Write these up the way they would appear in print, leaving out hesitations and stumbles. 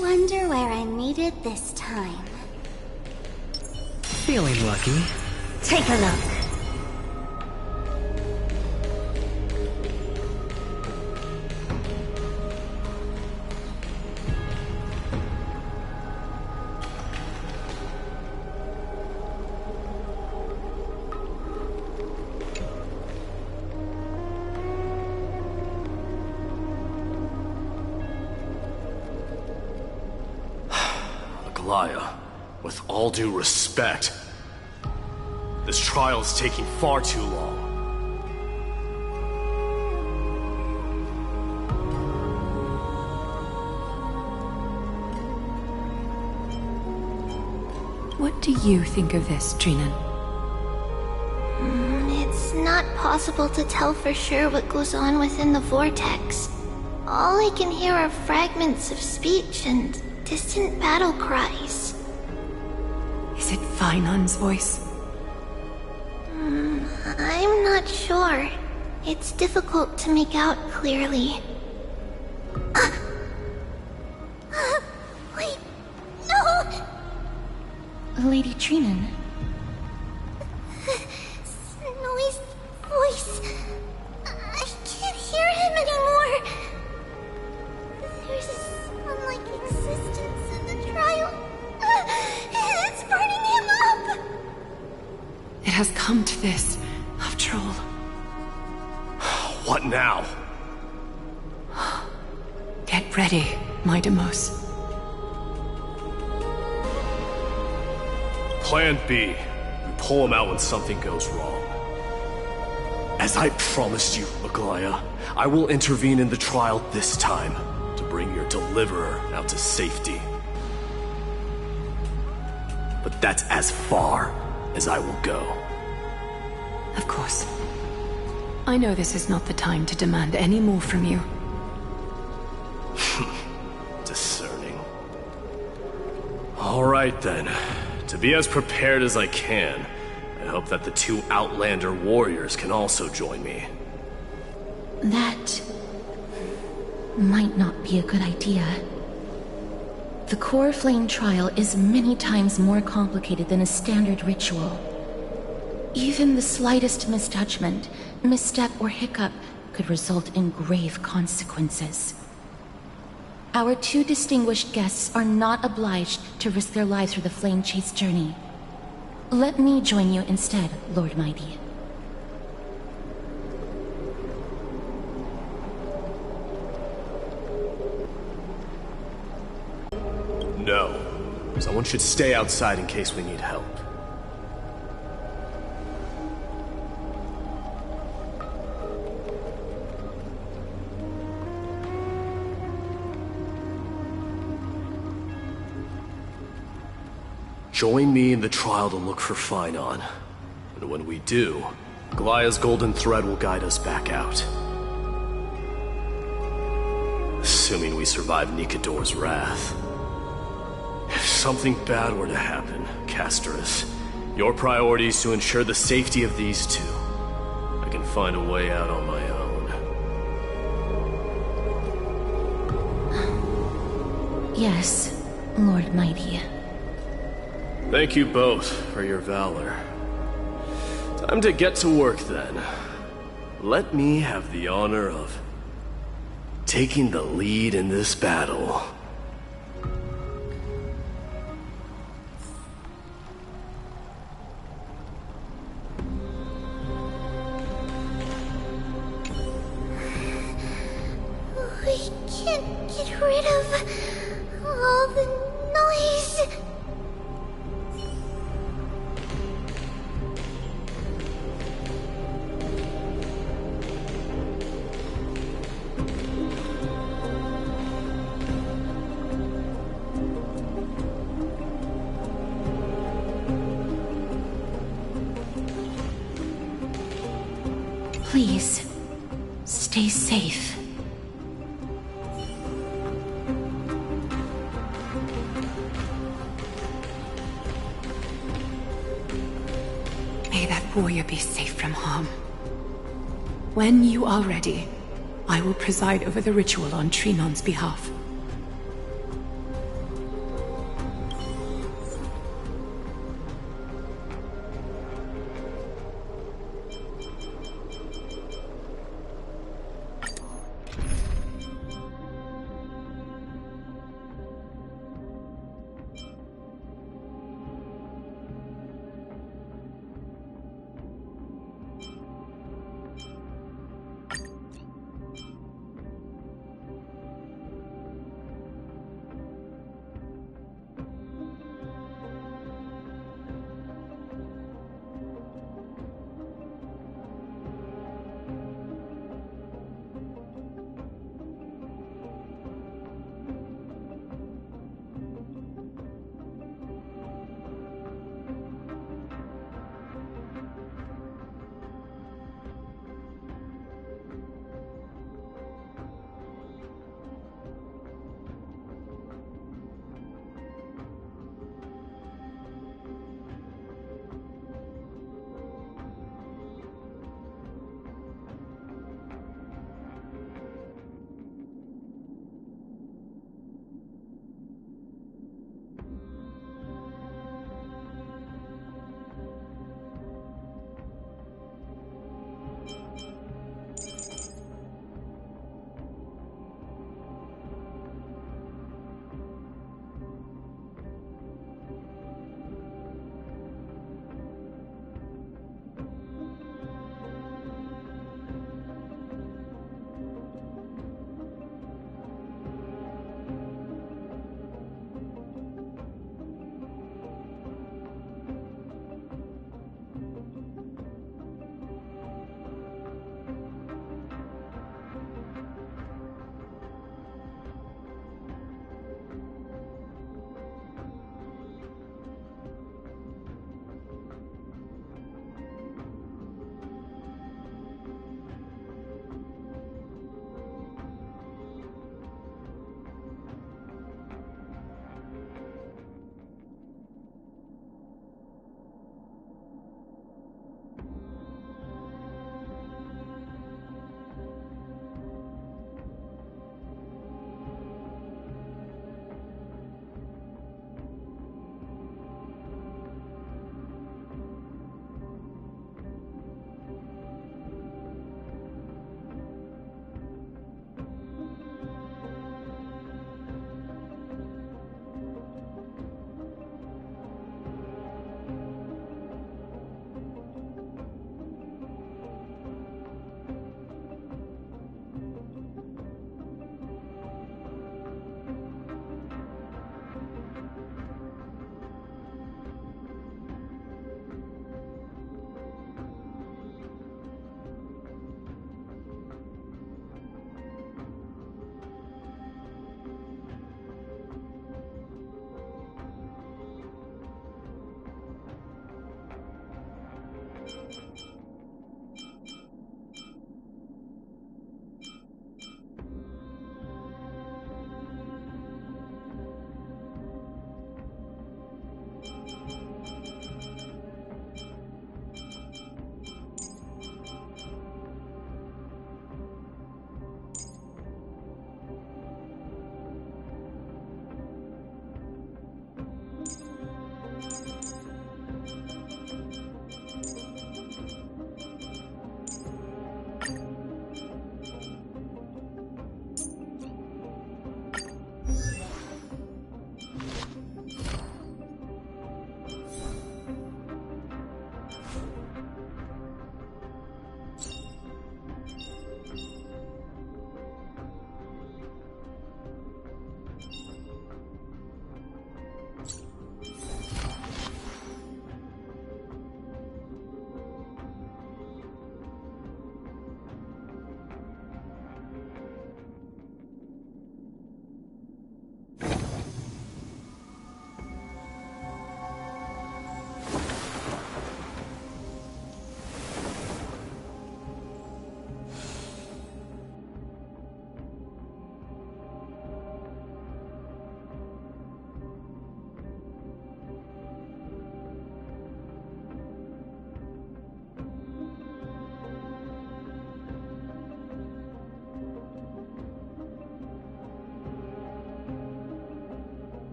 Wonder where I'm needed this time. Feeling lucky. Take a look. With all due respect, this trial is taking far too long. What do you think of this, Trinan? It's not possible to tell for sure what goes on within the vortex. All I can hear are fragments of speech and distant battle cries. Is it Vainon's voice? I'm not sure. It's difficult to make out clearly. Wait, no! Lady Trinan. Snowy's voice. I can't hear him anymore. There's some existence in the trial. It's burning him up! It has come to this, after all. What now? Get ready, my Demos. Plan B. We pull him out when something goes wrong. As I promised you, Aglaya, I will intervene in the trial this time to bring your deliverer out to safety. But that's as far as I will go. Of course. I know this is not the time to demand any more from you. Discerning. All right then. To be as prepared as I can, I hope that the two Outlander warriors can also join me. That might not be a good idea. The core flame trial is many times more complicated than a standard ritual. Even the slightest misjudgment, misstep, or hiccup could result in grave consequences. Our two distinguished guests are not obliged to risk their lives for the flame chase journey. Let me join you instead, Lord Mighty. No. Someone should stay outside in case we need help. Join me in the trial to look for Fainon. And when we do, Glaya's golden thread will guide us back out. Assuming we survive Nikador's wrath. If something bad were to happen, Casterus, your priority is to ensure the safety of these two. I can find a way out on my own. Yes, Lord Mighty. Thank you both for your valor. Time to get to work then. Let me have the honor of taking the lead in this battle. We can't get rid of all the noise. Please, stay safe. May that warrior be safe from harm. When you are ready, I will preside over the ritual on Trinon's behalf.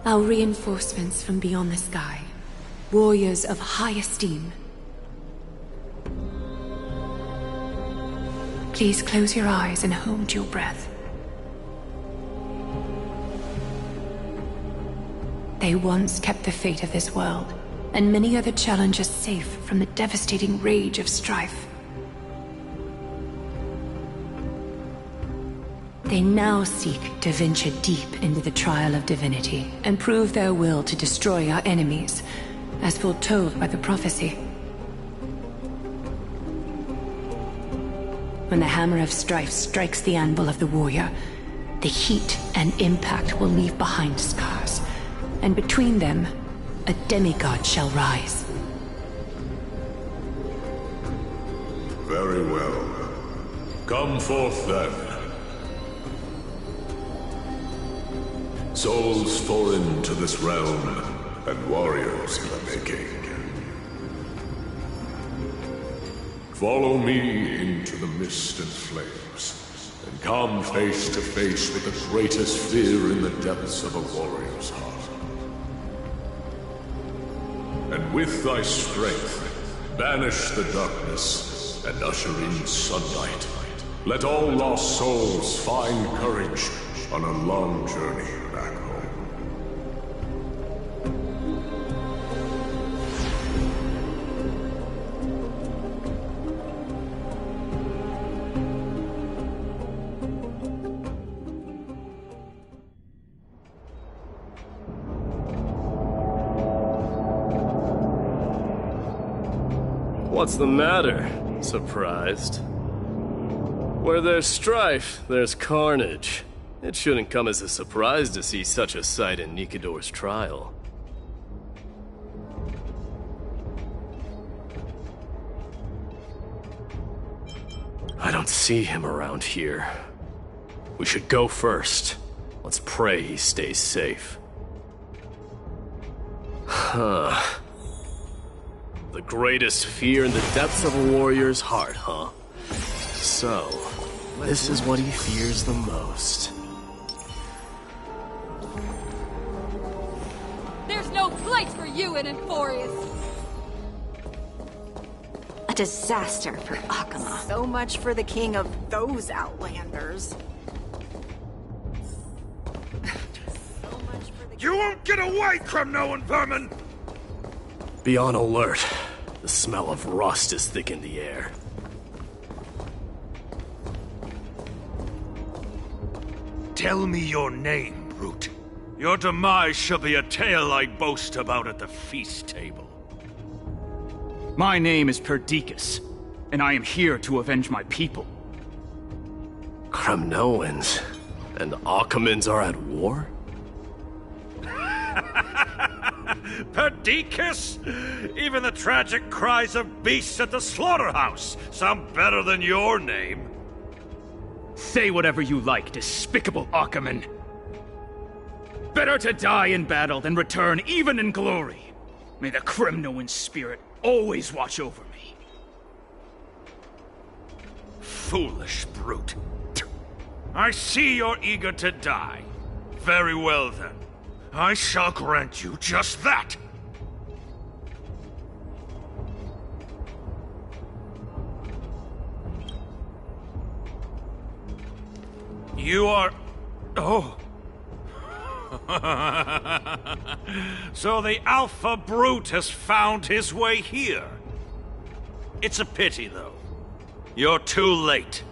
Our reinforcements from beyond the sky. Warriors of high esteem. Please close your eyes and hold your breath. They once kept the fate of this world, and many other challenges safe from the devastating rage of strife. They now seek to venture deep into the trial of divinity and prove their will to destroy our enemies, as foretold by the prophecy. When the hammer of strife strikes the anvil of the warrior, the heat and impact will leave behind scars, and between them, a demigod shall rise. Very well. Come forth then. Souls foreign to this realm, and warriors in the making. Follow me into the mist and flames, and come face to face with the greatest fear in the depths of a warrior's heart. And with thy strength, banish the darkness, and usher in sunlight. Let all lost souls find courage on a long journey back home. What's the matter? Surprised? Where there's strife, there's carnage. It shouldn't come as a surprise to see such a sight in Nikador's trial. I don't see him around here. We should go first. Let's pray he stays safe. Huh. The greatest fear in the depths of a warrior's heart, huh? So, this is what he fears the most. There's no place for you in Enforius! A disaster for Akama. So much for the king of those outlanders. You won't get away, criminal vermin! Be on alert. The smell of rust is thick in the air. Tell me your name, brute. Your demise shall be a tale I boast about at the feast table. My name is Perdiccas, and I am here to avenge my people. Kremnoans and Akamans are at war? Perdiccas? Even the tragic cries of beasts at the slaughterhouse sound better than your name. Say whatever you like, despicable Akaman. Better to die in battle than return even in glory. May the Kremnoan spirit always watch over me. Foolish brute. I see you're eager to die. Very well then. I shall grant you just that. You are... Oh. So the Alpha Brute has found his way here. It's a pity, though. You're too late.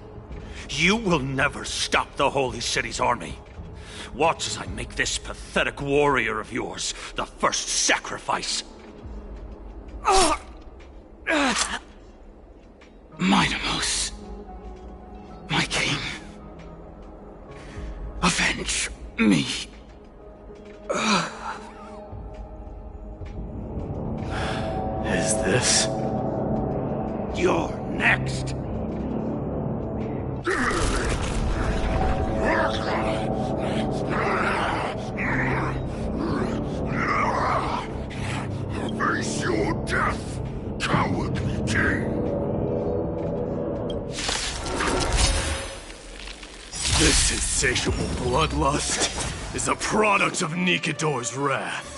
You will never stop the Holy City's army. Watch as I make this pathetic warrior of yours the first sacrifice. Mightimos, my king, avenge me. Is this? You're next. Face your death, coward king! This insatiable bloodlust is a product of Nikador's wrath.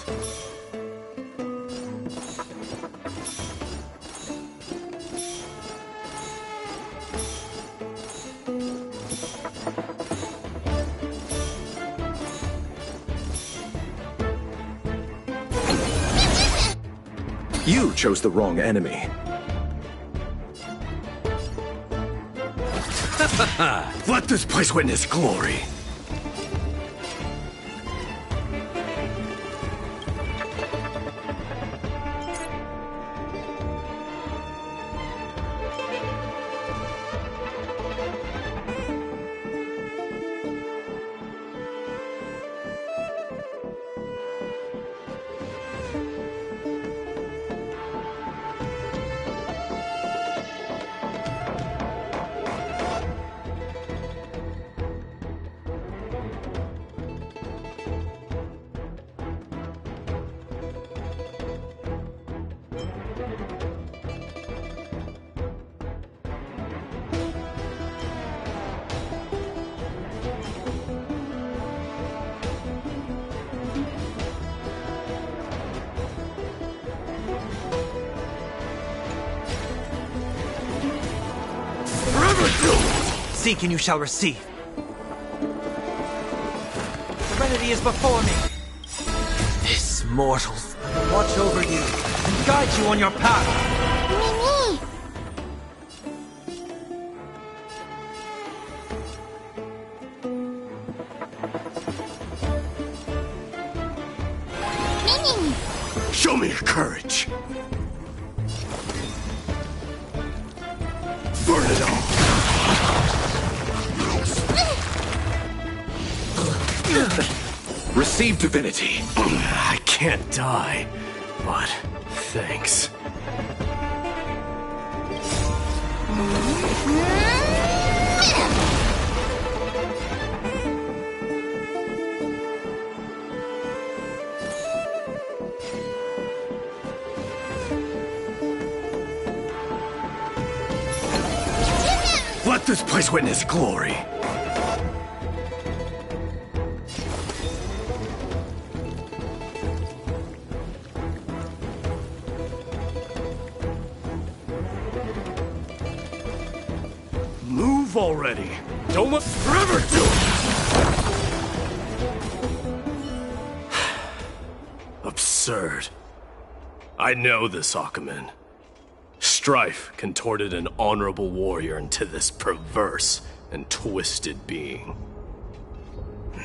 You chose the wrong enemy. Let this place witness glory. Seek and you shall receive. Serenity is before me. This mortals will watch over you and guide you on your path. Show me your courage. Burn it all. Receive divinity. I can't die, but thanks. Let this place witness glory. Move already! Don't let forever do it! Absurd. I know this Akaman. Strife contorted an honorable warrior into this perverse and twisted being.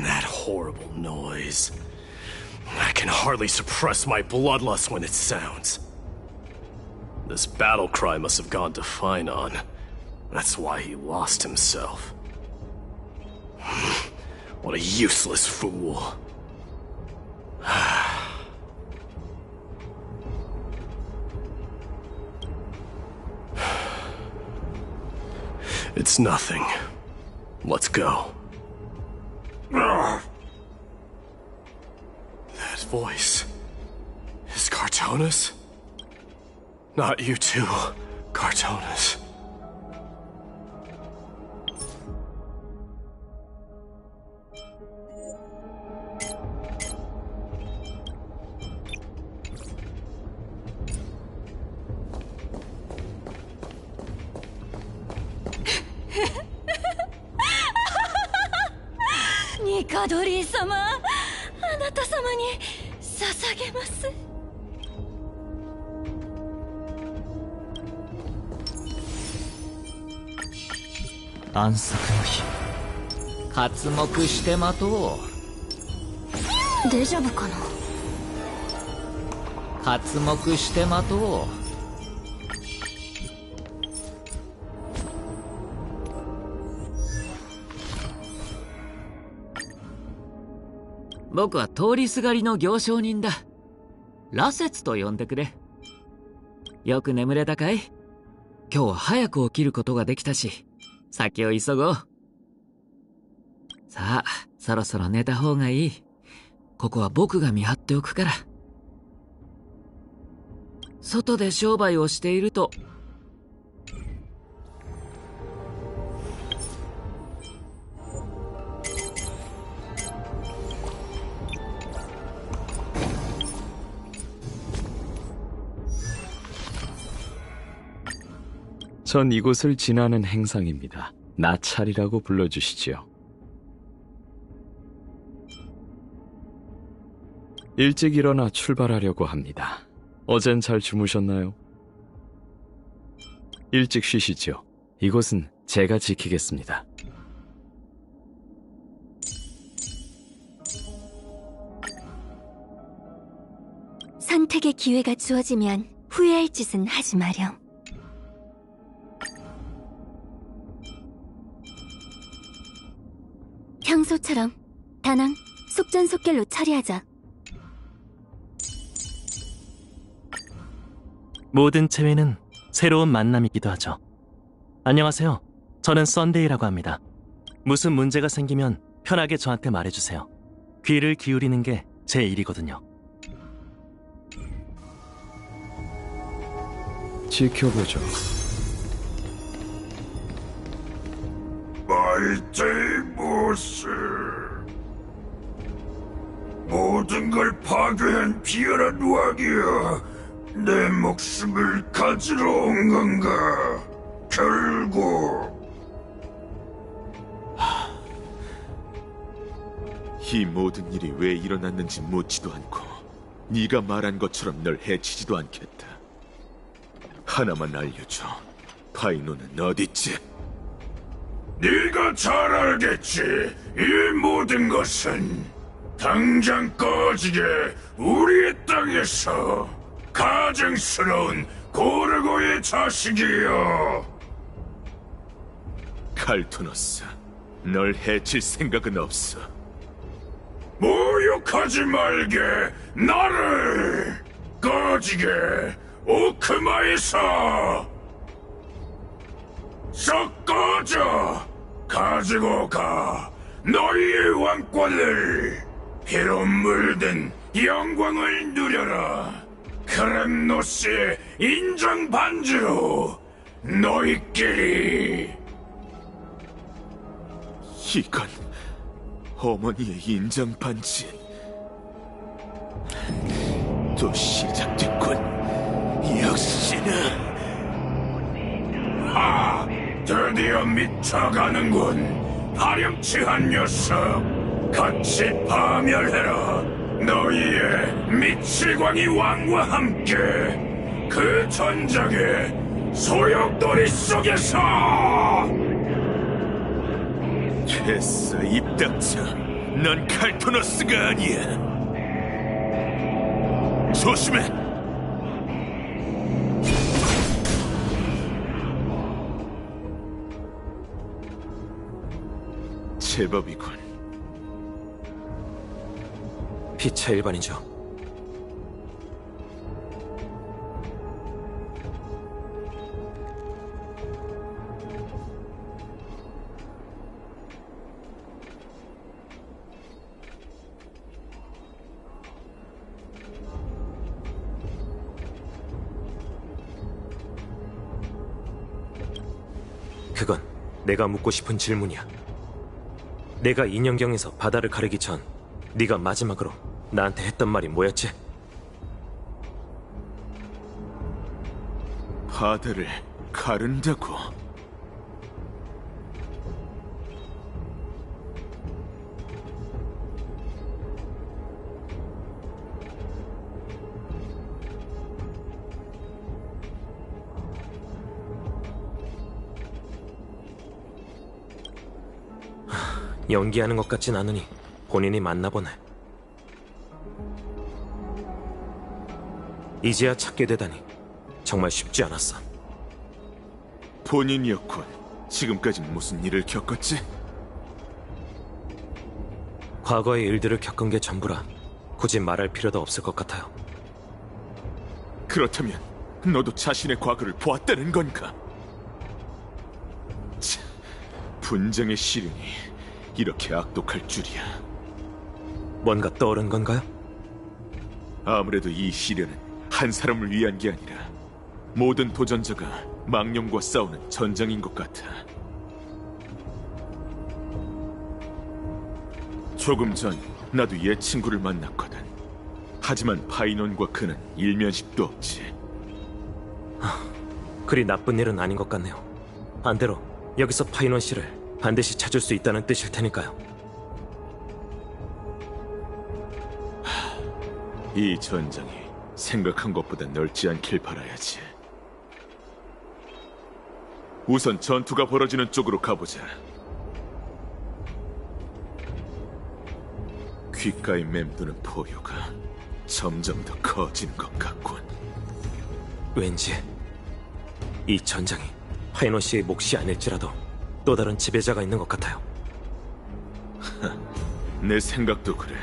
That horrible noise. I can hardly suppress my bloodlust when it sounds. This battle cry must have gone to Finon. That's why he lost himself. What a useless fool. It's nothing. Let's go. That voice is Cartonis? Not you too, Cartonis. 니카도리様、あなた様に捧げます。暗殺の日、刮目して待とう。デジャブかな。刮目して待とう。僕は通りすがりの行商人だ。羅刹と呼んでくれ。よく眠れたかい？今日は早く起きることができたし、先を急ごう。さあ、そろそろ寝た方がいい。ここは僕が見張っておくから。外で商売をしていると、전 이곳을 지나는 행상입니다. 나찰이라고 불러주시지요. 일찍 일어나 출발하려고 합니다. 어젠 잘 주무셨나요? 일찍 쉬시지요. 이곳은 제가 지키겠습니다. 선택의 기회가 주어지면 후회할 짓은 하지 마렴. 평소처럼 다낭 속전속결로 처리하자. 모든 체외는 새로운 만남이기도 하죠. 안녕하세요. 저는 썬데이라고 합니다. 무슨 문제가 생기면 편하게 저한테 말해주세요. 귀를 기울이는 게 제 일이거든요. 지켜보죠. 마이테이모스, 모든 걸 파괴한 비열한 왕이여, 내 목숨을 가지러 온 건가? 결국 이 모든 일이 왜 일어났는지 묻지도 않고 네가 말한 것처럼 널 해치지도 않겠다. 하나만 알려줘. 파이노는 어딨지? 네가 잘 알겠지. 이 모든 것은 당장 꺼지게 우리의 땅에서 가증스러운 고르고의 자식이여. 칼토너스, 널 해칠 생각은 없어. 모욕하지 말게. 나를 꺼지게 오크마에서 썩 꺼져. 가지고 가 너희의 왕권을. 피로 물든 영광을 누려라. 크렘노스의 인정 반지로 너희끼리. 이건 어머니의 인정 반지. 또 시작됐군. 역시나. 드디어 미쳐가는군. 파렴치한 녀석. 같이 파멸해라. 너희의 미칠광이 왕과 함께 그 전장의 소용돌이 속에서. 됐어, 입닥쳐. 넌 칼토너스가 아니야. 조심해. 제법이군. 피차 일반이죠. 그건 내가 묻고 싶은 질문이야. 내가 인형경에서 바다를 가르기 전 네가 마지막으로 나한테 했던 말이 뭐였지? 바다를 가른다고? 연기하는 것 같진 않으니 본인이 맞나 보네. 이제야 찾게 되다니 정말 쉽지 않았어. 본인이었군. 지금까지 무슨 일을 겪었지? 과거의 일들을 겪은 게 전부라 굳이 말할 필요도 없을 것 같아요. 그렇다면 너도 자신의 과거를 보았다는 건가? 참, 분쟁의 시련이 이렇게 악독할 줄이야. 뭔가 떠오른 건가요? 아무래도 이 시련은 한 사람을 위한 게 아니라 모든 도전자가 망령과 싸우는 전장인 것 같아. 조금 전 나도 옛 친구를 만났거든. 하지만 파이논과 그는 일면식도 없지. 그리 나쁜 일은 아닌 것 같네요. 반대로 여기서 파이논 씨를 반드시 찾을 수 있다는 뜻일 테니까요. 이 전장이 생각한 것보다 넓지 않길 바라야지. 우선 전투가 벌어지는 쪽으로 가보자. 귓가에 맴도는 포효가 점점 더 커지는 것 같군. 왠지 이 전장이 파이논 씨의 몫이 아닐지라도 또 다른 지배자가 있는 것 같아요. 내 생각도 그래.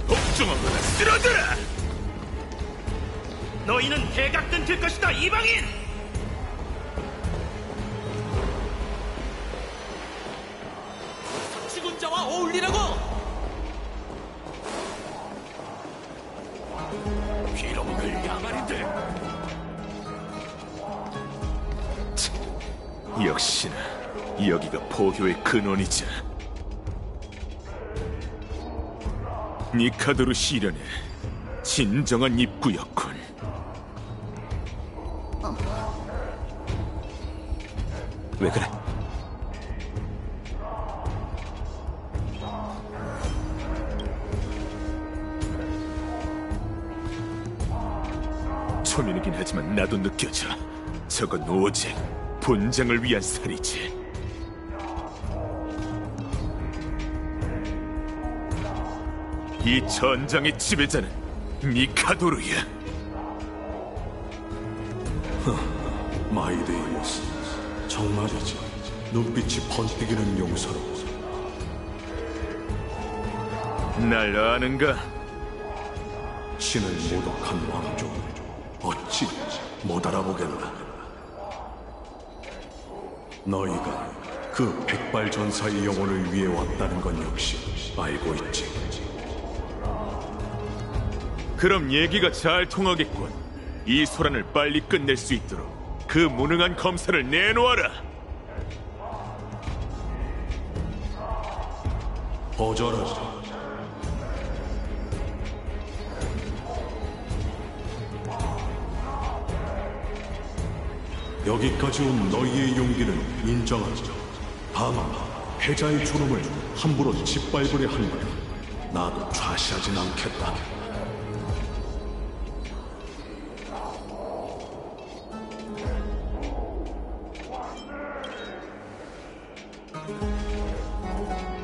복종하거나 쓰러져라! 너희는 대각 끊길 것이다, 이방인! 지군자와 어울리라고! 빌어먹을 야말인들! 역시나 여기가 포효의 근원이자. 니카도르 시련의 진정한 입구였군. 왜 그래? 초면이긴 하지만 나도 느껴져. 저건 오직 본장을 위한 살이지. 이 전장의 지배자는 니카도르야. 마이데이모스, 정말이지. 눈빛이 번뜩이는 용서로. 날 아는가? 신을 모독한 왕족, 어찌 못 알아보겠나. 너희가 그 백발 전사의 영혼을 위해 왔다는 건 역시 알고 있지. 그럼 얘기가 잘 통하겠군. 이 소란을 빨리 끝낼 수 있도록 그 무능한 검사를 내놓아라. 거절하지. 여기까지 온 너희의 용기는 인정하지. 다만 패자의 존엄을 함부로 짓밟으려 한다면 나도 좌시하진 않겠다.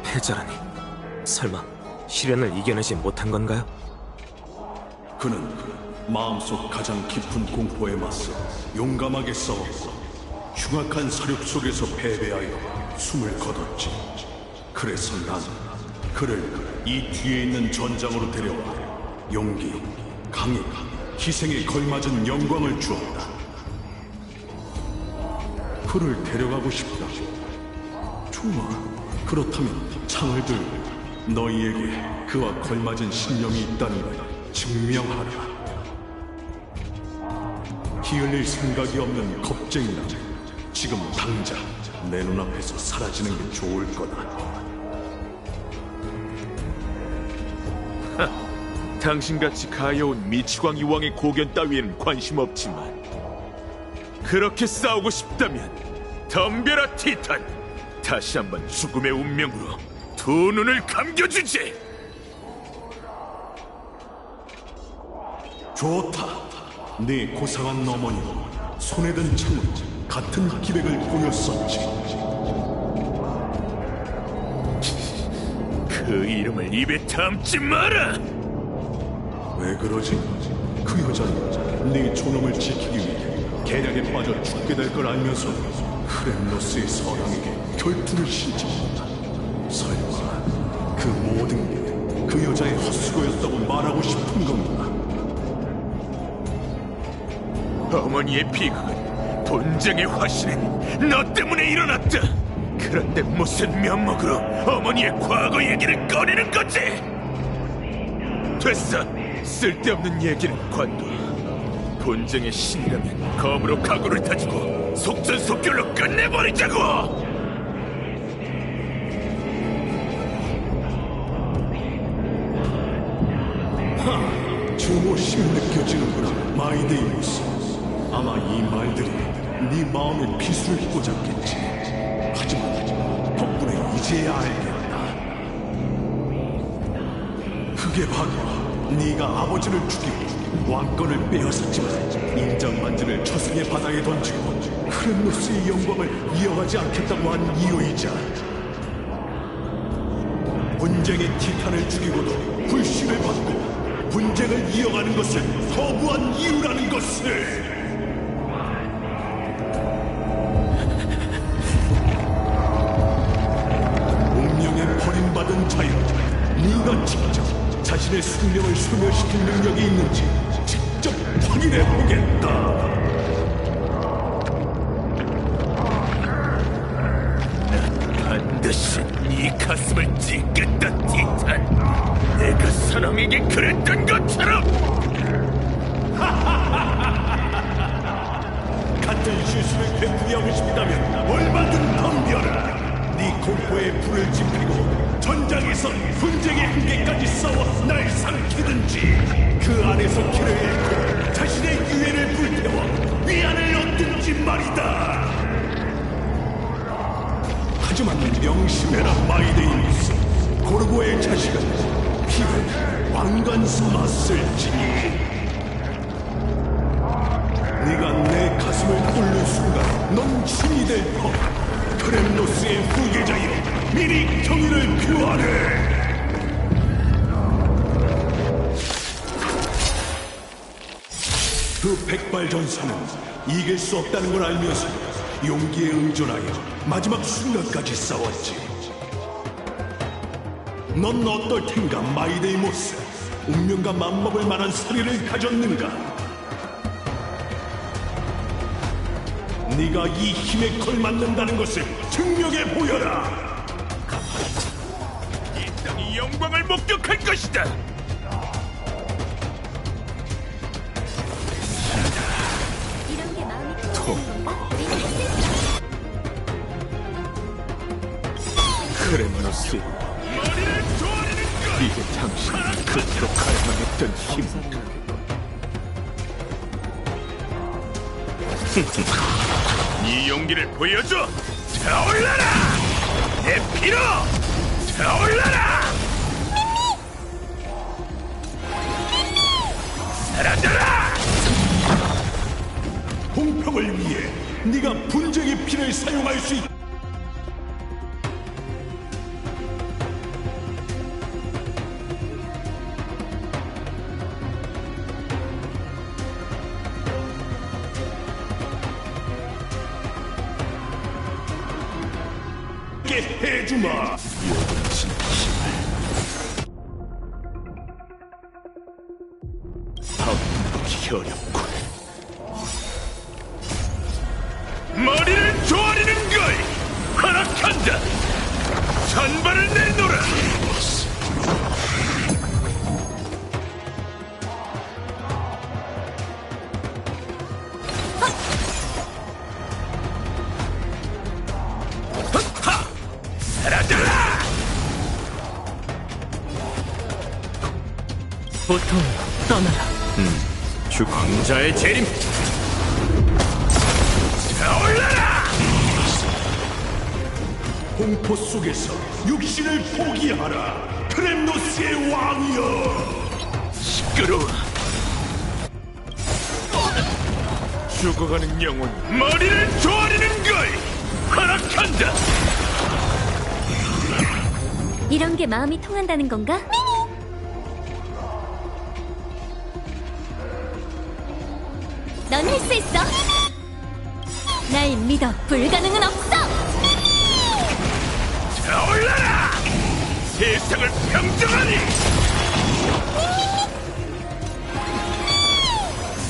패자라니, 설마 시련을 이겨내지 못한 건가요? 그는 마음속 가장 깊은 공포에 맞서 용감하게 싸웠고 흉악한 사륙 속에서 패배하여 숨을 거뒀지. 그래서 난 그를 이 뒤에 있는 전장으로 데려와 용기, 강인, 희생에 걸맞은 영광을 주었다. 그를 데려가고 싶다. 좋아. 그렇다면 창을 들고 너희에게 그와 걸맞은 신념이 있다는 걸 증명하라. 기을릴 생각이 없는 겁쟁이라 지금 당장 내 눈앞에서 사라지는 게 좋을 거다. 당신같이 가여운 미치광 이왕의 고견 따위에는 관심 없지만 그렇게 싸우고 싶다면 덤벼라 티탄! 다시 한번 죽음의 운명으로 두 눈을 감겨주지! 좋다. 네 고상한 어머니도 손에 든 창은 같은 기백을 보였었지. 그 이름을 입에 담지 마라! 왜 그러지? 그 여자는 네 존엄을 지키기 위해 계략에 빠져 죽게 될 걸 알면서 크렘노스의 서랑에게 결투를 신청한다. 설마 그 모든 게 그 여자의 헛수고였다고 말하고 싶은 건가? 어머니의 비극은 본장의 화신은 너 때문에 일어났다. 그런데 무슨 면목으로 어머니의 과거 얘기를 꺼내는 거지? 됐어. 쓸데없는 얘기는 관둬. 본장의 신이라면 검으로 각오를 다지고 속전속결로 끝내버리자고! 증오심이 느껴지는구나, 마이데이모스. 아마 이 말들이 네 마음에 비수를 꽂았겠지. 하지만 덕분에 이제야 알겠다. 그게 바로 네가 아버지를 죽이고 왕권을 빼앗았지만 인장반지를 저승의 바다에 던지고 크렘노스의 영광을 이어가지 않겠다고 한 이유이자 분쟁의 티탄을 죽이고도 불신을 받고 분쟁을 이어가는 것을 거부한 이유라는 것을. 운명에 버림받은 자여, 네가 직접 자신의 숙명을 소멸시킬 능력이 있는지 직접 확인해 보겠다. 반드시 네 가슴을 찢겠다, 티탄. 내가 사랑에게 그랬던 것처럼. 같은 실수를 되풀이하고 싶다면 얼마든 덤벼라. 네 공포에 불을 지피고 전장에서 분쟁의 한계까지 싸워 날 명심해라, 마이데이무스. 고르고의 자식은 피를 왕관 삼았을지니. 네가 내 가슴을 뚫는 순간 넌 신이 될 법. 크렘노스의 후계자여, 미리 경의를 표하래. 그 백발전사는 이길 수 없다는 걸 알면서 용기에 의존하여 마지막 순간까지 싸웠지. 넌 어떨 텐가, 마이데이모스? 운명과 맞먹을 만한 사리를 가졌는가? 네가 이 힘에 걸맞는다는 것을 증명해 보여라. 이 땅이 영광을 목격할 것이다. 크렘노스, 이게 당신이 그토록 갈망했던 힘인가? 네 용기를 보여줘! 타올라라! 내 피로! 타올라라! 사라져라! 공평을 위해 네가 분쟁의 피를 사용할 수 있다. 해주마. 요동친 힘을 방법이 어렵군. 머리를 조아리는 걸 허락한다. 찬발을 내놓으라. 보통 떠나라. 주광자의 재림. 타올라라! 공포 속에서 육신을 포기하라. 크렘노스의 왕이여. 시끄러워. 죽어가는 영혼 머리를 조아리는 걸 허락한다. 이런 게 마음이 통한다는 건가? 넌 할 수 있어! 날 믿어! 불가능은 없어! 타올라라! 세상을 평정하니!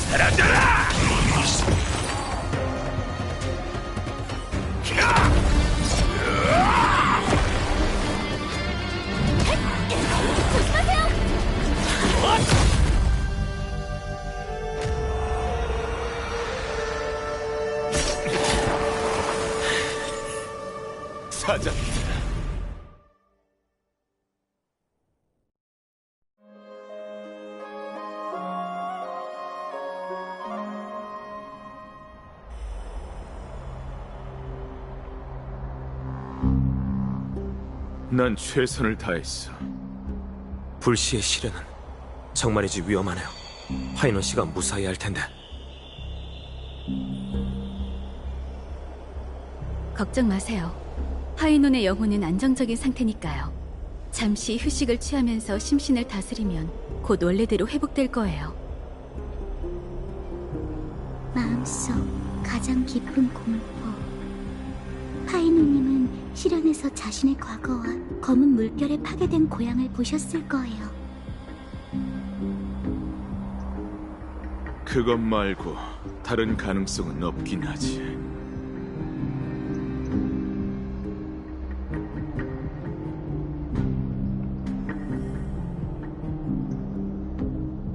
사라져라! 사장. 난 최선을 다했어. 불시의 시련은 정말이지 위험하네요. 파이논 씨가 무사히 할 텐데. 걱정 마세요. 파이논의 영혼은 안정적인 상태니까요. 잠시 휴식을 취하면서 심신을 다스리면 곧 원래대로 회복될 거예요. 마음속 가장 깊은 공포. 파이논님은 실현에서 자신의 과거와 검은 물결에 파괴된 고향을 보셨을 거예요. 그것 말고 다른 가능성은 없긴 하지.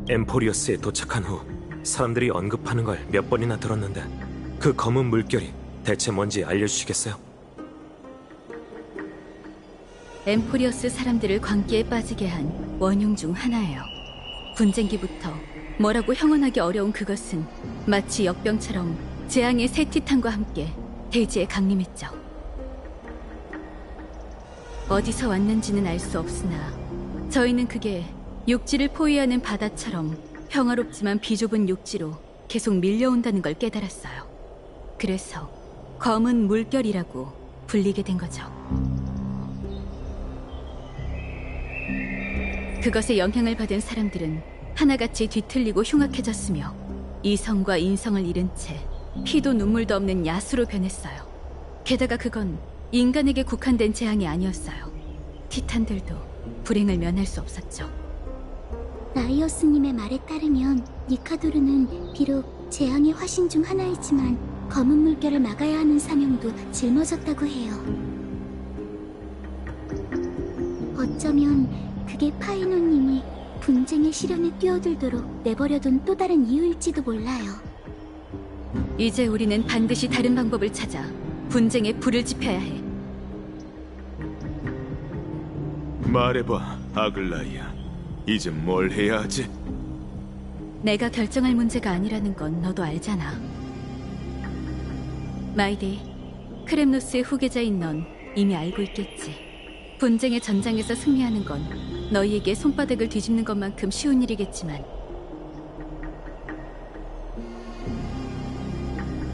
엠포리어스에 도착한 후 사람들이 언급하는 걸 몇 번이나 들었는데 그 검은 물결이 대체 뭔지 알려주시겠어요? 엠포리어스 사람들을 광기에 빠지게 한 원흉 중 하나예요. 분쟁기부터 뭐라고 형언하기 어려운 그것은 마치 역병처럼 재앙의 새 티탄과 함께 대지에 강림했죠. 어디서 왔는지는 알 수 없으나 저희는 그게 육지를 포위하는 바다처럼 평화롭지만 비좁은 육지로 계속 밀려온다는 걸 깨달았어요. 그래서 검은 물결이라고 불리게 된 거죠. 그것에 영향을 받은 사람들은 하나같이 뒤틀리고 흉악해졌으며 이성과 인성을 잃은 채 피도 눈물도 없는 야수로 변했어요. 게다가 그건 인간에게 국한된 재앙이 아니었어요. 티탄들도 불행을 면할 수 없었죠. 라이오스님의 말에 따르면 니카도르는 비록 재앙의 화신 중 하나이지만 검은 물결을 막아야 하는 사명도 짊어졌다고 해요. 어쩌면 그게 파이노님이 분쟁의 시련에 뛰어들도록 내버려둔 또 다른 이유일지도 몰라요. 이제 우리는 반드시 다른 방법을 찾아 분쟁에 불을 지펴야 해. 말해봐, 아글라이아. 이제 뭘 해야 하지? 내가 결정할 문제가 아니라는 건 너도 알잖아. 마이디, 크렘노스의 후계자인 넌 이미 알고 있겠지. 분쟁의 전장에서 승리하는 건 너희에게 손바닥을 뒤집는 것만큼 쉬운 일이겠지만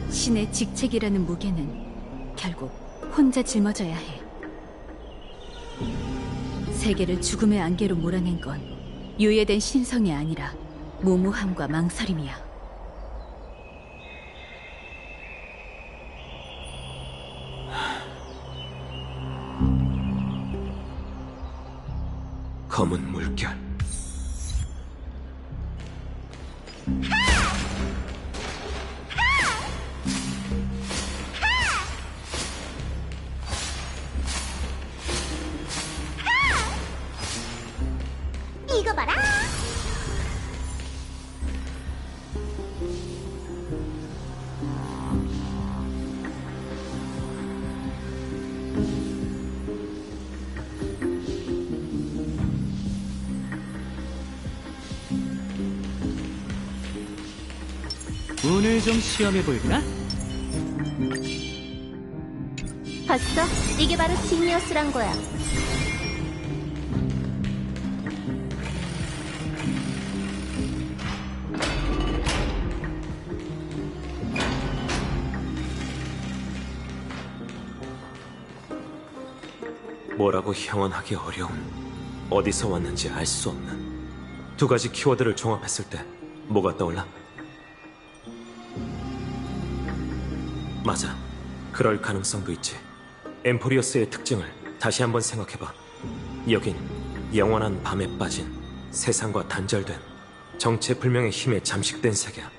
신의 직책이라는 무게는 결국 혼자 짊어져야 해. 세계를 죽음의 안개로 몰아낸 건 유예된 신성이 아니라 무모함과 망설임이야. 검은 물결. 이거 봐라. 운을 좀 시험해볼까? 봤어? 이게 바로 지니어스란 거야. 뭐라고 형언하기 어려운, 어디서 왔는지 알 수 없는 두 가지 키워드를 종합했을 때 뭐가 떠올라? 맞아. 그럴 가능성도 있지. 엠포리어스의 특징을 다시 한번 생각해봐. 여긴 영원한 밤에 빠진 세상과 단절된 정체불명의 힘에 잠식된 세계야.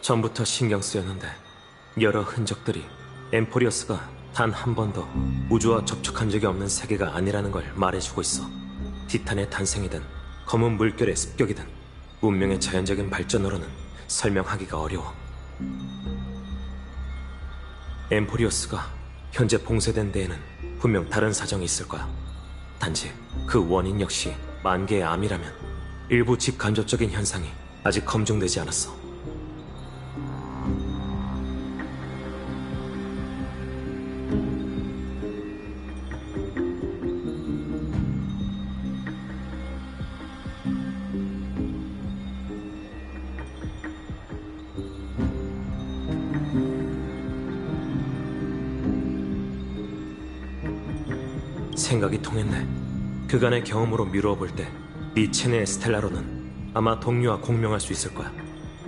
전부터 신경 쓰였는데 여러 흔적들이 엠포리어스가 단 한 번도 우주와 접촉한 적이 없는 세계가 아니라는 걸 말해주고 있어. 티탄의 탄생이든 검은 물결의 습격이든 문명의 자연적인 발전으로는 설명하기가 어려워. 엠포리어스가 현재 봉쇄된 데에는 분명 다른 사정이 있을 거야. 단지 그 원인 역시 만개의 암이라면 일부 직간접적인 현상이 아직 검증되지 않았어. 생각이 통했네. 그간의 경험으로 미루어 볼 때 네 체내의 스텔라로는 아마 동료와 공명할 수 있을 거야.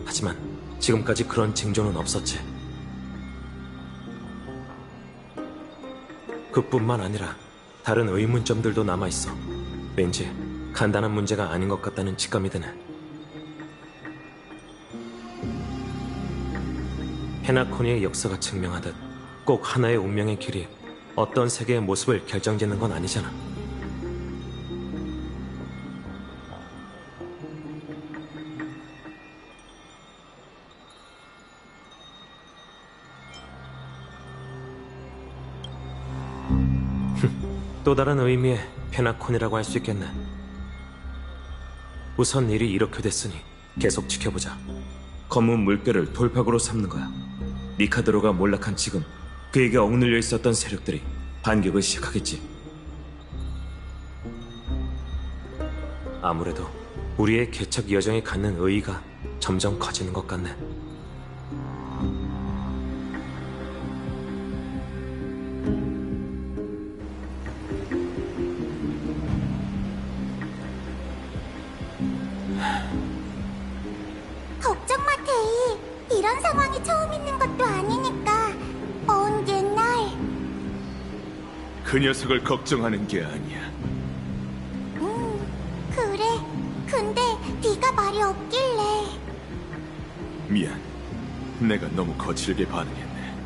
하지만 지금까지 그런 징조는 없었지. 그뿐만 아니라 다른 의문점들도 남아있어. 왠지 간단한 문제가 아닌 것 같다는 직감이 드네. 헤나코니의 역사가 증명하듯 꼭 하나의 운명의 길이 어떤 세계의 모습을 결정짓는 건 아니잖아. 또 다른 의미의 페나콘이라고 할 수 있겠네. 우선 일이 이렇게 됐으니 계속 지켜보자. 검은 물결을 돌파구로 삼는 거야. 니카드로가 몰락한 지금 그에게 억눌려 있었던 세력들이 반격을 시작하겠지. 아무래도 우리의 개척 여정에 갖는 의의가 점점 커지는 것 같네. 걱정 마, 데이. 이런 상황이 처음 있는 것도 아니니까. 먼 옛날. 그 녀석을 걱정하는 게 아니야. 그래. 근데 네가 말이 없길래. 미안. 내가 너무 거칠게 반응했네.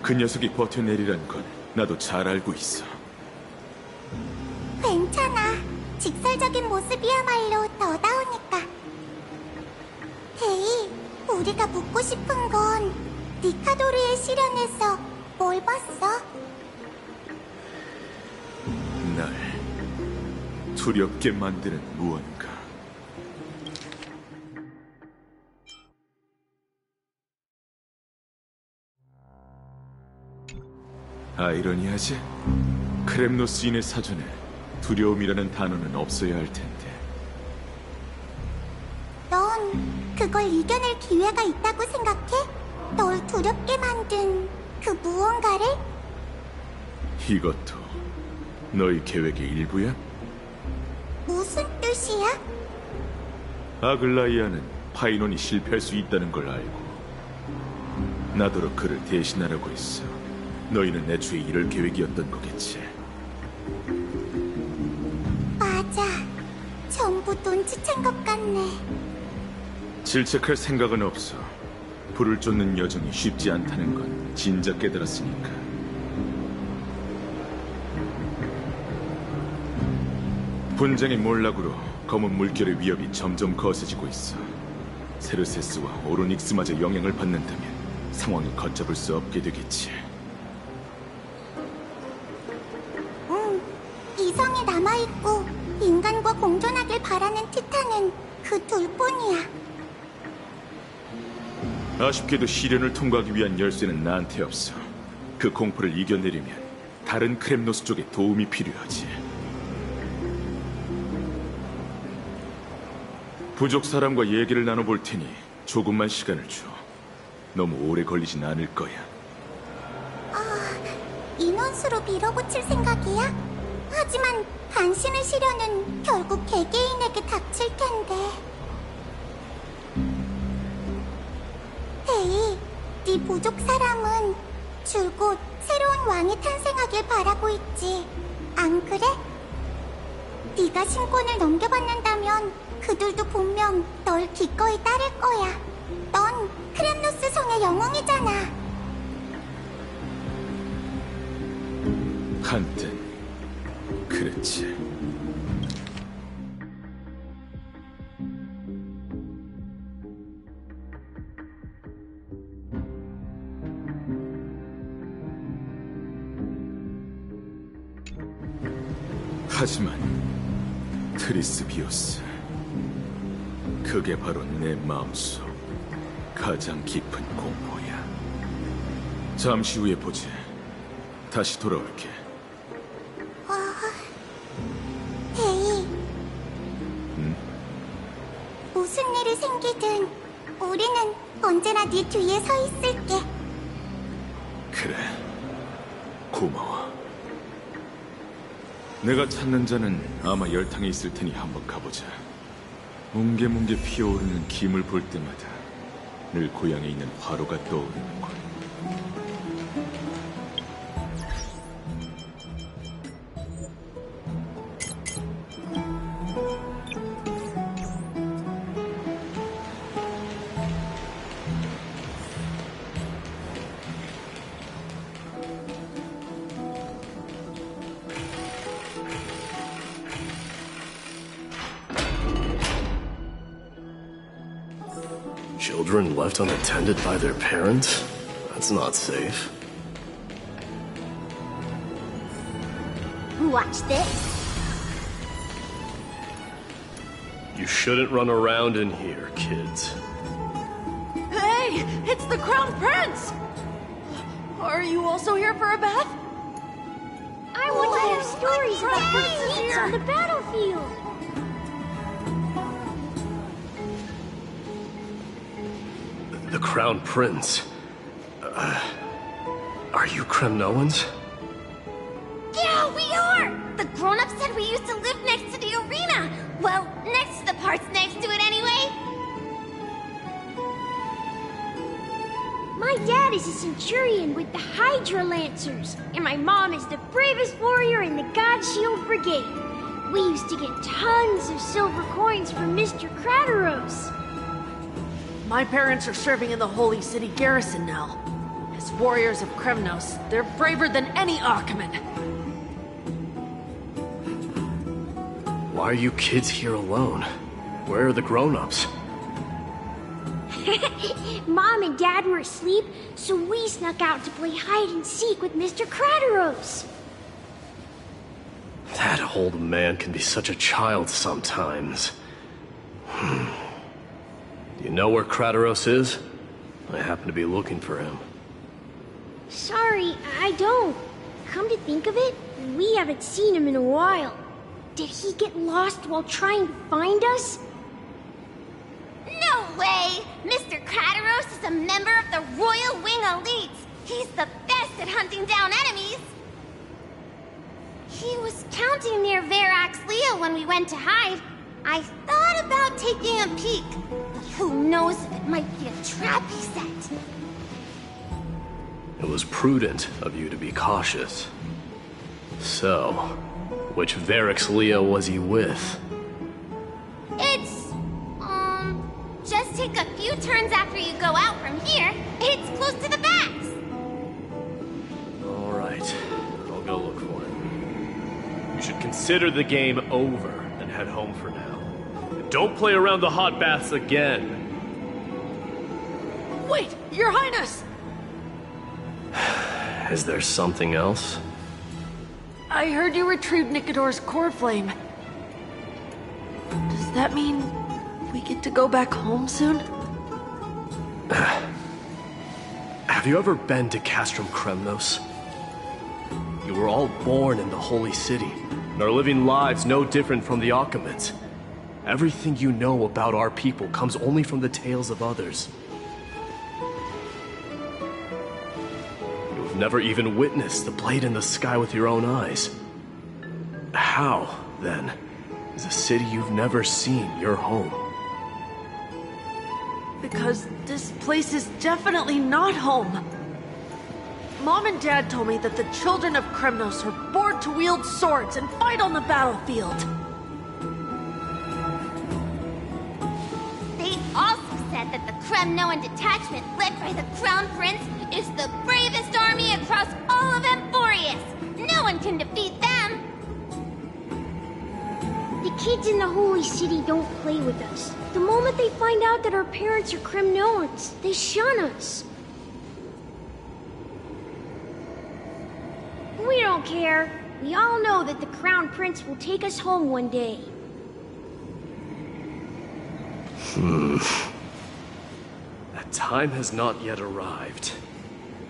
그 녀석이 버텨내리란 건 나도 잘 알고 있어. 괜찮아. 직설적인 모습이야말로 너다우니까. 데이, 우리가 묻고 싶은 건 니카도르의 시련에서 뭘 봤어? 날 두렵게 만드는 무언가. 아이러니하지? 크렘노스인의 사전에 두려움이라는 단어는 없어야 할 텐데. 넌 그걸 이겨낼 기회가 있다고 생각해? 널 두렵게 만든 그 무언가를? 이것도 너희 계획의 일부야? 무슨 뜻이야? 아글라이아는 파이논이 실패할 수 있다는 걸 알고 나더러 그를 대신하라고 했어. 너희는 애초에 이럴 계획이었던 거겠지. 맞아. 전부 눈치챈 것 같네. 질책할 생각은 없어. 불을 쫓는 여정이 쉽지 않다는 건 진작 깨달았으니까. 분쟁의 몰락으로 검은 물결의 위협이 점점 거세지고 있어. 세르세스와 오로닉스마저 영향을 받는다면 상황이 걷잡을 수 없게 되겠지. 이성이 남아있고 인간과 공존하길 바라는 티탄은 그 둘뿐이야. 아쉽게도 시련을 통과하기 위한 열쇠는 나한테 없어. 그 공포를 이겨내려면 다른 크렘노스 쪽에 도움이 필요하지. 부족 사람과 얘기를 나눠볼 테니 조금만 시간을 줘. 너무 오래 걸리진 않을 거야. 인원수로 밀어붙일 생각이야? 하지만 당신의 시련은 결국 개개인에게 닥칠 텐데. 데이, 네 부족 사람은 줄곧 새로운 왕이 탄생하길 바라고 있지. 안 그래? 네가 신권을 넘겨받는다면 그들도 분명 널 기꺼이 따를 거야. 넌 크렘노스 성의 영웅이잖아. 한땐 그랬지. 하지만 트리스비오스, 그게 바로 내 마음속 가장 깊은 공포야. 잠시 후에 보지. 다시 돌아올게. 데이, 무슨 일이 생기든 우리는 언제나 네 뒤에 서 있을게. 그래, 고마워. 내가 찾는 자는 아마 열탕에 있을 테니 한번 가보자. 뭉게뭉게 피어오르는 김을 볼 때마다 늘 고향에 있는 화로가 떠오르는군. Children left unattended by their parents? That's not safe. Watch this. You shouldn't run around in here, kids. Hey! It's the Crown Prince! Are you also here for a bath? I want to hear stories about good feats on the battlefield. The Crown Prince. Are you Kremnoans? Yeah, we are! The grown-ups said we used to live next to the arena. Well, next to the parts next to it anyway. My dad is a centurion with the Hydra Lancers, and my mom is the bravest warrior in the God Shield Brigade. We used to get tons of silver coins from Mr. Crateros. My parents are serving in the Holy City garrison now. As warriors of Kremnos, they're braver than any Achaemen. Why are you kids here alone? Where are the grown-ups? Mom and Dad were asleep, so we snuck out to play hide and seek with Mr. Crateros. That old man can be such a child sometimes. Do you know where Crateros is? I happen to be looking for him. Sorry, I don't. Come to think of it, we haven't seen him in a while. Did he get lost while trying to find us? No way! Mr. Crateros is a member of the Royal Wing Elites. He's the best at hunting down enemies. He was counting near Verax Leo when we went to hide. I thought about taking a peek, but who knows if it might be a trap he set. It was prudent of you to be cautious. So, which Verax Leo was he with? It's, just take a few turns after you go out from here. It's close to the backs. All right, I'll go look for him. You should consider the game over and head home for now. And don't play around the hot baths again. Wait, Your Highness! Is there something else? I heard you retrieved Nicodor's core flame. Does that mean we get to go back home soon? Have you ever been to Castrum Kremnos? You were all born in the Holy City, and are living lives no different from the Achaemens. Everything you know about our people comes only from the tales of others. You have never even witnessed the blade in the sky with your own eyes. How, then, is a city you've never seen your home? Because this place is definitely not home. Mom and Dad told me that the children of Kremnos are born to wield swords and fight on the battlefield. They also said that the Kremnoan detachment led by the Crown Prince is the bravest army across all of Emphorius. No one can defeat them. The kids in the Holy City don't play with us. The moment they find out that our parents are Kremnoans, they shun us. We don't care. We all know that the Crown Prince will take us home one day. That time has not yet arrived.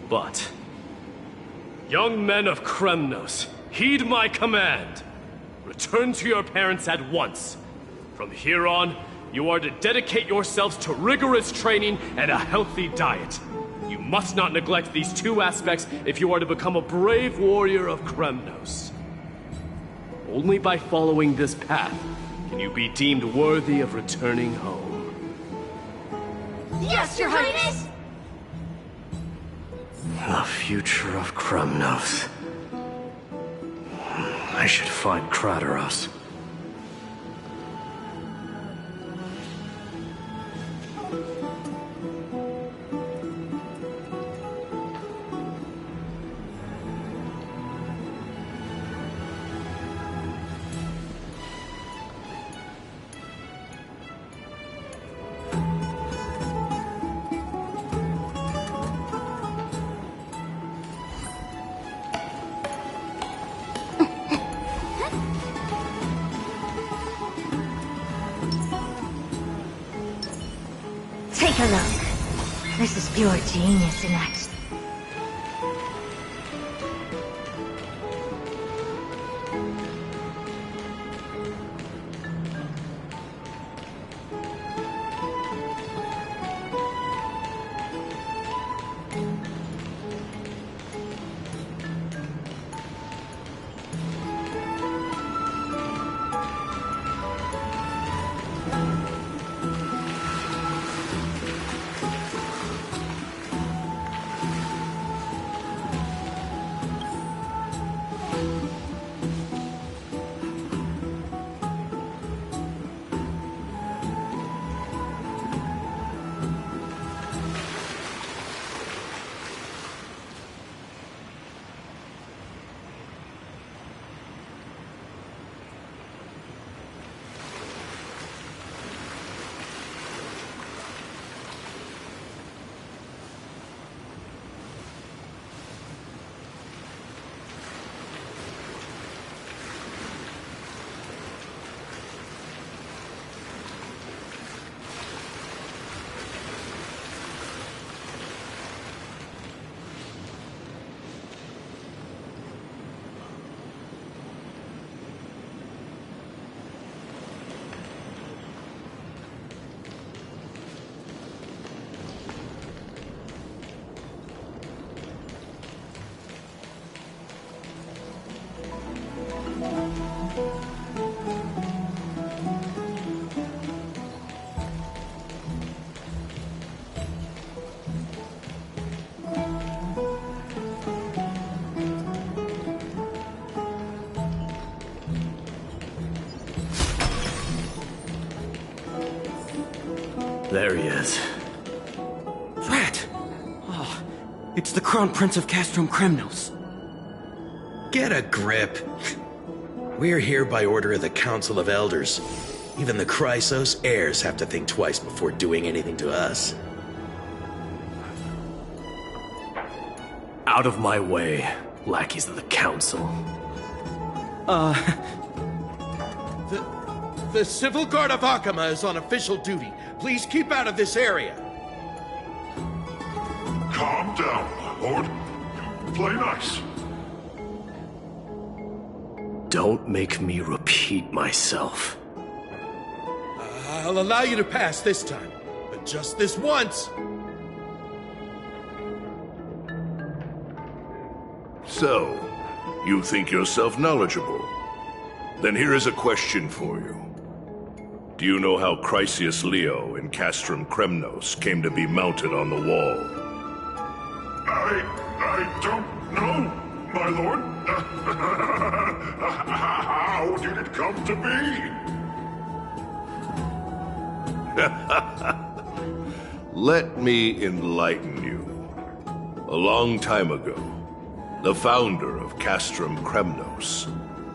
But, young men of Kremnos, heed my command. Return to your parents at once. From here on, you are to dedicate yourselves to rigorous training and a healthy diet. You must not neglect these two aspects if you are to become a brave warrior of Kremnos. Only by following this path can you be deemed worthy of returning home. Yes, Your Highness! The future of Kremnos. I should find Crateros. Take a look. This is pure genius in action. There he is. Rat! Oh, it's the Crown Prince of Castrum Kremnos. Get a grip. We're here by order of the Council of Elders. Even the Chrysos heirs have to think twice before doing anything to us. Out of my way, lackeys of the Council. The Civil Guard of Akama is on official duty. Please keep out of this area. Calm down, my lord. Play nice. Don't make me repeat myself. I'll allow you to pass this time, but just this once. So, you think yourself knowledgeable? Then here is a question for you. Do you know how Chrysius Leo in Castrum Kremnos came to be mounted on the wall? I don't know, my lord. How did it come to be? Let me enlighten you. A long time ago, the founder of Castrum Kremnos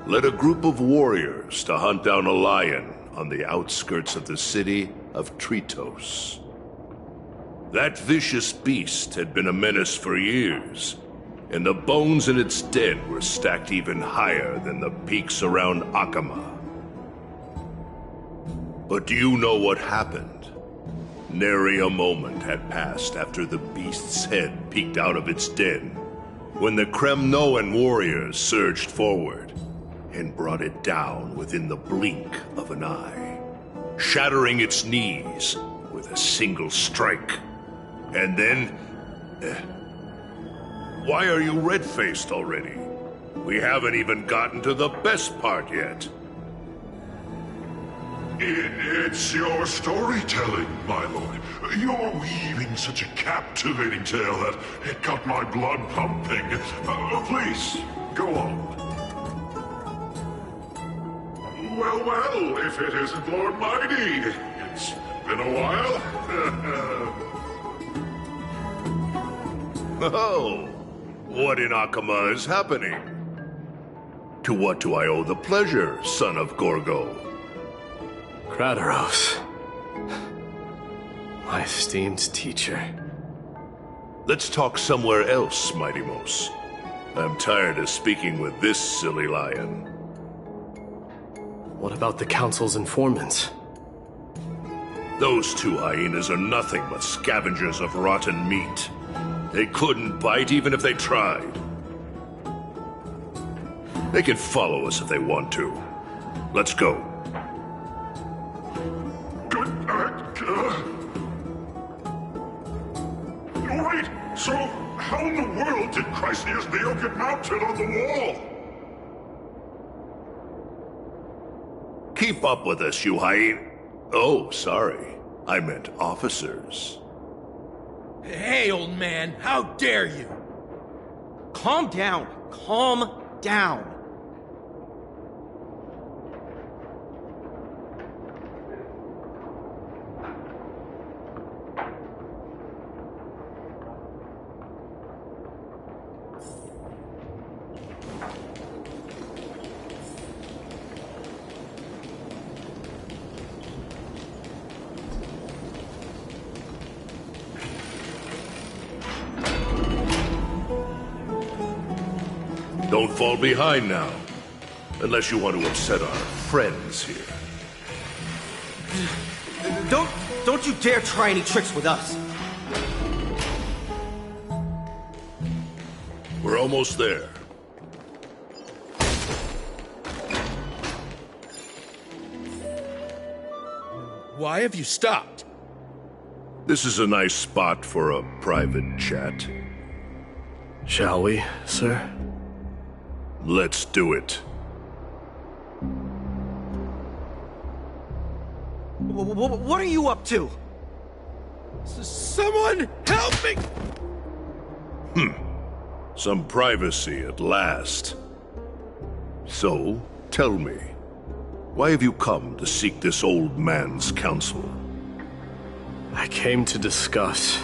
led a group of warriors to hunt down a lion on the outskirts of the city of Tritos. That vicious beast had been a menace for years, and the bones in its den were stacked even higher than the peaks around Akama. But do you know what happened? Nary a moment had passed after the beast's head peeked out of its den, when the Kremnoan warriors surged forward and brought it down within the blink of an eye, shattering its knees with a single strike. And then... why are you red-faced already? We haven't even gotten to the best part yet. It's your storytelling, my lord. You're weaving such a captivating tale that it got my blood pumping. Please, go on. Well, if it isn't Lord Mighty. It's been a while. Oh, what in Akama is happening? To what do I owe the pleasure, son of Gorgo? Kradaros. My esteemed teacher. Let's talk somewhere else, Mighty Mos. I'm tired of speaking with this silly lion. What about the Council's informants? Those two hyenas are nothing but scavengers of rotten meat. They couldn't bite even if they tried. They can follow us if they want to. Let's go. Wait, so how in the world did Chrysius Leo get mounted on the wall? Keep up with us, you hyena. Oh, sorry. I meant officers. Hey, old man, how dare you? Calm down. Calm down. Don't fall behind now. Unless you want to upset our friends here. Don't you dare try any tricks with us. We're almost there. Why have you stopped? This is a nice spot for a private chat. Shall we, sir? Let's do it. What are you up to? Someone help me! Some privacy at last. So, tell me, why have you come to seek this old man's counsel? I came to discuss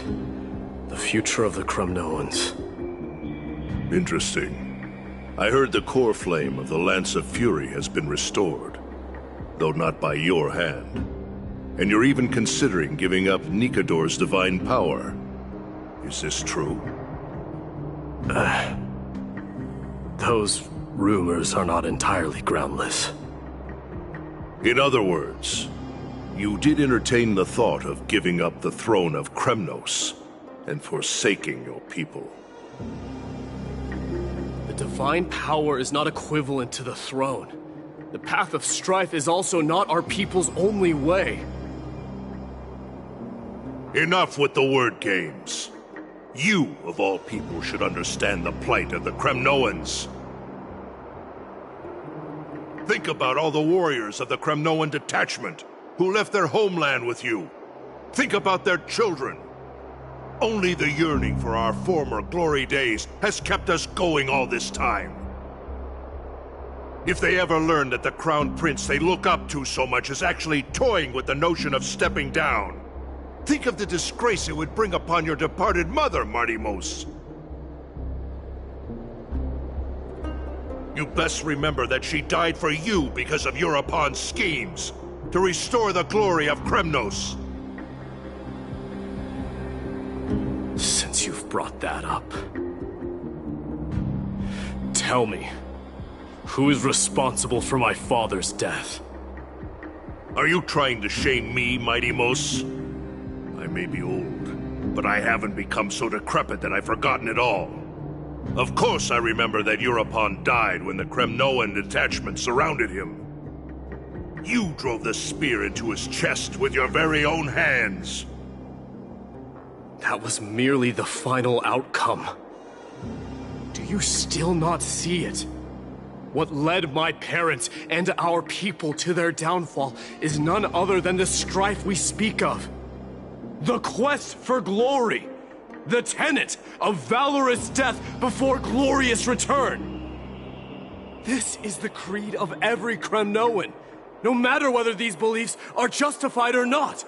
the future of the Kremnoans. Interesting. I heard the core flame of the Lance of Fury has been restored, though not by your hand. And you're even considering giving up Nikador's divine power. Is this true? Those rumors are not entirely groundless. In other words, you did entertain the thought of giving up the throne of Kremnos and forsaking your people. The divine power is not equivalent to the throne. The path of strife is also not our people's only way. Enough with the word games. You, of all people, should understand the plight of the Kremnoans. Think about all the warriors of the Kremnoan detachment who left their homeland with you. Think about their children. Only the yearning for our former glory days has kept us going all this time. If they ever learn that the Crown Prince they look up to so much is actually toying with the notion of stepping down, think of the disgrace it would bring upon your departed mother, Martimos. You best remember that she died for you because of Europon's schemes to restore the glory of Kremnos. Since you've brought that up, tell me, who is responsible for my father's death? Are you trying to shame me, Martimos? I may be old, but I haven't become so decrepit that I've forgotten it all. Of course I remember that Europon died when the Kremnoan detachment surrounded him. You drove the spear into his chest with your very own hands. That was merely the final outcome. Do you still not see it? What led my parents and our people to their downfall is none other than the strife we speak of. The quest for glory. The tenet of valorous death before glorious return. This is the creed of every Kremnoan, no matter whether these beliefs are justified or not.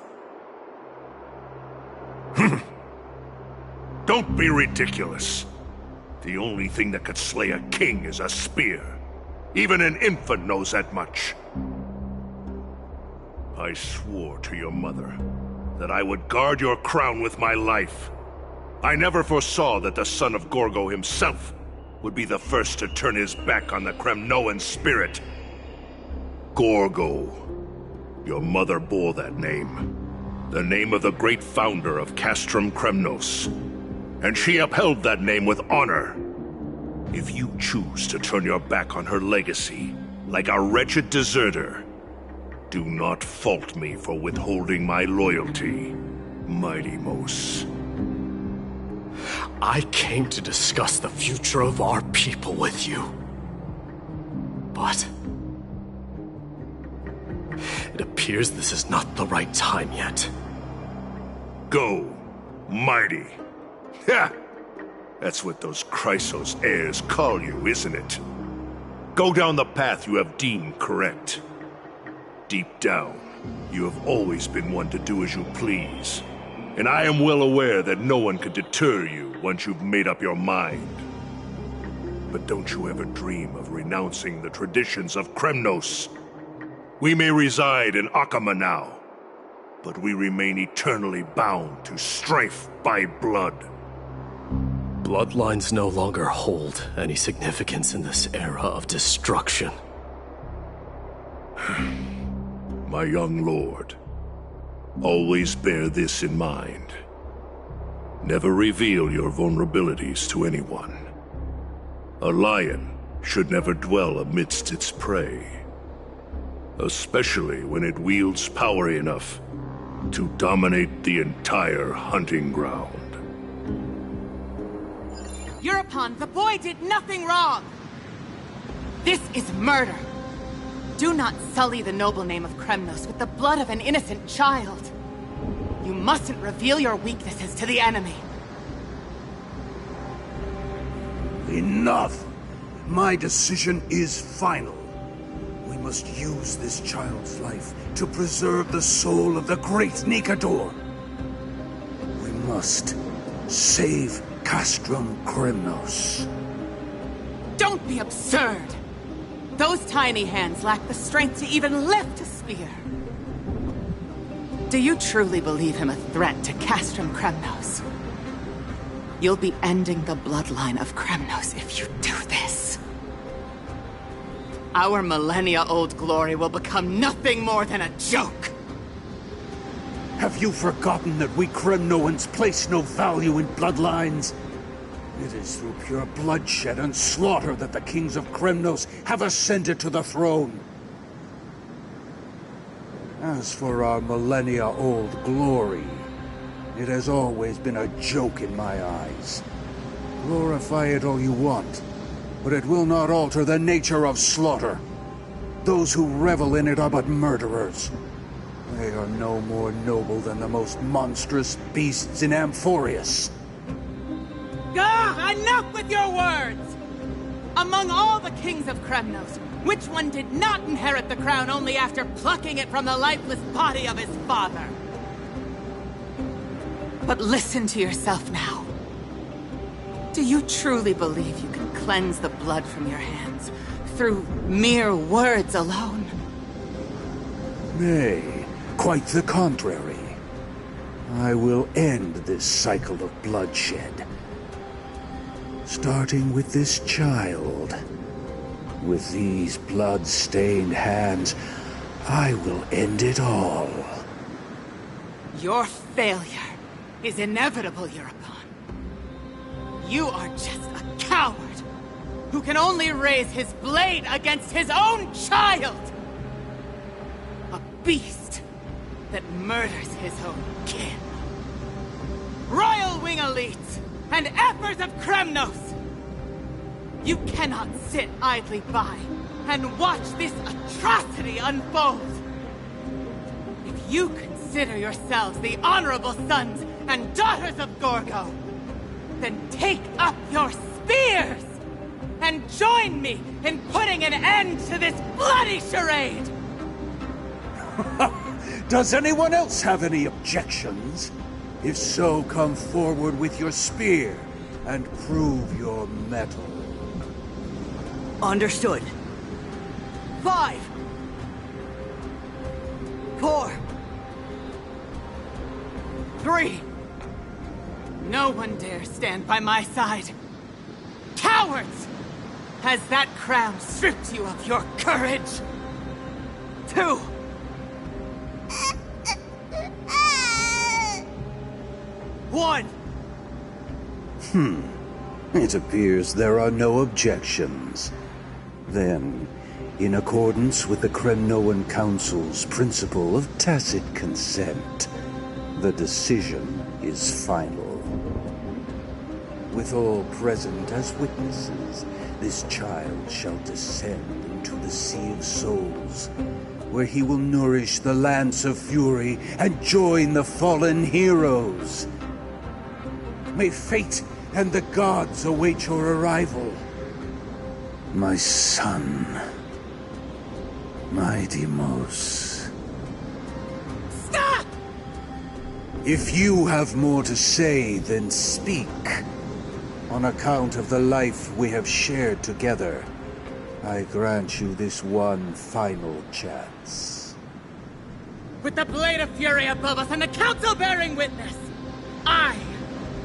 Don't be ridiculous. The only thing that could slay a king is a spear. Even an infant knows that much. I swore to your mother that I would guard your crown with my life. I never foresaw that the son of Gorgo himself would be the first to turn his back on the Kremnoan spirit. Gorgo. Your mother bore that name. The name of the great founder of Castrum Kremnos. And she upheld that name with honor. If you choose to turn your back on her legacy, like a wretched deserter, do not fault me for withholding my loyalty, Martimos. I came to discuss the future of our people with you. But it appears this is not the right time yet. Go, mighty. Ha! That's what those Chrysos heirs call you, isn't it? Go down the path you have deemed correct. Deep down, you have always been one to do as you please. And I am well aware that no one could deter you once you've made up your mind. But don't you ever dream of renouncing the traditions of Kremnos. We may reside in Akama now, but we remain eternally bound to strife by blood. Bloodlines no longer hold any significance in this era of destruction. My young lord, always bear this in mind. Never reveal your vulnerabilities to anyone. A lion should never dwell amidst its prey, especially when it wields power enough to dominate the entire hunting ground. Europon, the boy did nothing wrong! This is murder! Do not sully the noble name of Kremnos with the blood of an innocent child. You mustn't reveal your weaknesses to the enemy. Enough! My decision is final. We must use this child's life to preserve the soul of the great Nikador. must save Castrum Kremnos. Don't be absurd! Those tiny hands lack the strength to even lift a spear. Do you truly believe him a threat to Castrum Kremnos? You'll be ending the bloodline of Kremnos if you do this. Our millennia-old glory will become nothing more than a joke. Have you forgotten that we Kremnoans place no value in bloodlines? It is through pure bloodshed and slaughter that the kings of Kremnos have ascended to the throne. As for our millennia-old glory, it has always been a joke in my eyes. Glorify it all you want, but it will not alter the nature of slaughter. Those who revel in it are but murderers. They are no more noble than the most monstrous beasts in Amphorius. Enough with your words! Among all the kings of Kremnos, which one did not inherit the crown only after plucking it from the lifeless body of his father? But listen to yourself now. Do you truly believe you can cleanse the blood from your hands through mere words alone? Nay, quite the contrary. I will end this cycle of bloodshed. Starting with this child. With these blood-stained hands, I will end it all. Your failure is inevitable, Eurocon. You are just a coward who can only raise his blade against his own child! A beast that murders his own kin. Royal Wing elites and Ephors of Kremnos! You cannot sit idly by and watch this atrocity unfold! If you consider yourselves the honorable sons and daughters of Gorgo, then take up your spears and join me in putting an end to this bloody charade! Does anyone else have any objections? If so, come forward with your spear and prove your mettle. Understood. 5, 4, 3. No one dare stand by my side. Cowards! Has that crown stripped you of your courage? 2. One. It appears there are no objections. Then, in accordance with the Kremnoan Council's principle of tacit consent, the decision is final. With all present as witnesses, this child shall descend into the Sea of Souls, where he will nourish the Lance of Fury and join the fallen heroes. May fate and the gods await your arrival. My son, my Deimos. Stop! If you have more to say, then speak. On account of the life we have shared together, I grant you this one final chance. With the Blade of Fury above us and the Council bearing witness, I,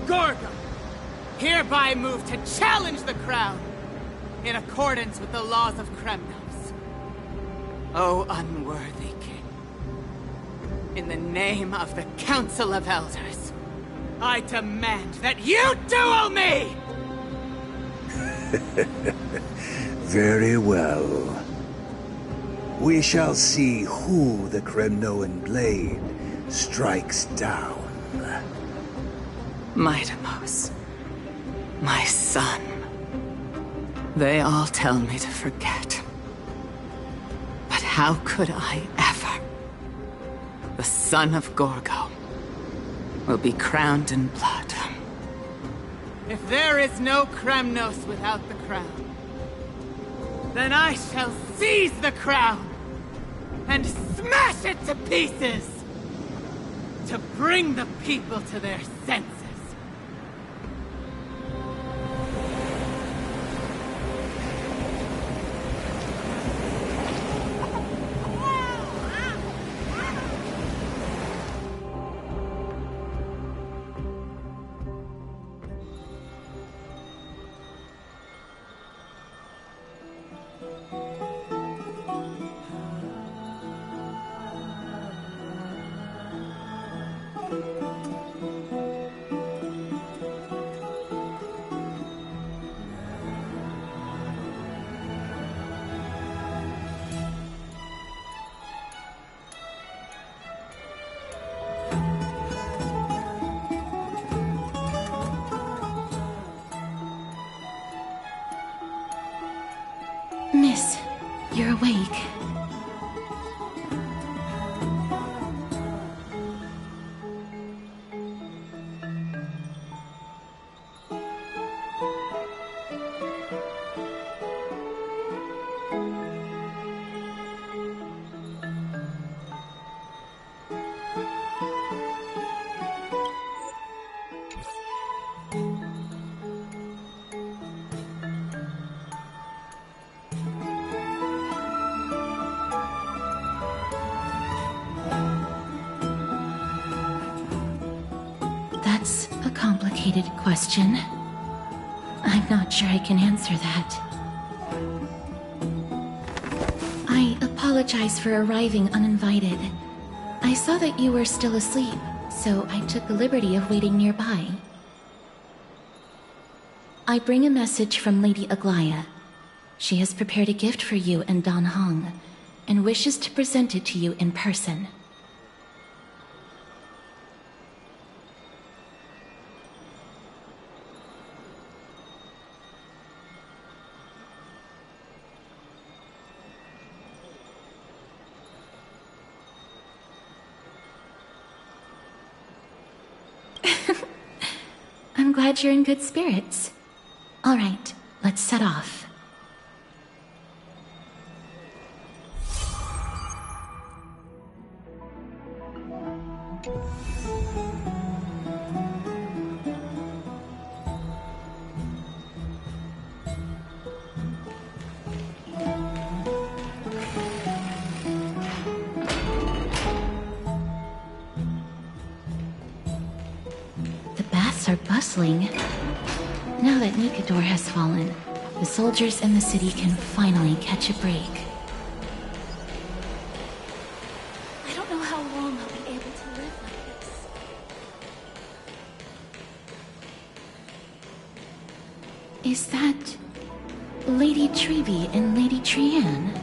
Gorgo, hereby move to challenge the crown in accordance with the laws of Kremnos. O unworthy king, in the name of the Council of Elders, I demand that you duel me! Very well. We shall see who the Kremnoan blade strikes down. My Deimos, my son. They all tell me to forget. But how could I ever? The son of Gorgo will be crowned in blood. If there is no Kremnos without the crown, then I shall seize the crown and smash it to pieces to bring the people to their senses. awake. That's a complicated question. I'm not sure I can answer that. I apologize for arriving uninvited. I saw that you were still asleep, so I took the liberty of waiting nearby. I bring a message from Lady Aglaya. She has prepared a gift for you and Dan Hong, and wishes to present it to you in person. I'm glad you're in good spirits. All right, let's set off. Are bustling. Now that Nikador has fallen, the soldiers in the city can finally catch a break. I don't know how long I'll be able to live like this. Is that Lady Treby and Lady Trianne?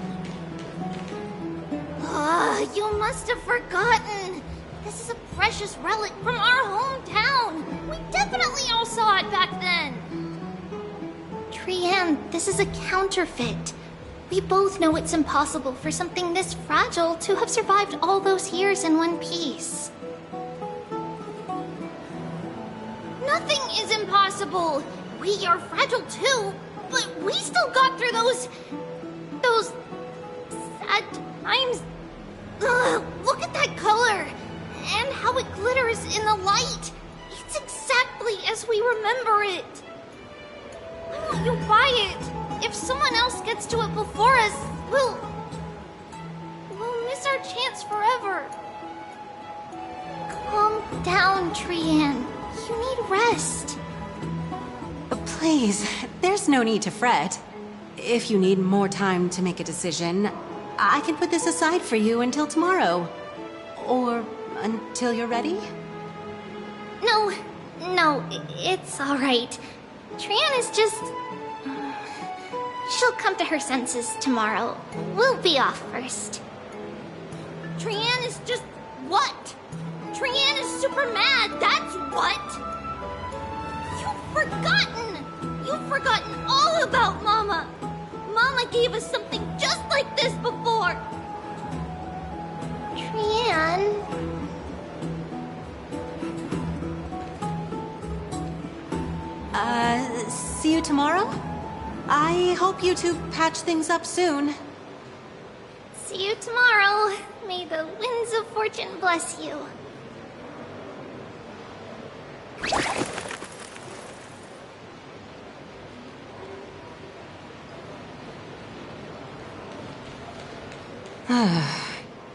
You must have forgotten. This is a precious relic from our hometown. We definitely all saw it back then. Trianne, this is a counterfeit. We both know it's impossible for something this fragile to have survived all those years in one piece. Nothing is impossible. We are fragile too, but we still got through those sad times. Ugh, look at that color. And how it glitters in the light. It's exactly as we remember it. Why won't you buy it? If someone else gets to it before us, we'll miss our chance forever. Calm down, Trianne. You need rest. Please, there's no need to fret. If you need more time to make a decision, I can put this aside for you until tomorrow. Or until you're ready? No, it's all right. Trianne is just... She'll come to her senses tomorrow. We'll be off first. Trianne is just what? Trianne is super mad, that's what! You've forgotten all about Mama! Mama gave us something just like this before! Trianne... See you tomorrow? I hope you two patch things up soon. See you tomorrow. May the winds of fortune bless you.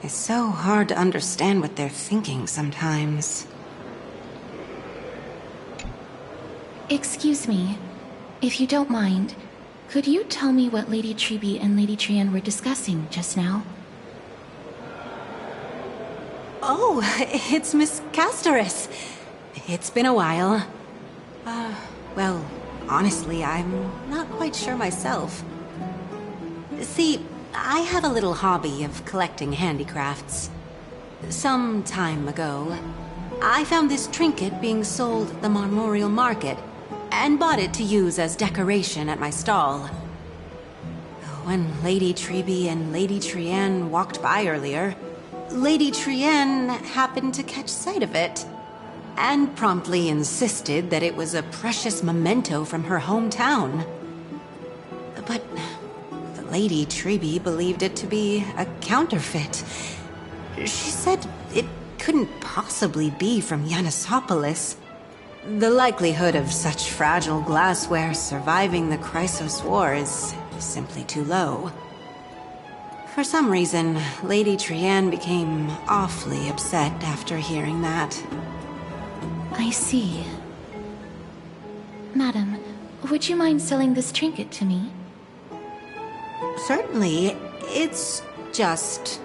It's so hard to understand what they're thinking sometimes. Excuse me, if you don't mind, could you tell me what Lady Treby and Lady Trianne were discussing just now? Oh, it's Miss Castoris. It's been a while. Well, honestly, I'm not quite sure myself. See, I have a little hobby of collecting handicrafts. Some time ago, I found this trinket being sold at the Memorial Market and bought it to use as decoration at my stall. when Lady Treby and Lady Trienne walked by earlier, Lady Trienne happened to catch sight of it, and promptly insisted that it was a precious memento from her hometown. But Lady Treby believed it to be a counterfeit. She said it couldn't possibly be from Yanisopolis. The likelihood of such fragile glassware surviving the Chrysos War is simply too low. For some reason, Lady Trienne became awfully upset after hearing that. I see. Madam, would you mind selling this trinket to me? Certainly. It's just...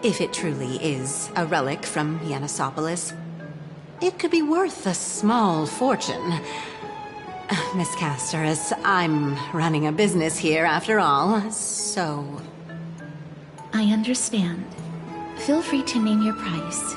if it truly is a relic from Yanisopolis, it could be worth a small fortune. Miss Casterus, I'm running a business here after all, so... I understand. Feel free to name your price.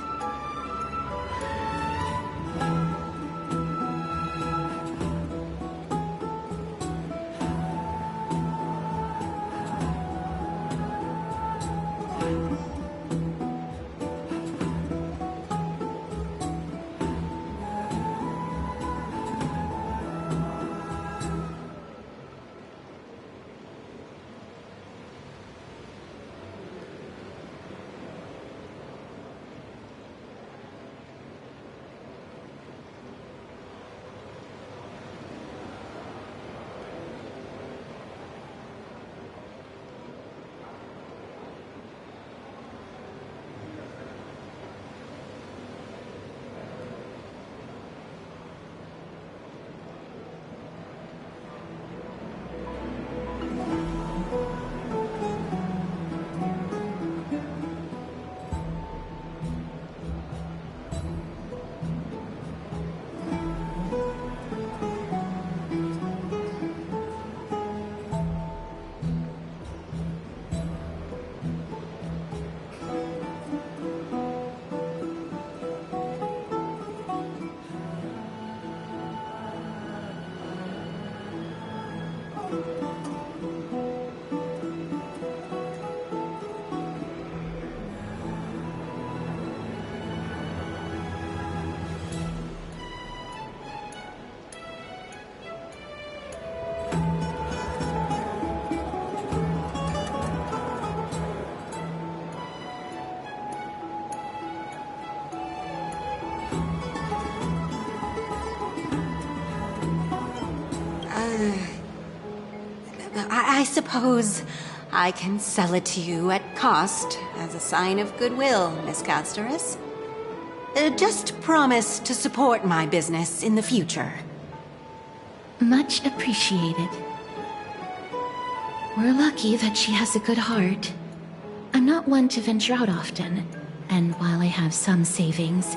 I suppose I can sell it to you at cost as a sign of goodwill, Miss Casterus. Just promise to support my business in the future. Much appreciated. We're lucky that she has a good heart. I'm not one to venture out often, and while I have some savings,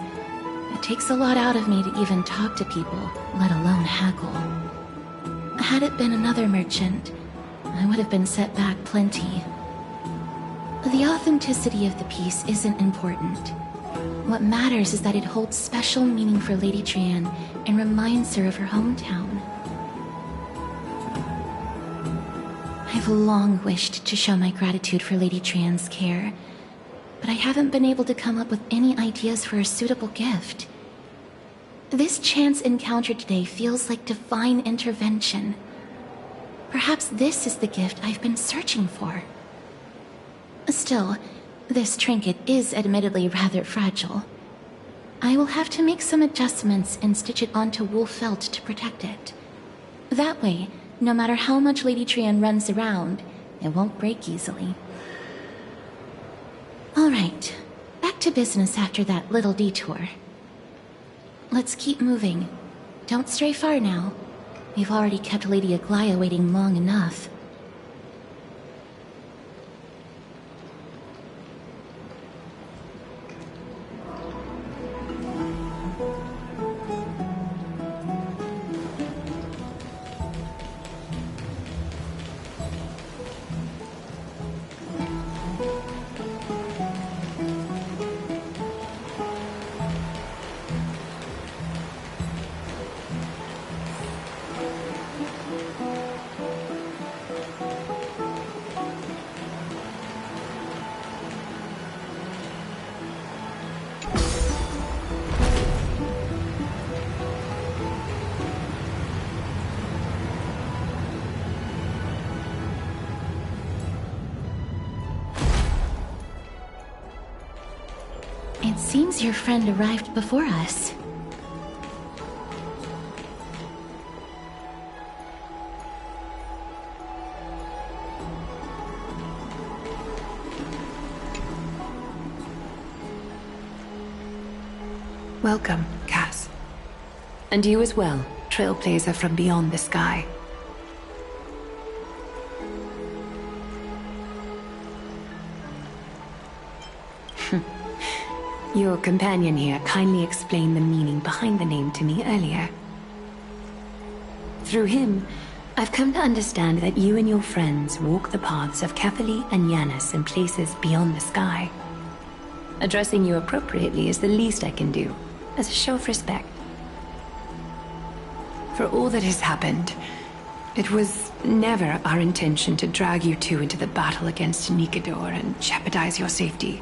it takes a lot out of me to even talk to people, let alone haggle. Had it been another merchant, I would have been set back plenty. The authenticity of the piece isn't important. What matters is that it holds special meaning for Lady Trienne and reminds her of her hometown. I've long wished to show my gratitude for Lady Trienne's care, but I haven't been able to come up with any ideas for a suitable gift. This chance encounter today feels like divine intervention. Perhaps this is the gift I've been searching for. Still, this trinket is admittedly rather fragile. I will have to make some adjustments and stitch it onto wool felt to protect it. That way, no matter how much Lady Trienne runs around, it won't break easily. Alright, back to business after that little detour. Let's keep moving. Don't stray far now. We've already kept Lady Aglaia waiting long enough. Seems your friend arrived before us. Welcome, Cass. And you as well, trailblazer from beyond the sky. Your companion here kindly explained the meaning behind the name to me earlier. Through him, I've come to understand that you and your friends walk the paths of Kefali and Yanis in places beyond the sky. Addressing you appropriately is the least I can do, as a show of respect. For all that has happened, it was never our intention to drag you two into the battle against Nikador and jeopardize your safety.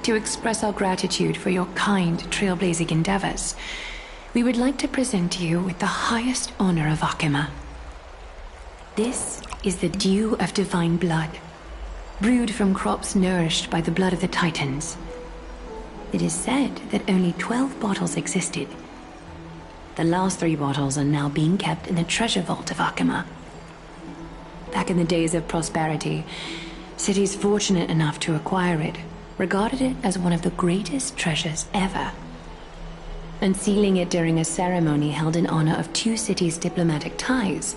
To express our gratitude for your kind, trailblazing endeavors, we would like to present you with the highest honor of Akima. This is the Dew of Divine Blood, brewed from crops nourished by the blood of the Titans. It is said that only 12 bottles existed. The last 3 bottles are now being kept in the treasure vault of Akima. Back in the days of prosperity, cities fortunate enough to acquire it regarded it as one of the greatest treasures ever. Unsealing it during a ceremony held in honor of 2 cities' diplomatic ties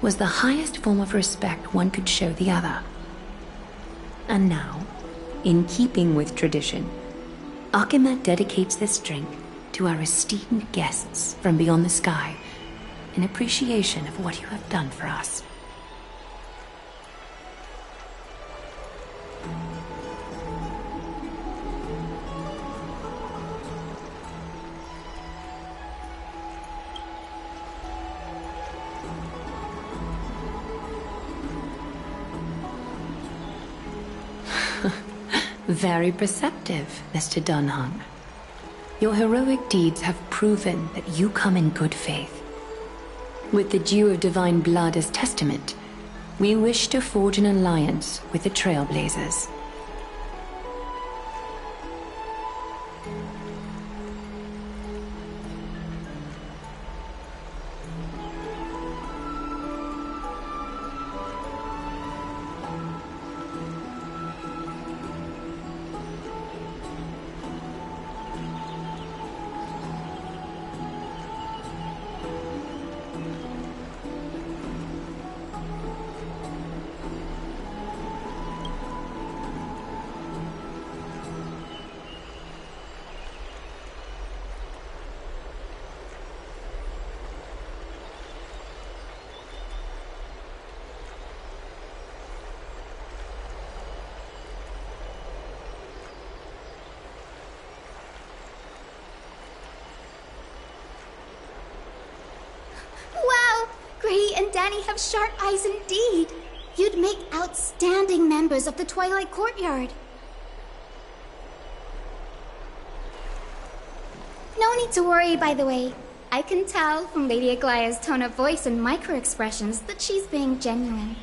was the highest form of respect one could show the other. And now, in keeping with tradition, Akima dedicates this drink to our esteemed guests from beyond the sky in appreciation of what you have done for us. Very perceptive, Mr. Dunhung. Your heroic deeds have proven that you come in good faith. With the Dew of Divine Blood as testament, we wish to forge an alliance with the Trailblazers. Gray and Danny have sharp eyes indeed. You'd make outstanding members of the Twilight Courtyard. No need to worry, by the way. I can tell from Lady Aglaya's tone of voice and micro-expressions that she's being genuine.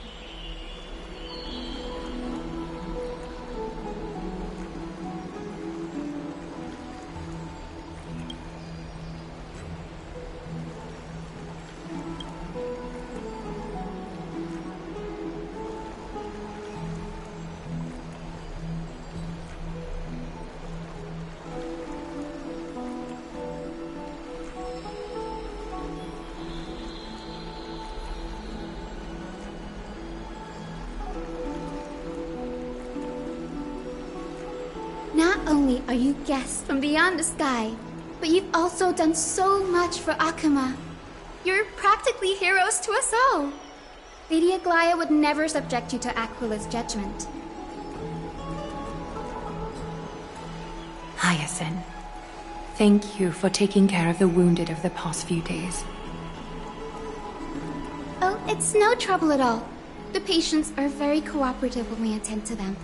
Not only are you guests from beyond the sky, but you've also done so much for Akima. You're practically heroes to us all. Lady Aglaya would never subject you to Aquila's judgment. Hyacinth, thank you for taking care of the wounded of the past few days. Oh, it's no trouble at all. The patients are very cooperative when we attend to them.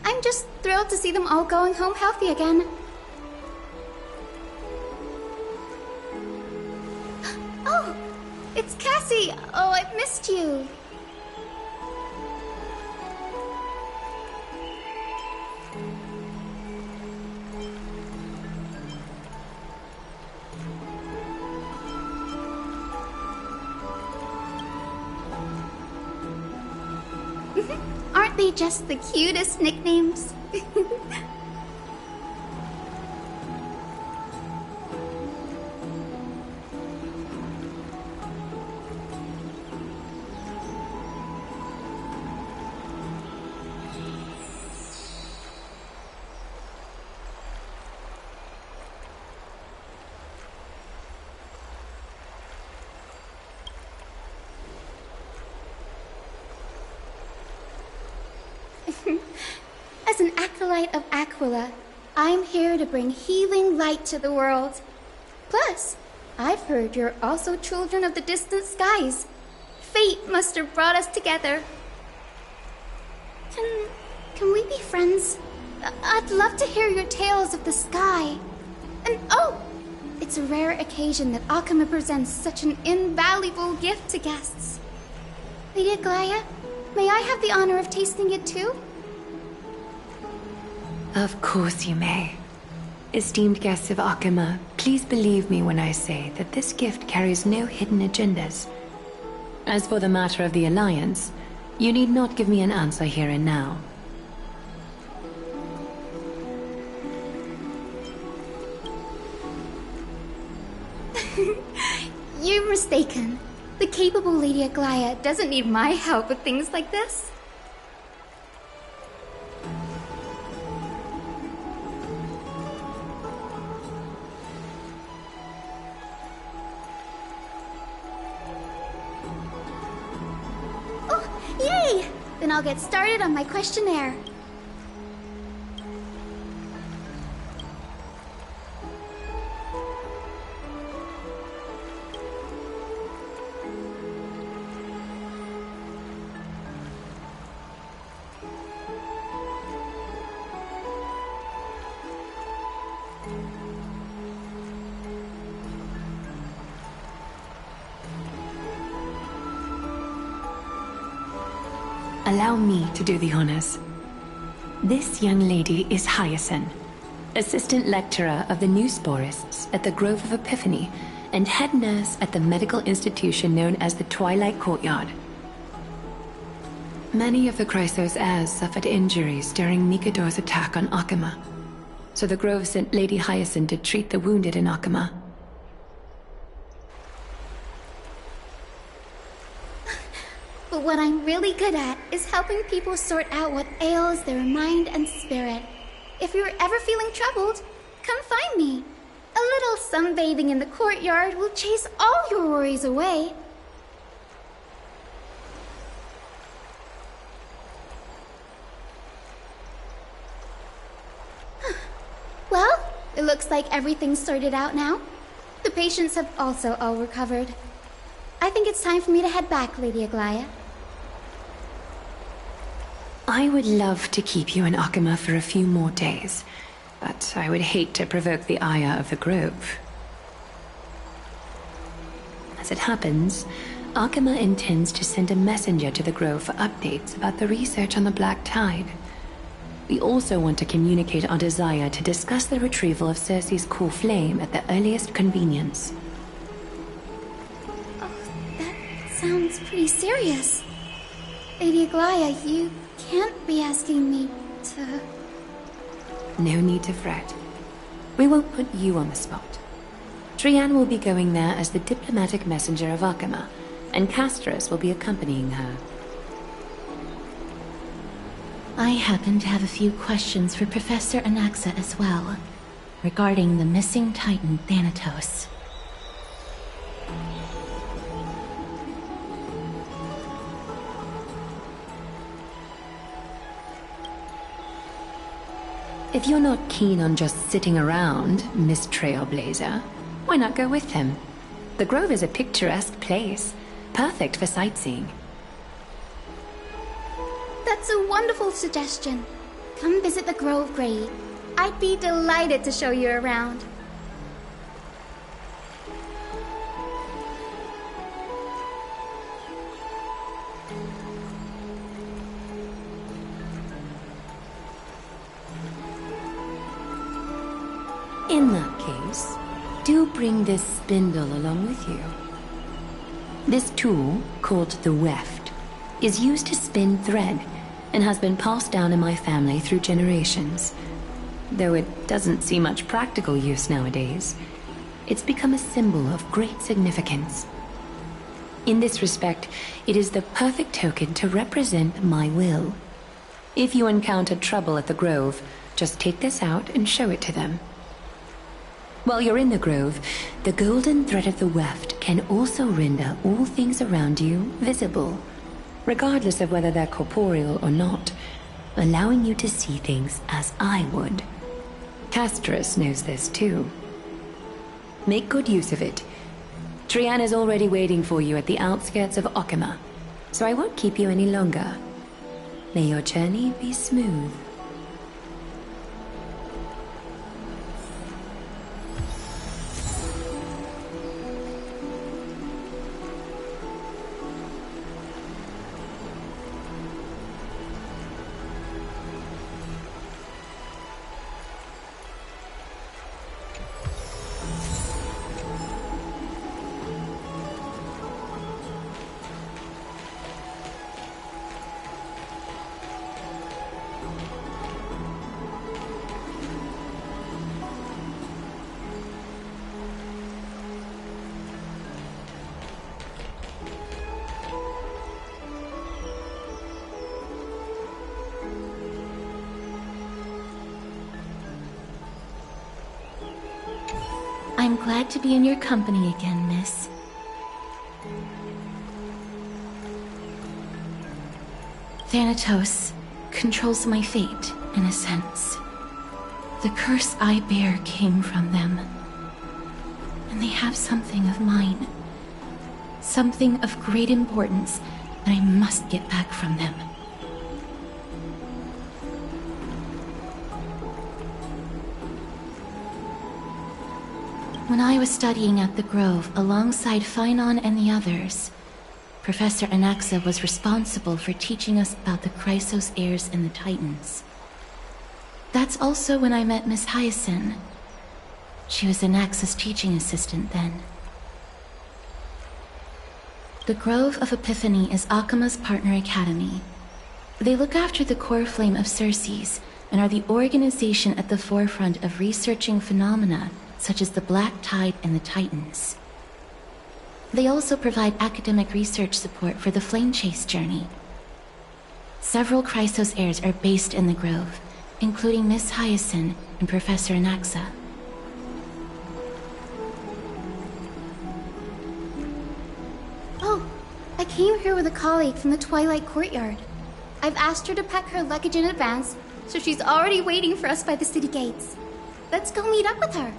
I'm just thrilled to see them all going home healthy again. Oh, it's Cassie! Oh, I've missed you. Aren't they just the cutest nicknames? As an acolyte of Aquila, I'm here to bring healing light to the world. Plus, I've heard you're also children of the distant skies. Fate must have brought us together. Can we be friends? I'd love to hear your tales of the sky. And oh, it's a rare occasion that Akama presents such an invaluable gift to guests. Lady Aglaya, may I have the honor of tasting it too? Of course you may. Esteemed guests of Akama, please believe me when I say that this gift carries no hidden agendas. As for the matter of the Alliance, you need not give me an answer here and now. You're mistaken. The capable Lady Aglaya doesn't need my help with things like this. Yay! Then I'll get started on my questionnaire. Allow me to do the honors. This young lady is Hyacinth, assistant lecturer of the new sporists at the Grove of Epiphany and head nurse at the medical institution known as the Twilight Courtyard. Many of the Chrysos heirs suffered injuries during Nikador's attack on Akama, so the Grove sent Lady Hyacinth to treat the wounded in Akama. But what I'm really good at is helping people sort out what ails their mind and spirit. If you're ever feeling troubled, come find me. A little sunbathing in the courtyard will chase all your worries away. Well, it looks like everything's sorted out now. The patients have also all recovered. I think it's time for me to head back, Lady Aglaya. I would love to keep you in Akama for a few more days, but I would hate to provoke the ire of the Grove. As it happens, Akama intends to send a messenger to the Grove for updates about the research on the Black Tide. We also want to communicate our desire to discuss the retrieval of Circe's core flame at the earliest convenience. Oh, that sounds pretty serious. Lady Aglaya, you can't be asking me to... No need to fret. We won't put you on the spot. Trianne will be going there as the diplomatic messenger of Akama, and Castorus will be accompanying her. I happen to have a few questions for Professor Anaxa as well, regarding the missing Titan Thanatos. If you're not keen on just sitting around, Miss Trailblazer, why not go with him? The Grove is a picturesque place, perfect for sightseeing. That's a wonderful suggestion. Come visit the Grove, Grady. I'd be delighted to show you around. In that case, do bring this spindle along with you. This tool, called the weft, is used to spin thread and has been passed down in my family through generations. Though it doesn't see much practical use nowadays, it's become a symbol of great significance. In this respect, it is the perfect token to represent my will. If you encounter trouble at the Grove, just take this out and show it to them. While you're in the Grove, the golden thread of the weft can also render all things around you visible, regardless of whether they're corporeal or not, allowing you to see things as I would. Castorus knows this too. Make good use of it. Trian is already waiting for you at the outskirts of Okima, so I won't keep you any longer. May your journey be smooth. I'm glad to be in your company again, miss. Thanatos controls my fate, in a sense. The curse I bear came from them. And they have something of mine. Something of great importance that I must get back from them. When I was studying at the Grove alongside Phainon and the others, Professor Anaxa was responsible for teaching us about the Chrysos heirs and the Titans. That's also when I met Miss Hyacinth. She was Anaxa's teaching assistant then. The Grove of Epiphany is Akima's partner academy. They look after the core flame of Circes and are the organization at the forefront of researching phenomena such as the Black Tide and the Titans. They also provide academic research support for the Flame Chase journey. Several Chrysos heirs are based in the Grove, including Miss Hyacinth and Professor Anaxa. Oh, I came here with a colleague from the Twilight Courtyard. I've asked her to pack her luggage in advance, so she's already waiting for us by the city gates. Let's go meet up with her.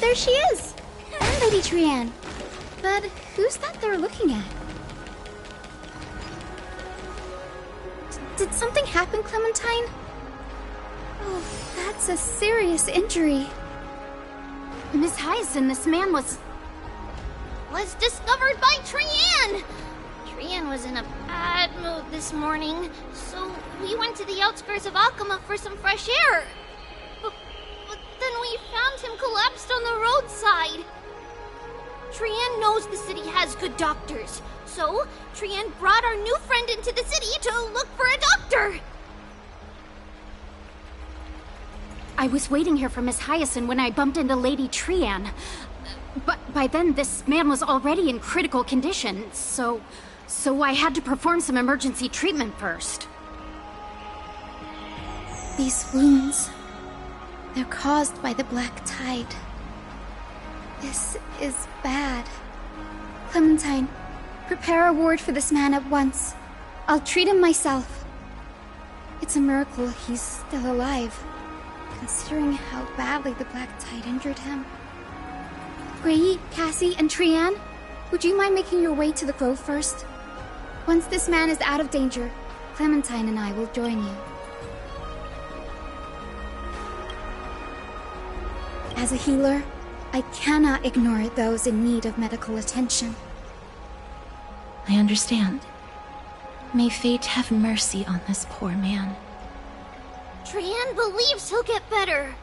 There she is! And Lady Trian. But who's that they're looking at? Did something happen, Clementine? Oh, that's a serious injury. Miss Hyacinth, this man was discovered by Trian! Trian was in a bad mood this morning, so we went to the outskirts of Okima for some fresh air. Then we found him collapsed on the roadside. Trian knows the city has good doctors, so Trian brought our new friend into the city to look for a doctor. I was waiting here for Miss Hyacinth when I bumped into Lady Trian. But by then, this man was already in critical condition, so I had to perform some emergency treatment first. These wounds, they're caused by the Black Tide. This is bad. Clementine, prepare a ward for this man at once. I'll treat him myself. It's a miracle he's still alive, considering how badly the Black Tide injured him. Gray, Cassie, and Trian, would you mind making your way to the Grove first? Once this man is out of danger, Clementine and I will join you. As a healer, I cannot ignore those in need of medical attention. I understand. May fate have mercy on this poor man. Trian believes he'll get better.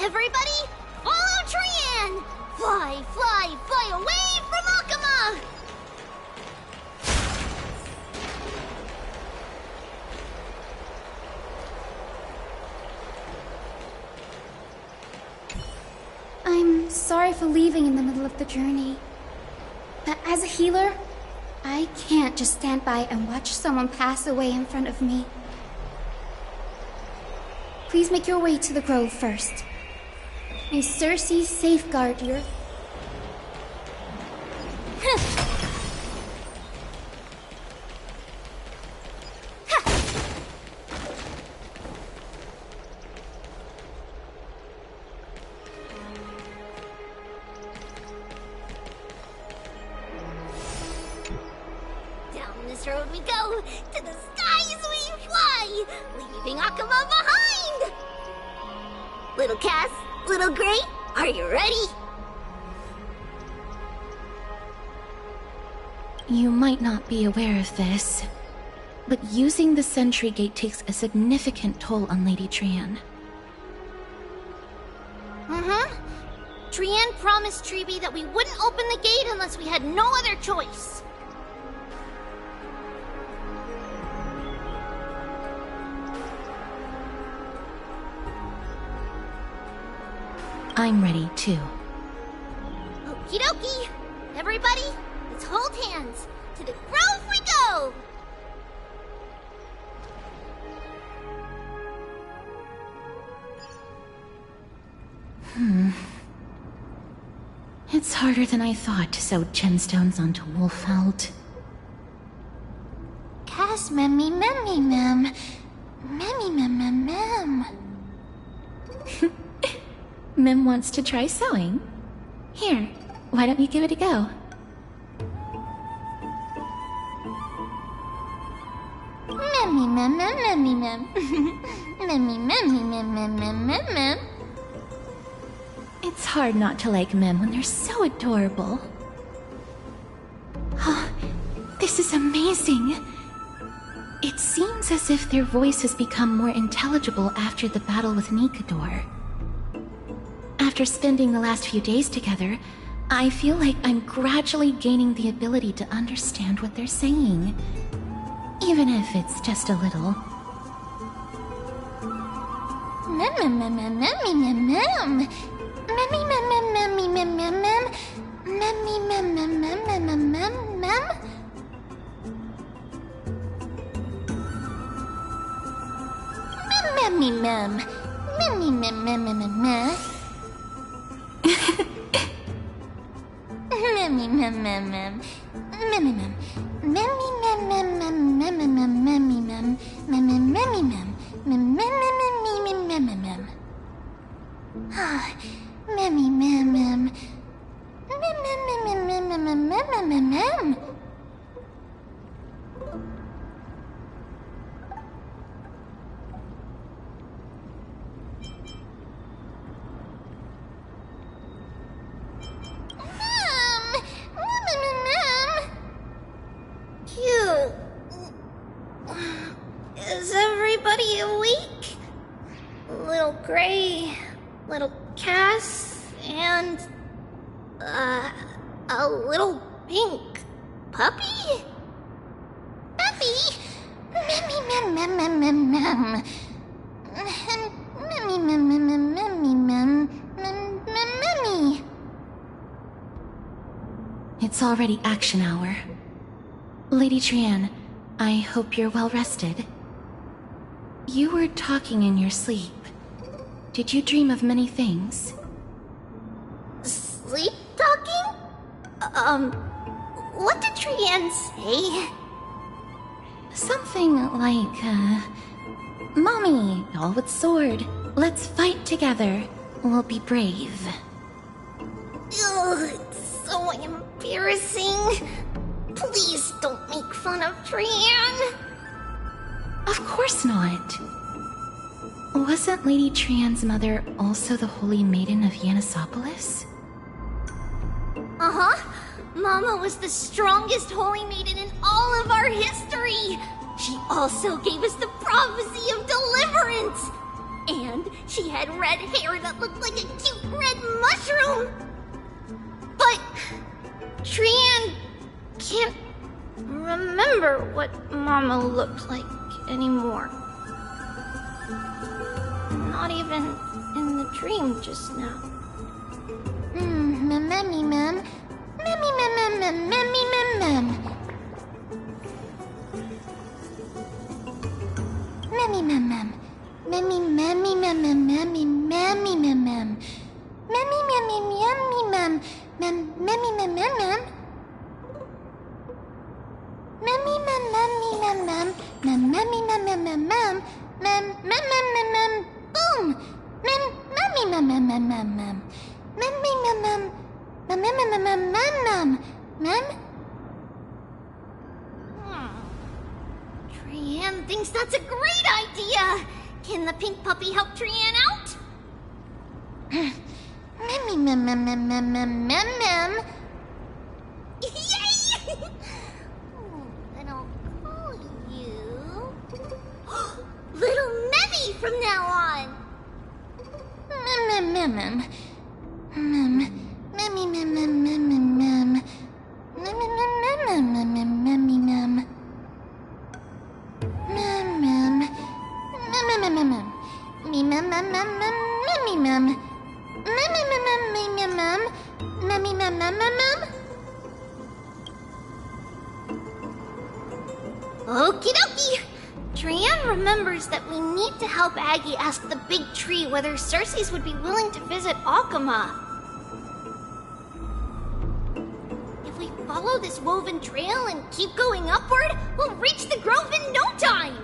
Everybody, follow Trian! Fly, fly, fly away from Akuma! I'm sorry for leaving in the middle of the journey. But as a healer, I can't just stand by and watch someone pass away in front of me. Please make your way to the grove first. May Circe safeguard your... Down this road we go, to the skies we fly, leaving Akuma behind! Little Cass, little Gray, are you ready? You might not be aware of this, but using the sentry gate takes a significant toll on Lady Trian. Trian promised Treeby that we wouldn't open the gate unless we had no other choice. I'm ready too. Okie dokie! Everybody, let's hold hands. To the grove we go! It's harder than I thought to sew gemstones onto Wolfeld. Cass, memmy, memmy, mem. Memmy, mem, mem, mem. Mem wants to try sewing. Here, why don't you give it a go? Memmy, mem, mem, memmy, mem. Memmy, memmy, mem, mem, mem, mem, mem. It's hard not to like Mem when they're so adorable. Oh, this is amazing. It seems as if their voice has become more intelligible after the battle with Nikador. After spending the last few days together, I feel like I'm gradually gaining the ability to understand what they're saying. Even if it's just a little. Mem, mem, mem, mem, memmy, mem, mem. Memmy, mem, mem, memmy, mem, mem, mem. Memmy, mem, mem, mem, mem, mem, mem, mem. Memmy, mem. Memmy, mem, mem, mem, mem, mem. Memmy, mem, mem, mem. Memmy, mem. Memmy, mem, mem, mem, mem, mem, mem, memmy, mem. Memmy, memmy, mem. Mem, mem, mem, mem, mem, mem, mem. Ah, memmy, mem, mem. Mem, mem, mem, mem, mem, mem, mem, mem, mem. Cute. Is everybody awake? Little Gray, little Cass, and a little pink puppy? Puppy? Memmy, mem, mem, mem, mem, mem. Memmy, mem, mem, mem, memmy, mem, mem, mem, memmy. It's already action hour. Lady Trian, I hope you're well rested. You were talking in your sleep. Did you dream of many things? Sleep talking? What did Trian say? Something like, Mommy, all with sword. Let's fight together. We'll be brave. Ugh, it's so embarrassing. Please don't make fun of Trian. Of course not. Wasn't Lady Trian's mother also the Holy Maiden of Yanisopolis? Uh-huh. Mama was the strongest Holy Maiden in all of our history. She also gave us the prophecy of deliverance. And she had red hair that looked like a cute red mushroom. But Trian can't remember what Mama looked like anymore. Not even in the dream just now. Memmy mem. Memmy mem mem mem memmy mem mem. Memmy mem mem. Memmy memmy mem mem memmy memmy mem mem. Memmy memmy memmy mem mem memmy mem mem mem. Memmy mem memmy mem mem mem memmy mem mem mem mem mem mem mem mem. Boom! Memmy mem mem mem mem mem. Memmy mem mem mem mem mem mem mem mem. Trian thinks that's a great idea. Can the pink puppy help Trian out? Memmy mem mem mem mem mem mem mem. Yay! Then I'll call you Little Memmy from now on. Mem mem mem mem. Memmy mem mem mem mem mem. Memmy mem mem mem mem memmy mem. Mem mem. Mem mem mem mem. Me mem mem mem mem memmy mem. Memmy mem mem mem mem. Memmy mem mem mem mem. Okie dokie. Trian remembers that we need to help Aggie ask the big tree whether Cersei's would be willing to visit Akama. If we follow this woven trail and keep going upward, we'll reach the grove in no time!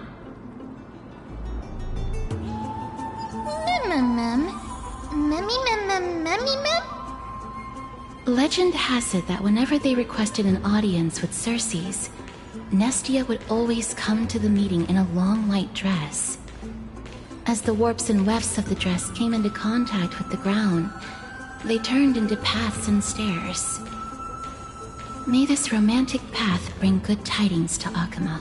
Mem. Memmy mem mem memmy mem? Legend has it that whenever they requested an audience with Cersei's, Nestia would always come to the meeting in a long white dress. As the warps and wefts of the dress came into contact with the ground, they turned into paths and stairs. May this romantic path bring good tidings to Akama.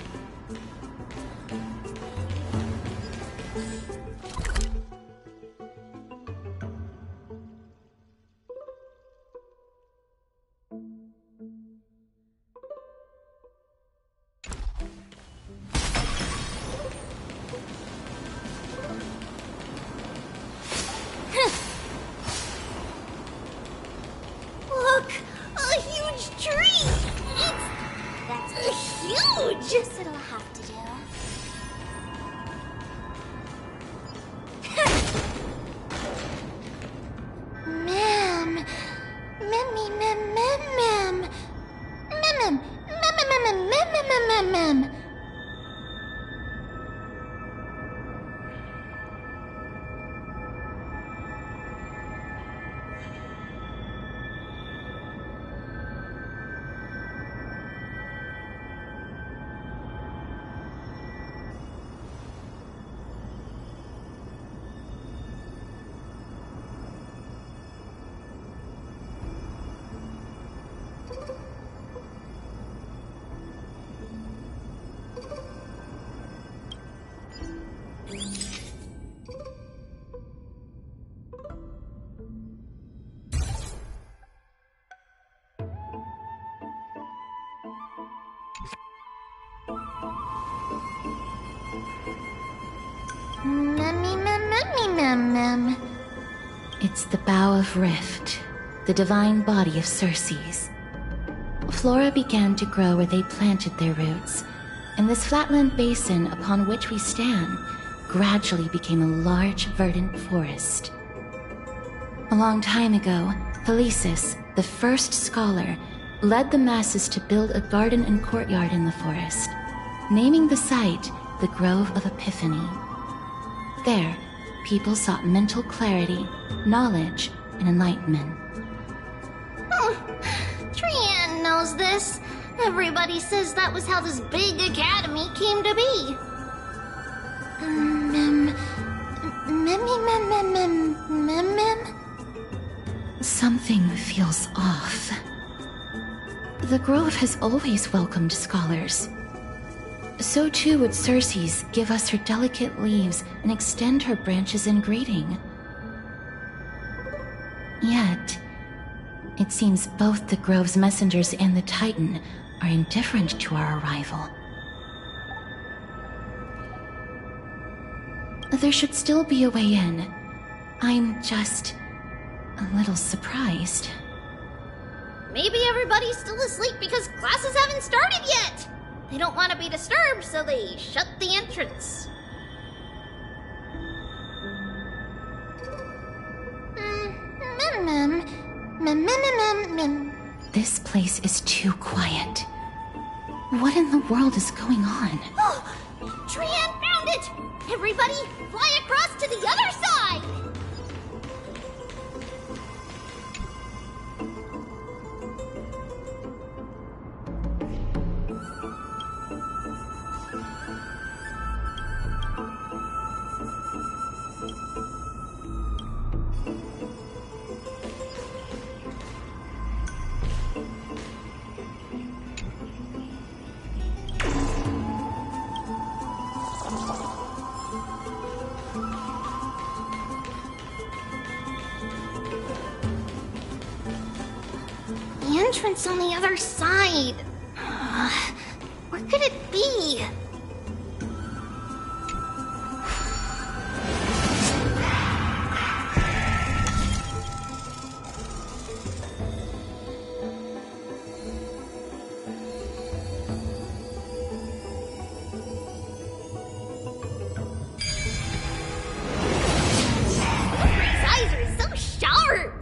Look! A huge tree! That's huge! Guess it'll have to do. Mem. Memmy mem mem mem. Mem mem mem mem mem mem mem mem. Memmy mem memmy mem mem. It's the Bough of Rift, the divine body of Cersei's. Flora began to grow where they planted their roots, and this flatland basin upon which we stand gradually became a large, verdant forest. A long time ago, Felicis, the first scholar, led the masses to build a garden and courtyard in the forest, naming the site the Grove of Epiphany. There, people sought mental clarity, knowledge, and enlightenment. Trian knows this. Everybody says that was how this big academy came to be. Something feels off. The Grove has always welcomed scholars. So too would Circe's give us her delicate leaves and extend her branches in greeting. Yet, it seems both the Grove's messengers and the Titan are indifferent to our arrival. There should still be a way in. I'm just a little surprised. Maybe everybody's still asleep because classes haven't started yet. They don't want to be disturbed, so they shut the entrance. This place is too quiet. What in the world is going on? Oh, Trian found it! Everybody, fly across to the other side! The entrance on the other side. Where could it be? His eyes are so sharp!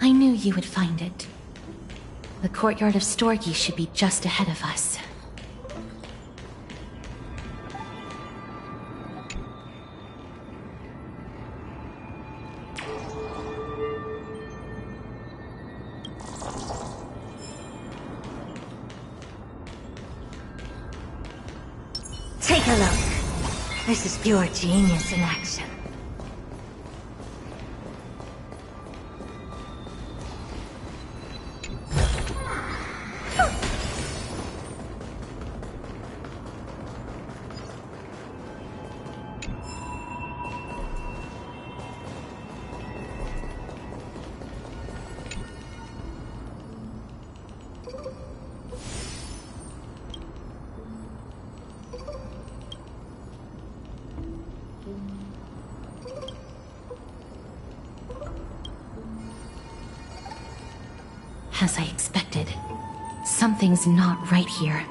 I knew you would find it. The courtyard of Storgi should be just ahead of us. Take a look. This is pure genius in action. As I expected, something's not right here.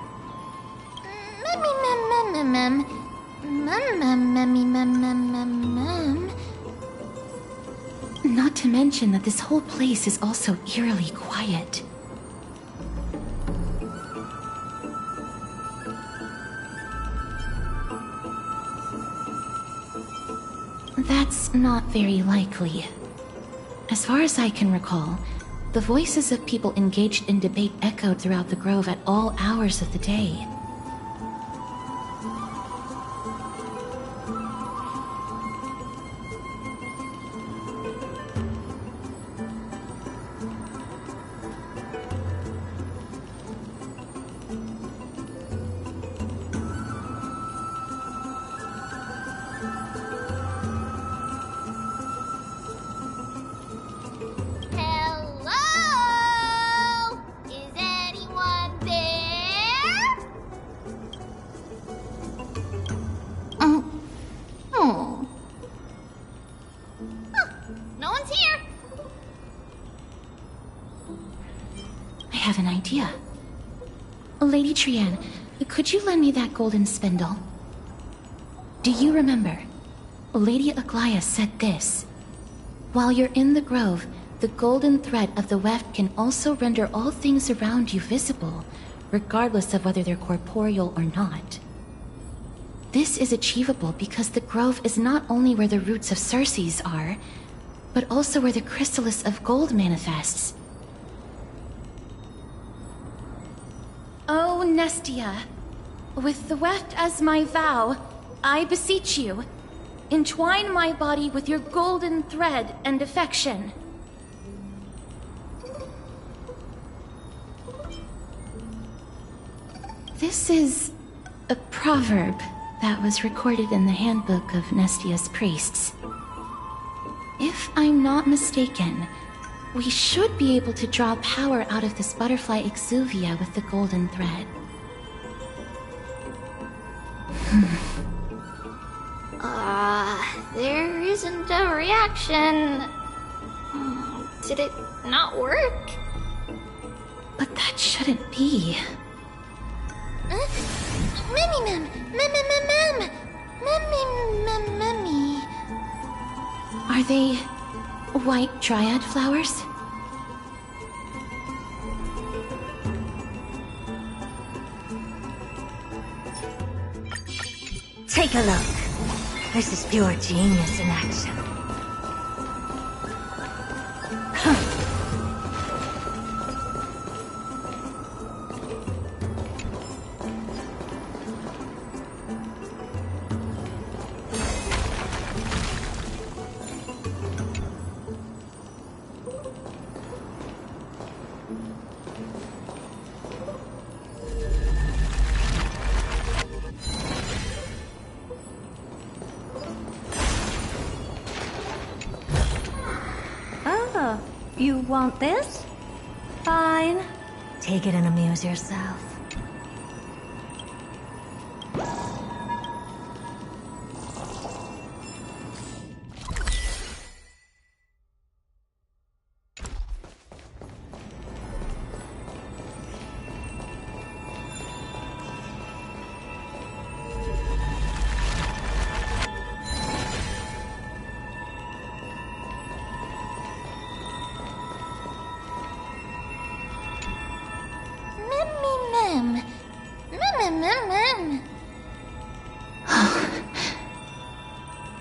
Not to mention that this whole place is also eerily quiet. That's not very likely. As far as I can recall, the voices of people engaged in debate echoed throughout the grove at all hours of the day. Hello? Is anyone there? Oh. Huh, no one's here. I have an idea. Lady Trian, could you lend me that golden spindle? Do you remember? Lady Aglaia said this. While you're in the grove, the golden thread of the weft can also render all things around you visible, regardless of whether they're corporeal or not. This is achievable because the grove is not only where the roots of Circe's are, but also where the chrysalis of gold manifests. Oh, Nestia, with the weft as my vow, I beseech you, entwine my body with your golden thread and affection. This is a proverb that was recorded in the handbook of Nestia's priests. If I'm not mistaken, we should be able to draw power out of this butterfly exuvia with the golden thread. There isn't a reaction. Did it not work? But that shouldn't be. Mem. Are they white dryad flowers? Take a look. This is pure genius in action. You want this? Fine. Take it and amuse yourself.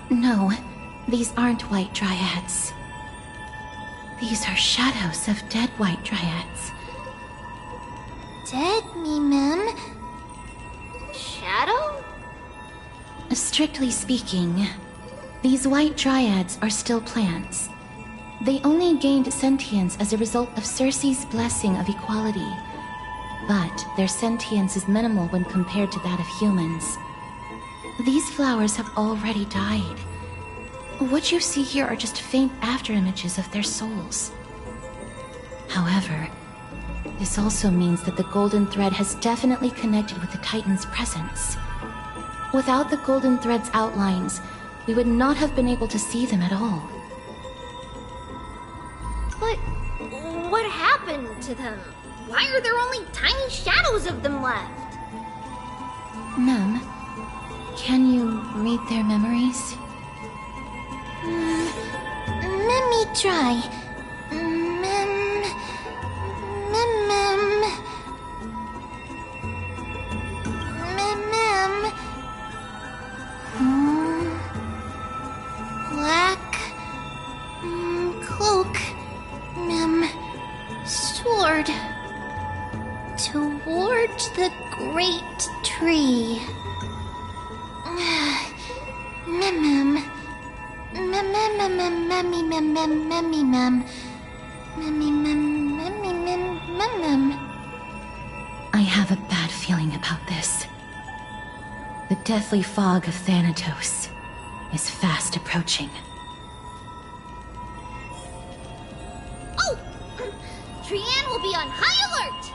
No, these aren't white dryads. These are shadows of dead white dryads. Dead Mem? Shadow? Strictly speaking, these white dryads are still plants. They only gained sentience as a result of Circe's blessing of equality. But their sentience is minimal when compared to that of humans. These flowers have already died. What you see here are just faint afterimages of their souls. However, this also means that the golden thread has definitely connected with the Titan's presence. Without the golden thread's outlines, we would not have been able to see them at all. But what happened to them? Why are there only tiny shadows of them left? Mem, can you read their memories? Let me try. Mem. Black cloak. Mem. Sword. Toward the great tree. Mem. I have a bad feeling about this. The deathly fog of Thanatos is fast approaching. Oh! Trianne will be on high alert!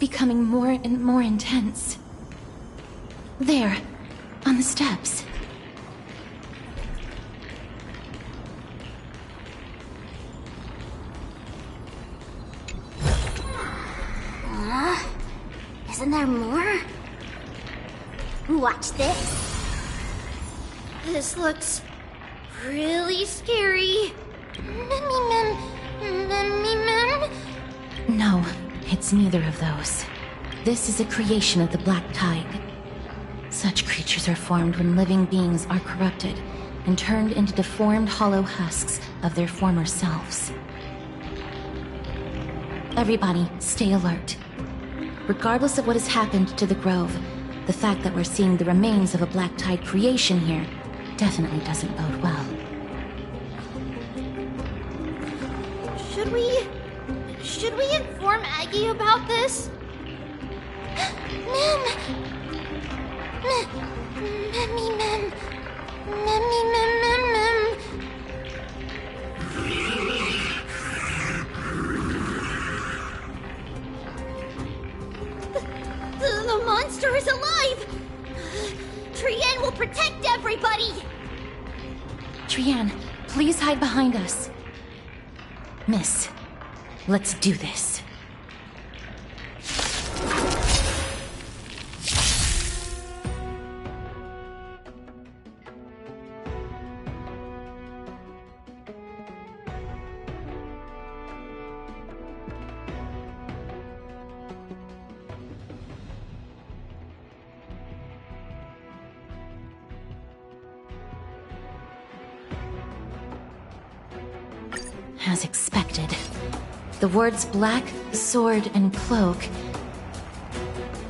becoming more and more intense. There, on the steps. Isn't there more? Watch this. This looks really scary. No, it's neither of those. This is a creation of the Black Tide. Such creatures are formed when living beings are corrupted and turned into deformed hollow husks of their former selves. Everybody, stay alert. Regardless of what has happened to the Grove, the fact that we're seeing the remains of a Black Tide creation here definitely doesn't bode well. Should we inform Aggie about this? Mem! The monster is alive! Trienne will protect everybody! Trienne, please hide behind us. Miss, let's do this. As expected. The words black, sword, and cloak.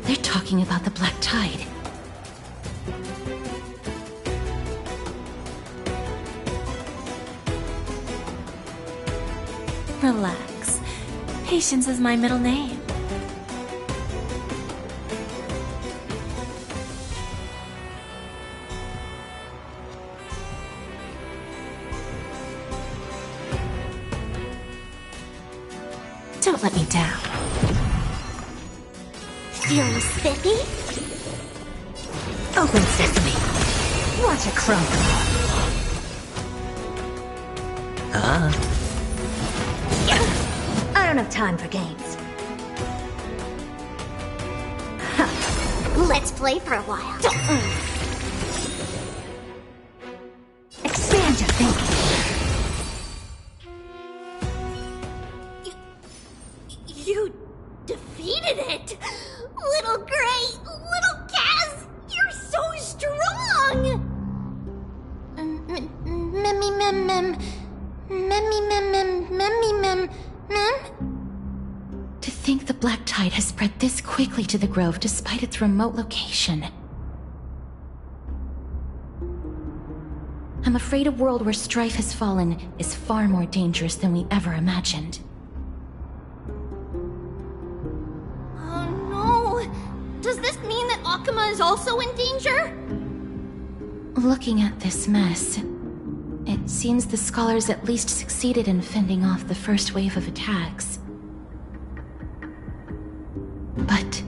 They're talking about the Black Tide. Relax. Patience is my middle name. Don't let me down. Feeling spiffy? Open sesame. Watch it crumble. I don't have time for games. Let's play for a while. Expand your thinking. You defeated it! Little Gray! Little Kaz! You're so strong! To think the Black Tide has spread this quickly to the Grove despite its remote location. I'm afraid a world where strife has fallen is far more dangerous than we ever imagined. Oh no! Does this mean that Akuma is also in danger? Looking at this mess, it seems the scholars at least succeeded in fending off the first wave of attacks. But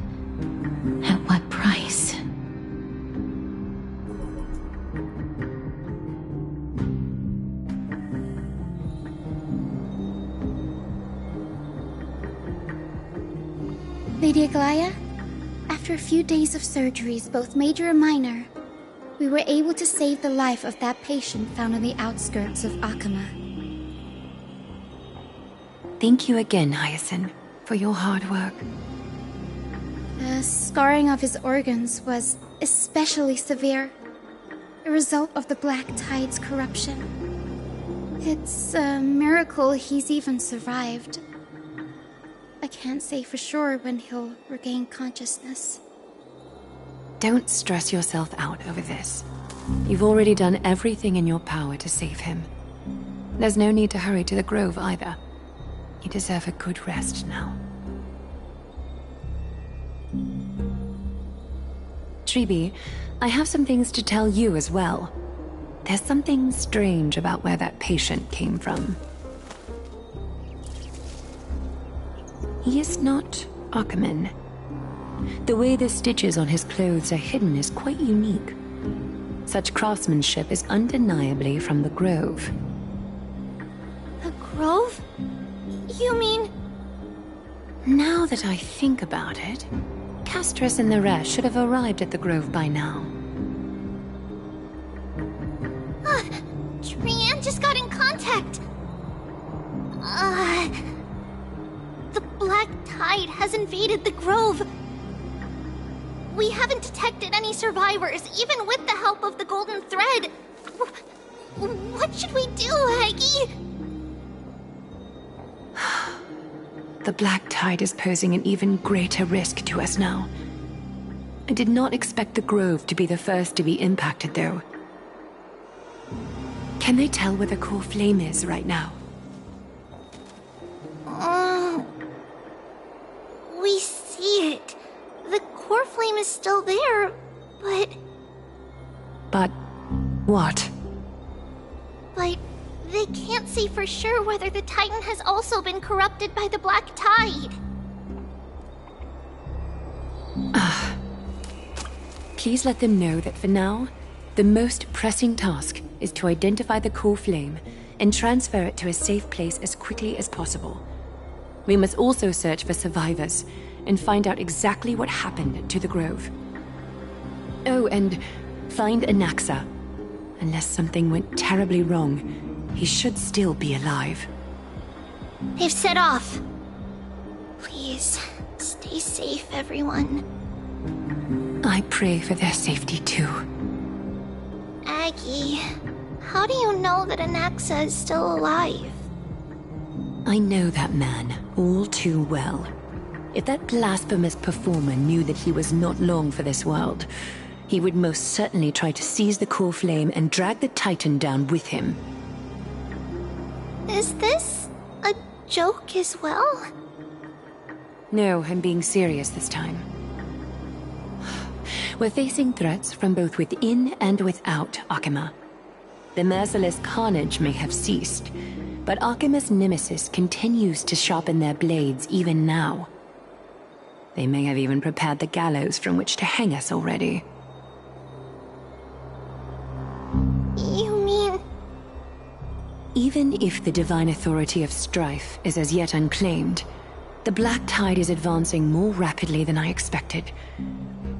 at what price? Lady Aglaya, after a few days of surgeries, both major and minor, we were able to save the life of that patient found on the outskirts of Akuma. Thank you again, Hyacinth, for your hard work. The scarring of his organs was especially severe, a result of the Black Tide's corruption. It's a miracle he's even survived. I can't say for sure when he'll regain consciousness. Don't stress yourself out over this. You've already done everything in your power to save him. There's no need to hurry to the Grove either. You deserve a good rest now. Tribi, I have some things to tell you as well. There's something strange about where that patient came from. He is not Akuman. The way the stitches on his clothes are hidden is quite unique. Such craftsmanship is undeniably from the Grove. The Grove? You mean... Now that I think about it, Castorus and the rest should have arrived at the Grove by now. Trian just got in contact. The Black Tide has invaded the Grove. We haven't detected any survivors, even with the help of the Golden Thread. What should we do, Aggie? The Black Tide is posing an even greater risk to us now. I did not expect the Grove to be the first to be impacted, though. Can they tell where the core flame is right now? We see it. The core flame is still there, but... But... what? But they can't say for sure whether the Titan has also been corrupted by the Black Tide. Please let them know that for now, the most pressing task is to identify the core flame and transfer it to a safe place as quickly as possible. We must also search for survivors and find out exactly what happened to the Grove. Oh, and find Anaxa. Unless something went terribly wrong, he should still be alive. They've set off. Please, stay safe, everyone. I pray for their safety too. Aggie, how do you know that Anaxa is still alive? I know that man all too well. If that blasphemous performer knew that he was not long for this world, he would most certainly try to seize the core flame and drag the Titan down with him. Is this a joke as well? No, I'm being serious this time. We're facing threats from both within and without Akima. The merciless carnage may have ceased, but Akima's nemesis continues to sharpen their blades even now. They may have even prepared the gallows from which to hang us already. You mean... Even if the divine authority of strife is as yet unclaimed, the Black Tide is advancing more rapidly than I expected.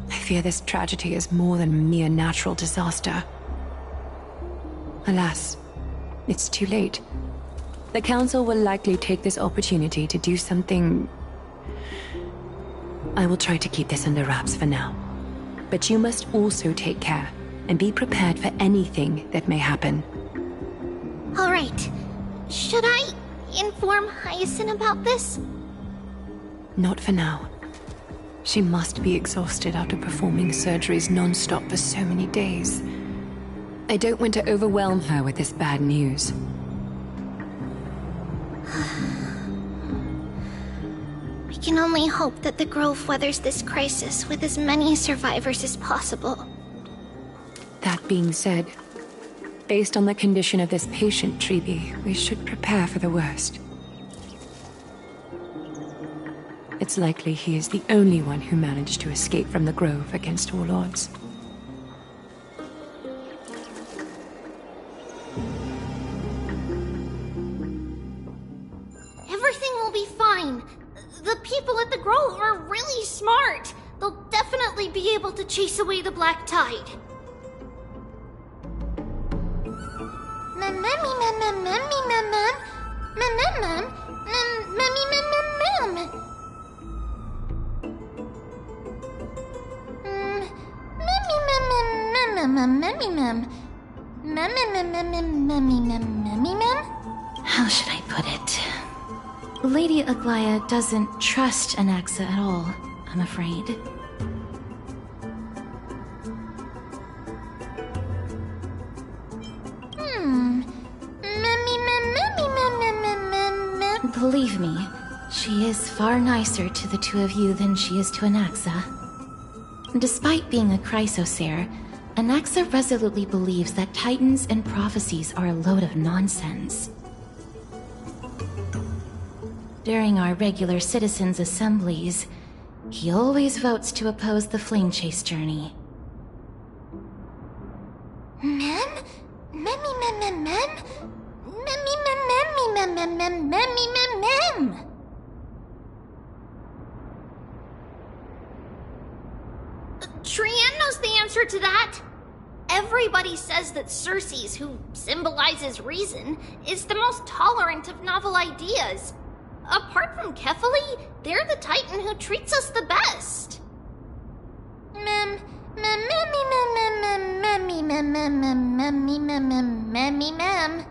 I fear this tragedy is more than a mere natural disaster. Alas, it's too late. The Council will likely take this opportunity to do something... I will try to keep this under wraps for now. But you must also take care and be prepared for anything that may happen. All right. Should I inform Hyacinth about this? Not for now. She must be exhausted after performing surgeries non-stop for so many days. I don't want to overwhelm her with this bad news. We can only hope that the Grove weathers this crisis with as many survivors as possible. That being said, based on the condition of this patient, Treeby, we should prepare for the worst. It's likely he is the only one who managed to escape from the Grove against all odds. Everything will be fine. The people at the Grove are really smart. They'll definitely be able to chase away the Black Tide. How should I put it? Lady Aglaya doesn't trust Anaxa at all, I'm afraid. Believe me, she is far nicer to the two of you than she is to Anaxa. Despite being a Chrysosaur, Anaxa resolutely believes that Titans and prophecies are a load of nonsense. During our regular citizens' assemblies, He always votes to oppose the flame chase journey. Mem? Memmy mem mem mem? Memmy mem memmy mem mem mem memmy mem mem. Trian knows the answer to that. Everybody says that Circes, who symbolizes reason, is the most tolerant of novel ideas. Apart from Kefali, they're the Titan who treats us the best. Mem, mem, memmy, mem, mem, mem, memmy, mem, mem, mem, memmy, mem, mem, memmy, mem.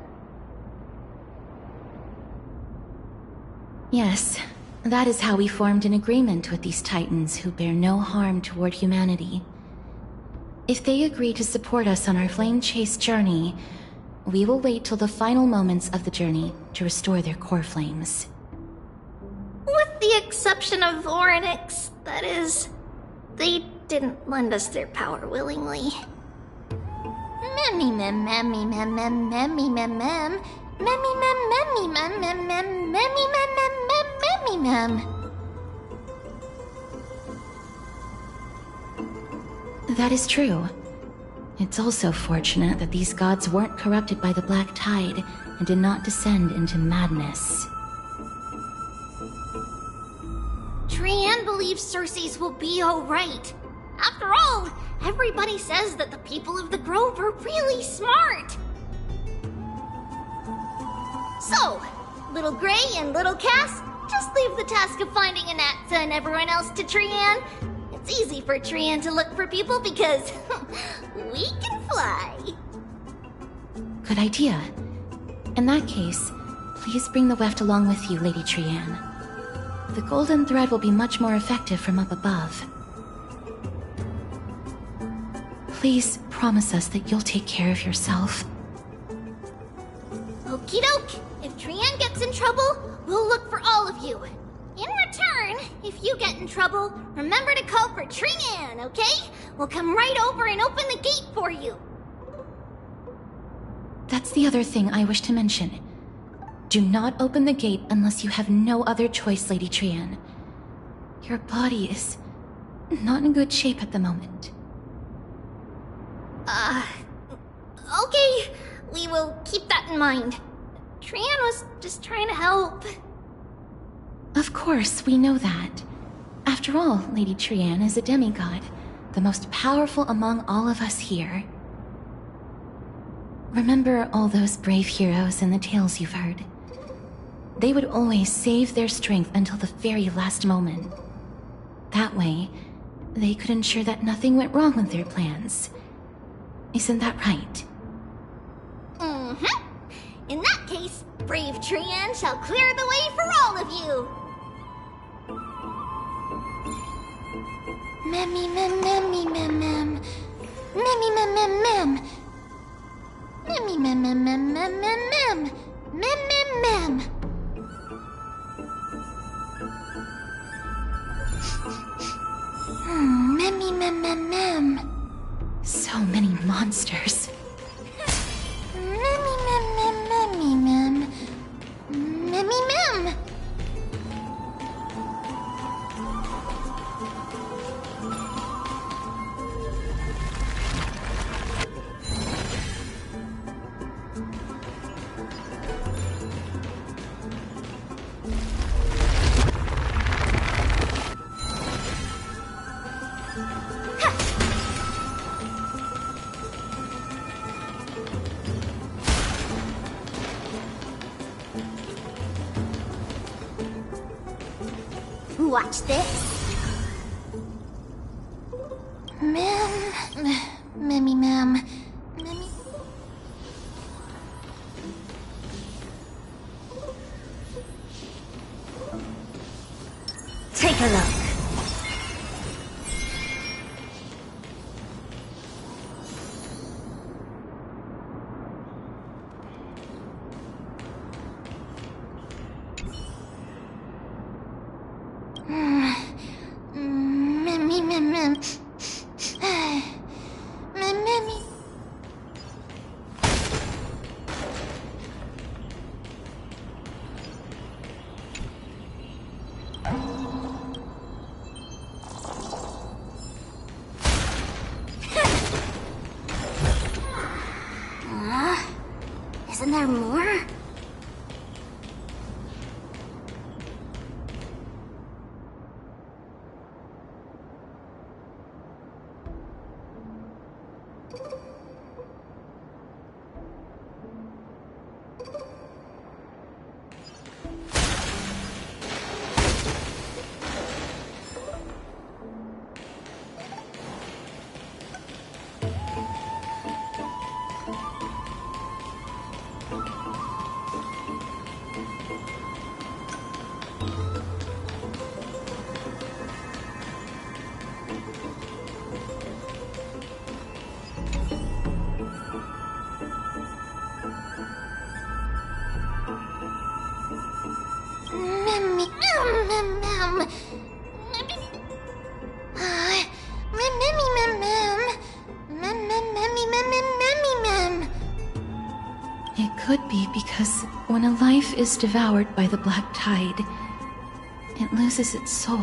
Yes, that is how we formed an agreement with these Titans who bear no harm toward humanity. If they agree to support us on our flame chase journey, we will wait till the final moments of the journey to restore their core flames. With the exception of Voronix, that is. They didn't lend us their power willingly. Memmy mem memmy mem mem memmy mem mem. Memmy mem memmy mem mem mem memmy mem mem mem memmy mem. That is true. It's also fortunate that these gods weren't corrupted by the Black Tide and did not descend into madness. Trian believes Circes will be alright. After all, everybody says that the people of the Grove are really smart. So, Little Gray and Little Cass, just leave the task of finding Anatsa and everyone else to Trian. It's easy for Trian to look for people because we can fly. Good idea. In that case, please bring the weft along with you, Lady Trian. The golden thread will be much more effective from up above. Please promise us that you'll take care of yourself. Okie doke. If Trian gets in trouble, we'll look for all of you. In return, if you get in trouble, remember to call for Trian, okay? We'll come right over and open the gate for you. That's the other thing I wish to mention. Do not open the gate unless you have no other choice, Lady Trian. Your body is not in good shape at the moment. Okay. We will keep that in mind. Trian was just trying to help. Of course, we know that. After all, Lady Trian is a demigod, the most powerful among all of us here. Remember all those brave heroes in the tales you've heard. They would always save their strength until the very last moment. That way, they could ensure that nothing went wrong with their plans. Isn't that right? Mm-hmm. In that case, brave Trian shall clear the way for all of you. Memmy mem memmy mem mem. Memmy mem mem mem. Memmy mem mem mem mem mem mem. Mem mem mem. Memmy mem mem mem. So many monsters. Memmy mem mem memmy mem. Memmy mem. Watch this. Memmy mem. Memmy. Take a look. Memmy mem mem. Memmy. Isn't there more? It could be because when a life is devoured by the black tide, it loses its soul.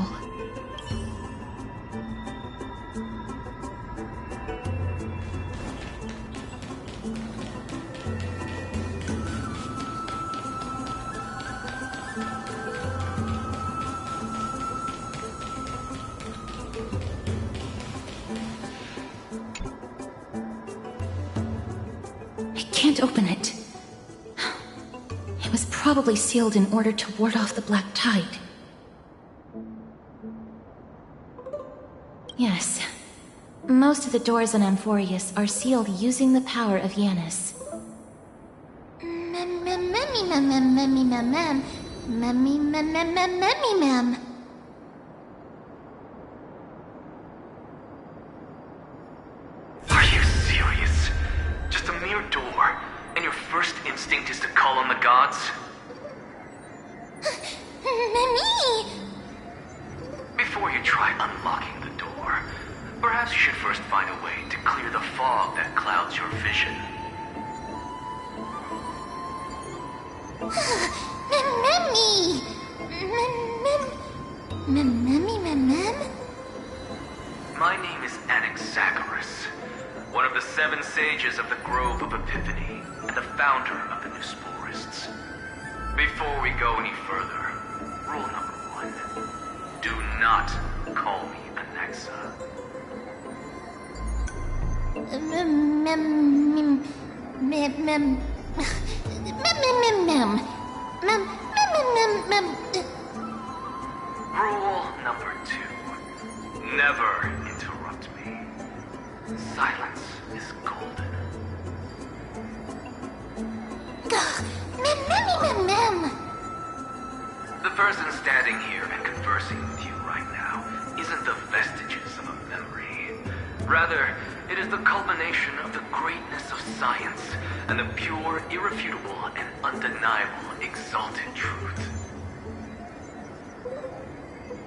I can't open it. It was probably sealed in order to ward off the black tide. Yes. Most of the doors on Amphorius are sealed using the power of Yanis. Are you serious? Just a mere door, and your first instinct is to call on the gods? Before you try unlocking the door, perhaps you should first find a way to clear the fog that clouds your vision. My name is Anaxagoras, one of the 7 sages of the Grove of Epiphany, and the founder of the New Sporists. Before we go any further, rule number 1. Do not call me Anaxa. Rule number 2. Never interrupt me. Silence is golden. The person standing here and conversing with you right now isn't the vestiges of a memory. Rather, it is the culmination of the greatness of science and the pure, irrefutable, and undeniable exalted truth.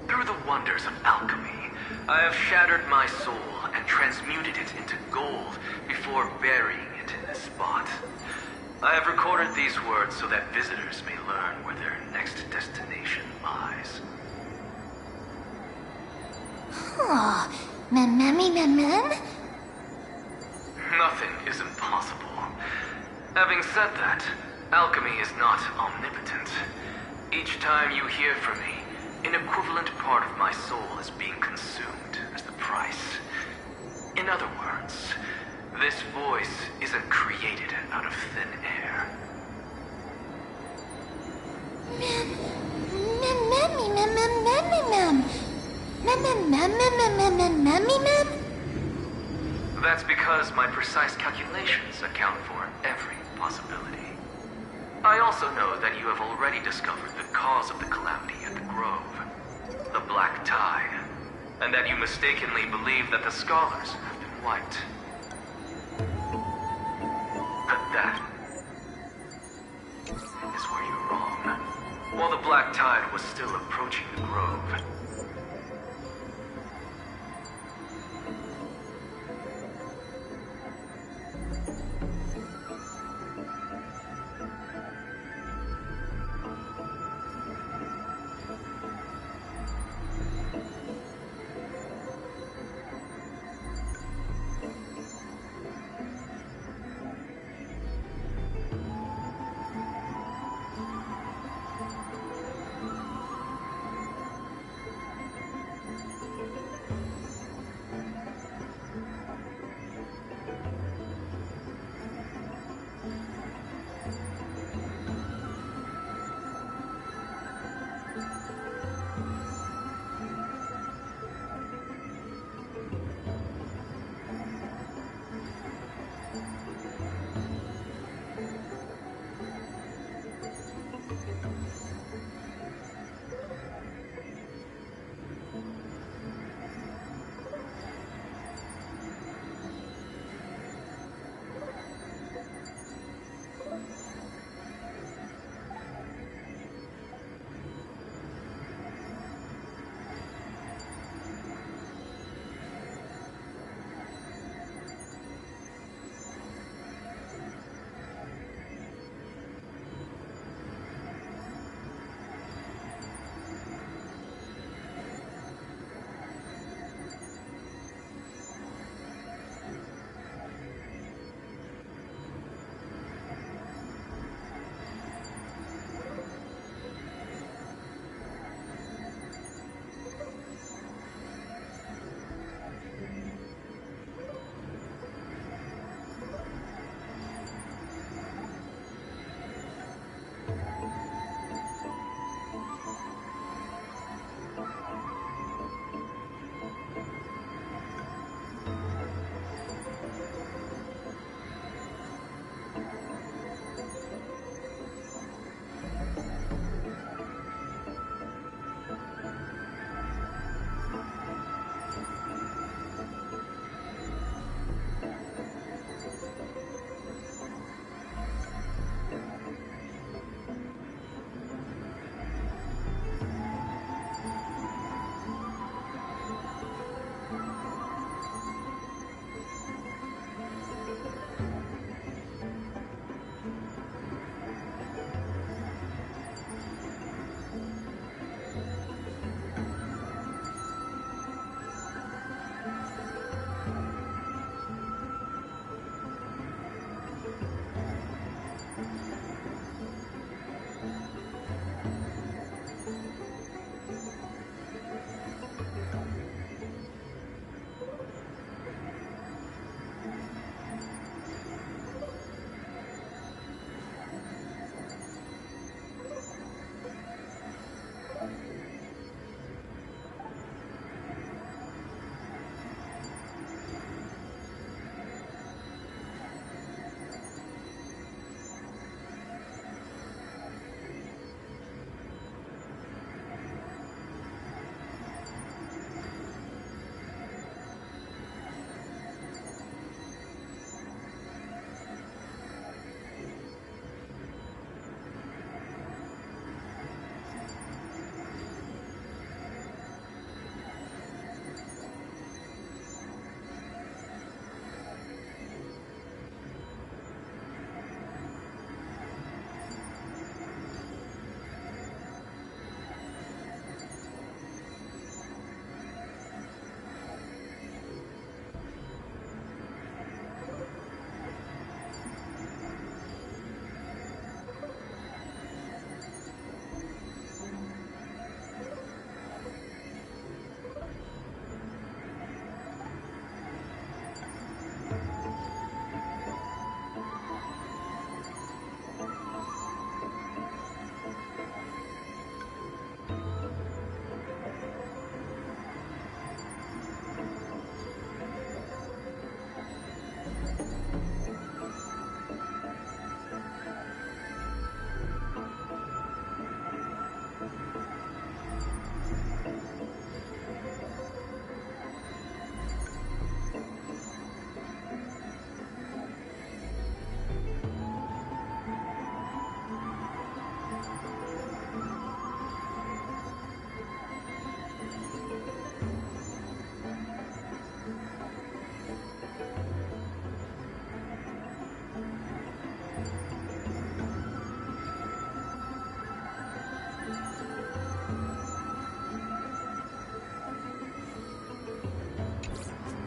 Through the wonders of alchemy, I have shattered my soul and transmuted it into gold before burying it in this spot. I have recorded these words so that visitors may learn where their next destination lies. Nothing is impossible. Having said that, alchemy is not omnipotent. Each time you hear from me, an equivalent part of my soul is being consumed as the price. In other words, this voice isn't created out of thin air. That's because my precise calculations account for every possibility. I also know that you have already discovered the cause of the calamity at the Grove, the Black Tide, and that you mistakenly believe that the scholars have been wiped. But that is where you're wrong. While the Black Tide was still approaching the Grove,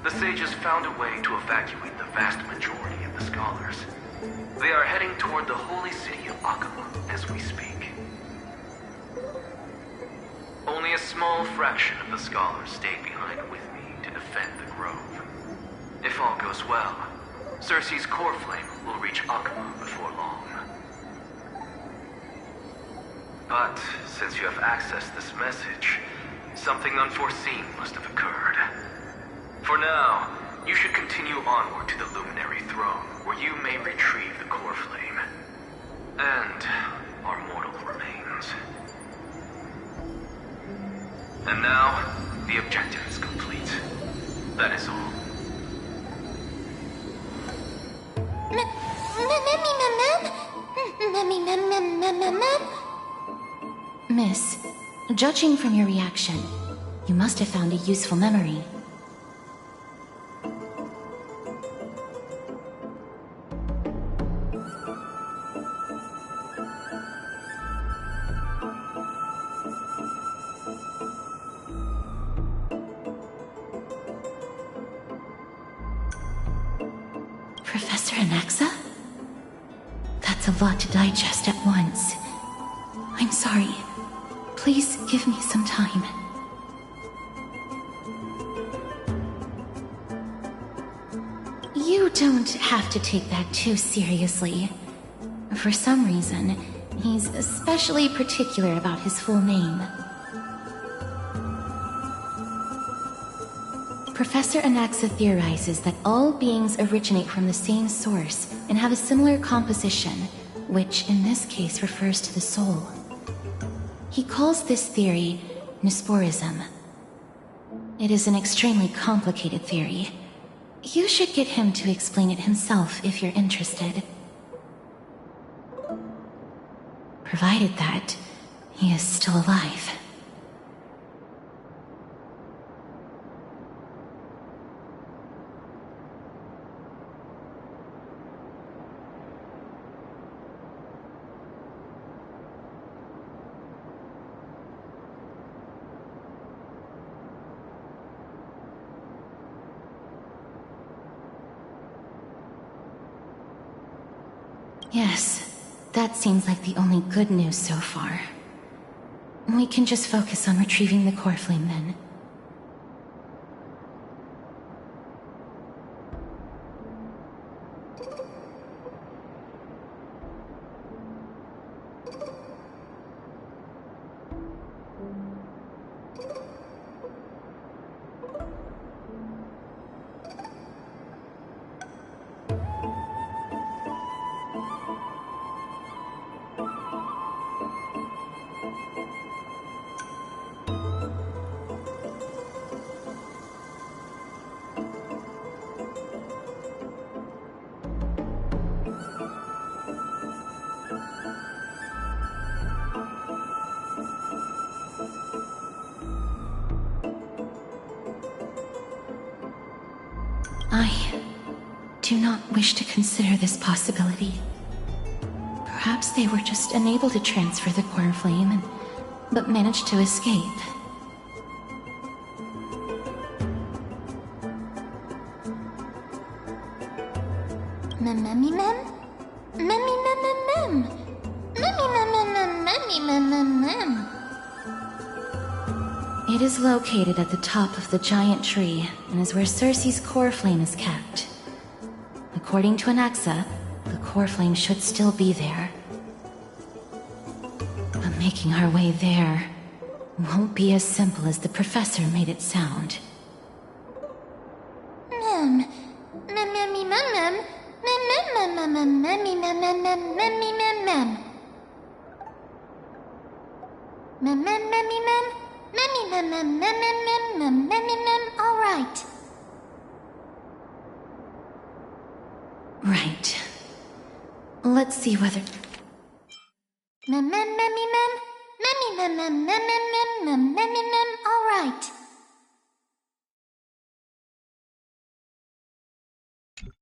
the sages found a way to evacuate the vast majority of the scholars. They are heading toward the holy city of Akama as we speak. Only a small fraction of the scholars stayed behind with me to defend the grove. If all goes well, Cersei's core flame will reach Akama before long. But since you have accessed this message, something unforeseen must have occurred. For now, you should continue onward to the Luminary Throne, where you may retrieve the core flame. And our mortal remains. And now, the objective is complete. That is all. Miss, judging from your reaction, you must have found a useful memory. Professor Anaxa? That's a lot to digest at once. I'm sorry. Please give me some time. You don't have to take that too seriously. For some reason, he's especially particular about his full name. Professor Anaxa theorizes that all beings originate from the same source and have a similar composition, which in this case refers to the soul. He calls this theory Nesporism. It is an extremely complicated theory. You should get him to explain it himself if you're interested. Provided that he is still alive. Yes, that seems like the only good news so far. We can just focus on retrieving the core flame then. I do not wish to consider this possibility. Perhaps they were just unable to transfer the core flame, but managed to escape. It is located at the top of the giant tree, and is where Cersei's core flame is kept. According to Anaxa, the core flame should still be there. But making our way there won't be as simple as the professor made it sound. All right. Right. Let's see whether... All right.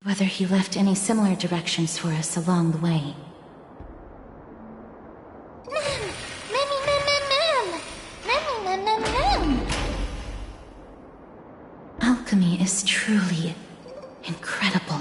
Whether he left any similar directions for us along the way. Alchemy is truly incredible.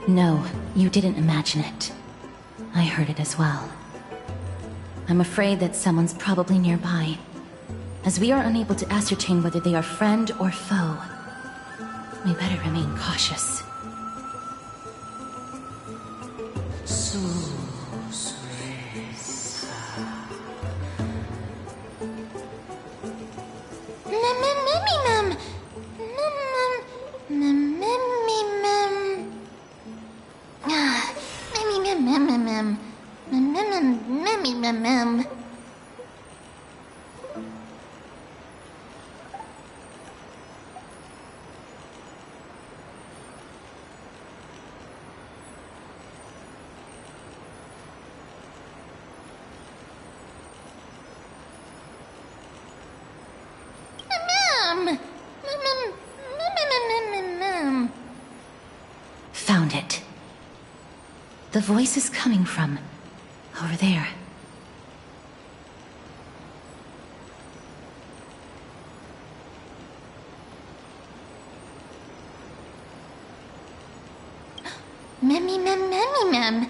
No, you didn't imagine it. I heard it as well. I'm afraid that someone's probably nearby. As we are unable to ascertain whether they are friend or foe, we better remain cautious. Found it. The voice is coming from over there. Memmy mem memmy mem.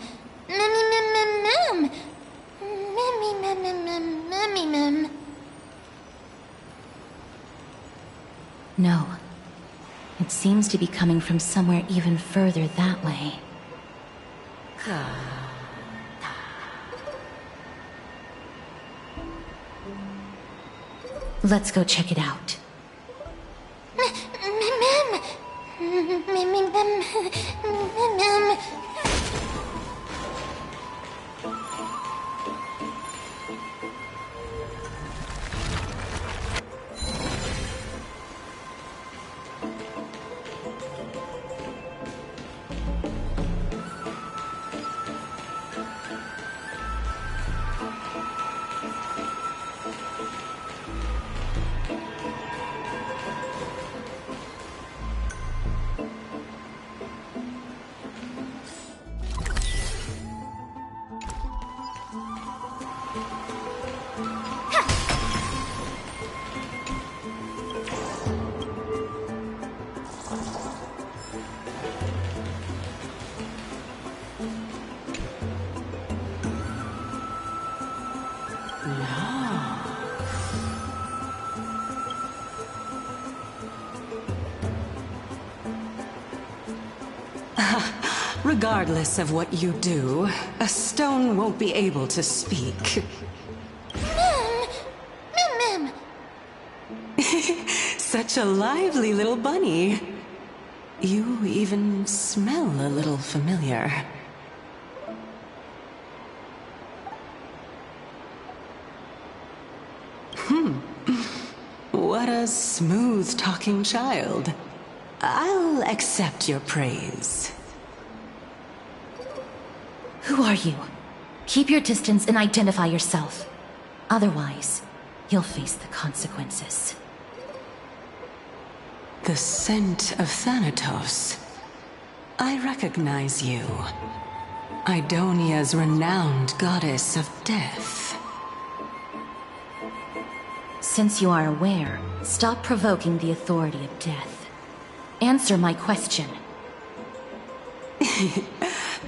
Memmy mem mem mem. Memmy mem mem mem memmy mem. No. It seems to be coming from somewhere even further that way. Let's go check it out. Regardless of what you do, a stone won't be able to speak. Mem. Such a lively little bunny. You even smell a little familiar. What a smooth-talking child. I'll accept your praise. Who are you? Keep your distance and identify yourself. Otherwise, you'll face the consequences. The scent of Thanatos. I recognize you. Idonia's renowned goddess of death. Since you are aware, stop provoking the authority of death. Answer my question.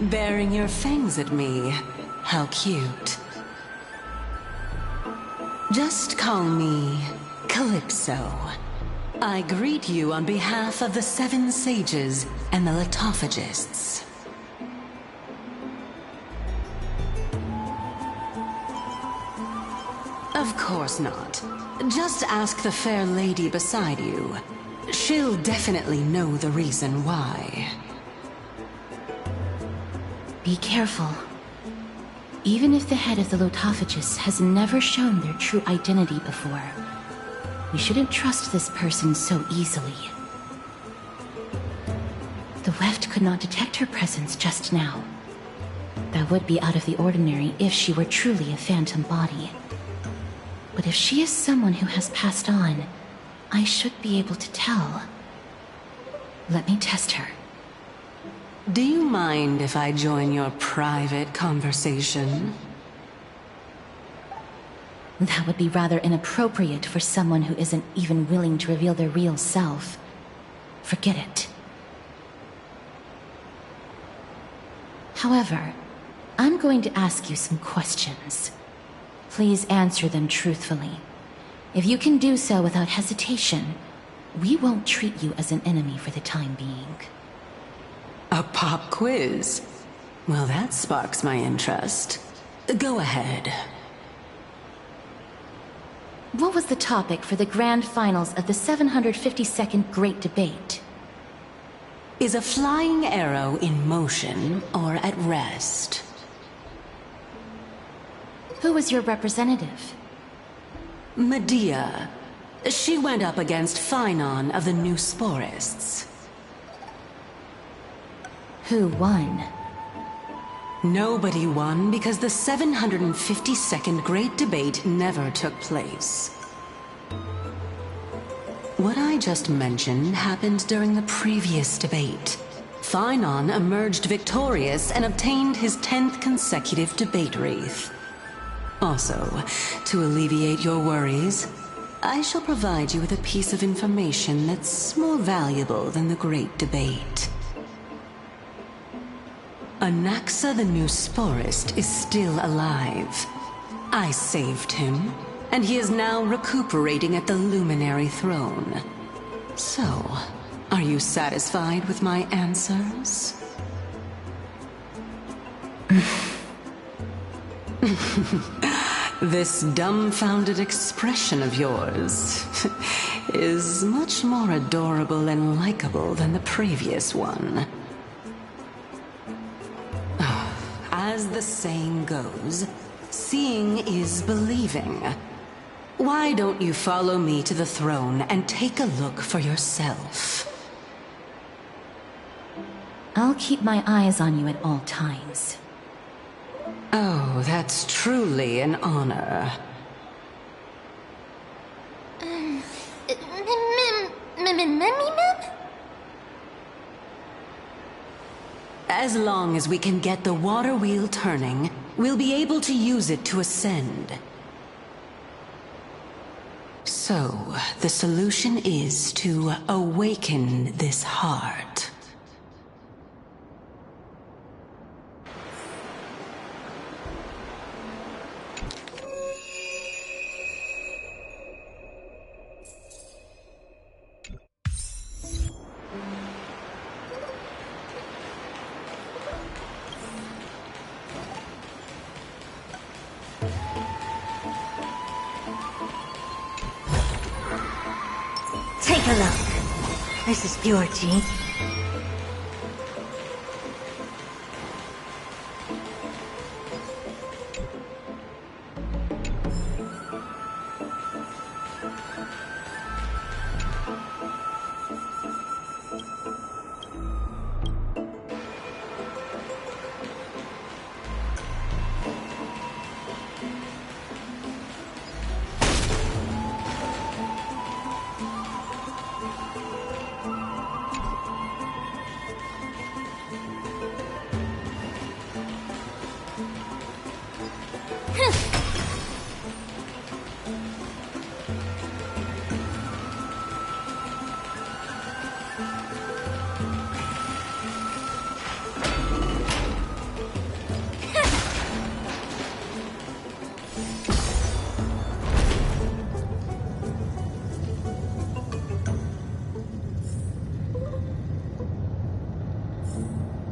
Baring your fangs at me. How cute. Just call me Calypso. I greet you on behalf of the Seven Sages and the Litophagists. Of course not. Just ask the fair lady beside you. She'll definitely know the reason why. Be careful. Even if the head of the Lotophagus has never shown their true identity before, we shouldn't trust this person so easily. The weft could not detect her presence just now. That would be out of the ordinary if she were truly a phantom body. But if she is someone who has passed on, I should be able to tell. Let me test her. Do you mind if I join your private conversation? That would be rather inappropriate for someone who isn't even willing to reveal their real self. Forget it. However, I'm going to ask you some questions. Please answer them truthfully. If you can do so without hesitation, we won't treat you as an enemy for the time being. A pop quiz? Well, that sparks my interest. Go ahead. What was the topic for the grand finals of the 752nd Great Debate? Is a flying arrow in motion or at rest? Who was your representative? Medea. She went up against Phynon of the New Sporists. Who won? Nobody won because the 752nd Great Debate never took place. What I just mentioned happened during the previous debate. Phynon emerged victorious and obtained his 10th consecutive debate wreath. Also, to alleviate your worries, I shall provide you with a piece of information that's more valuable than the Great Debate. Anaxa the New Sporist is still alive. I saved him, and he is now recuperating at the Luminary Throne. So, are you satisfied with my answers? This dumbfounded expression of yours is much more adorable and likable than the previous one. As the saying goes, seeing is believing. Why don't you follow me to the throne and take a look for yourself? I'll keep my eyes on you at all times. Oh, that's truly an honor. As long as we can get the water wheel turning, we'll be able to use it to ascend. So, the solution is to awaken this heart. Take a look. This is pure tea.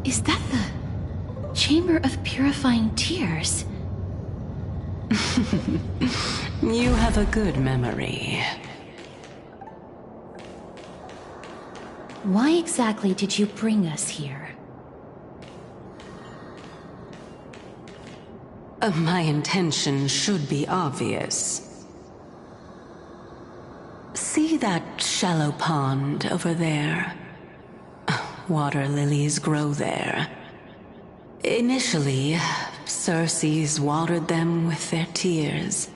Is that the Chamber of Purifying Tears? You have a good memory. Why exactly did you bring us here? My intention should be obvious. See that shallow pond over there? Water lilies grow there. Initially, Circes watered them with their tears,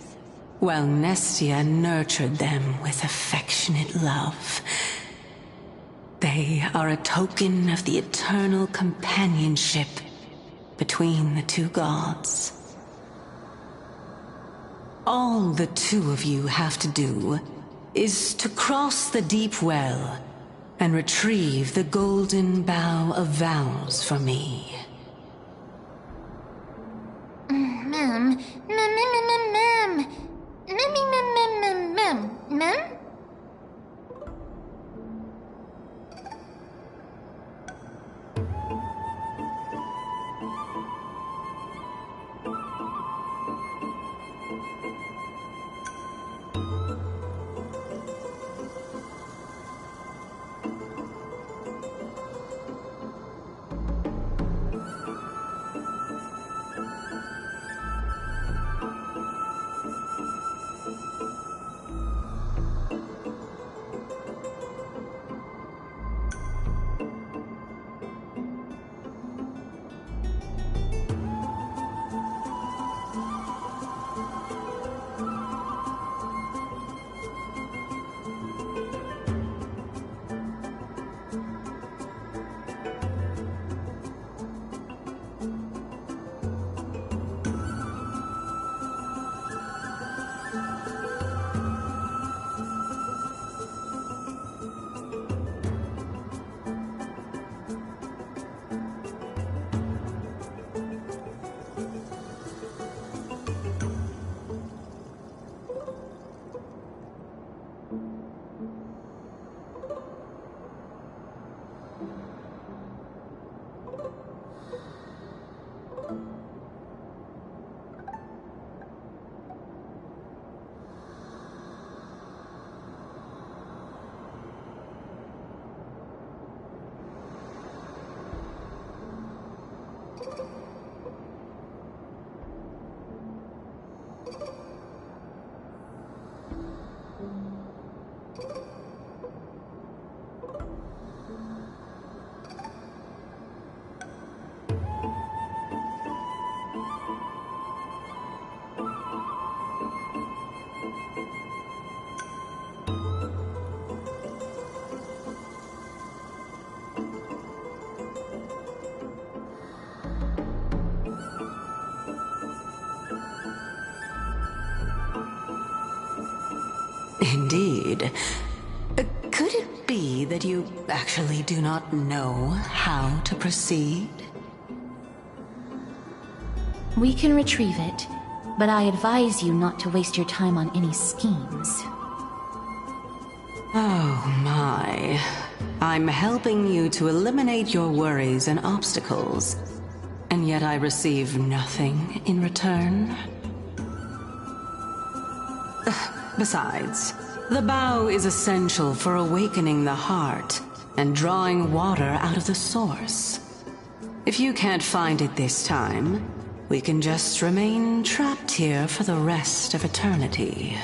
while Nestia nurtured them with affectionate love. They are a token of the eternal companionship between the two gods. All the two of you have to do is to cross the deep well and retrieve the golden bough of vows for me. Mem. Indeed. Could it be that you actually do not know how to proceed? We can retrieve it, but I advise you not to waste your time on any schemes. Oh my. I'm helping you to eliminate your worries and obstacles, and yet I receive nothing in return? Besides, the bow is essential for awakening the heart and drawing water out of the source. If you can't find it this time, we can just remain trapped here for the rest of eternity.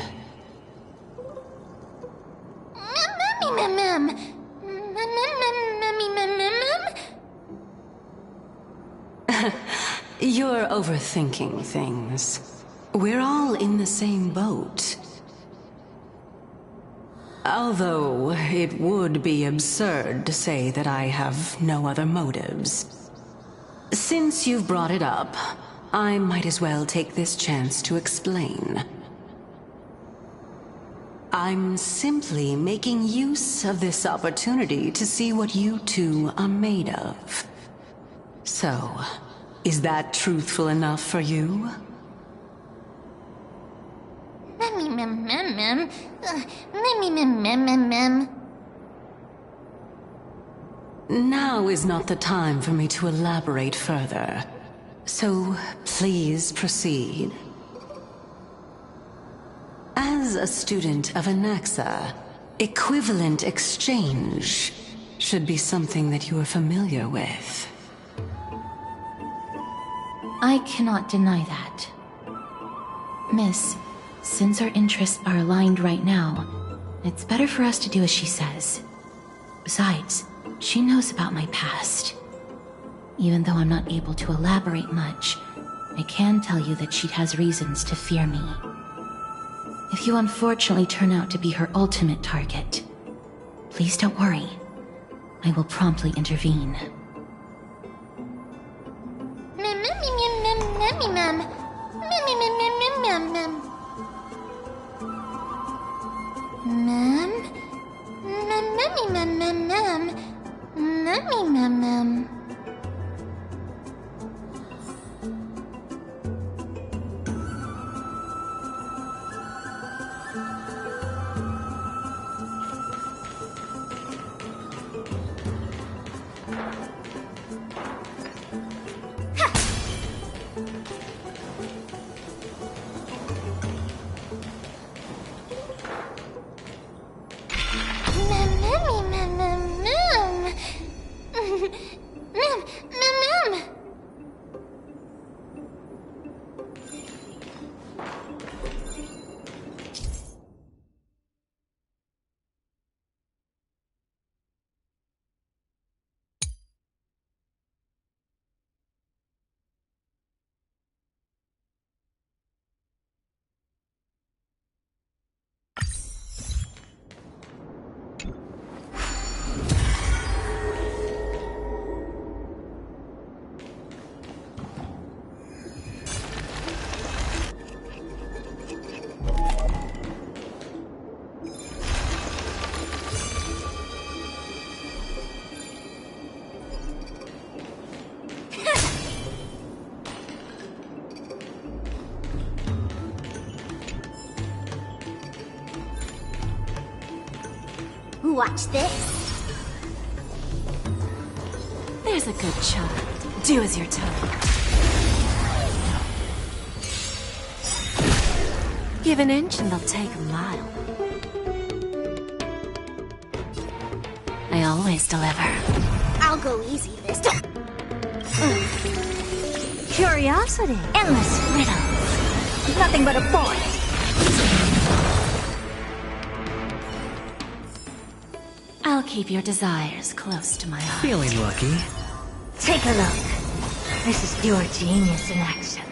You're overthinking things. We're all in the same boat. Although, it would be absurd to say that I have no other motives. Since you've brought it up, I might as well take this chance to explain. I'm simply making use of this opportunity to see what you two are made of. So, is that truthful enough for you? Now is not the time for me to elaborate further. So, please proceed. As a student of Anaxa, equivalent exchange should be something that you are familiar with. I cannot deny that. Miss, since our interests are aligned right now, it's better for us to do as she says. Besides, she knows about my past. Even though I'm not able to elaborate much, I can tell you that she has reasons to fear me. If you unfortunately turn out to be her ultimate target, please don't worry. I will promptly intervene. Watch this. There's a good child. Do as you're told. Give an inch and they'll take a mile. I always deliver. I'll go easy this time. Curiosity. Endless riddles. Nothing but a point. I'll keep your desires close to my heart. Feeling lucky. Take a look. This is pure genius in action.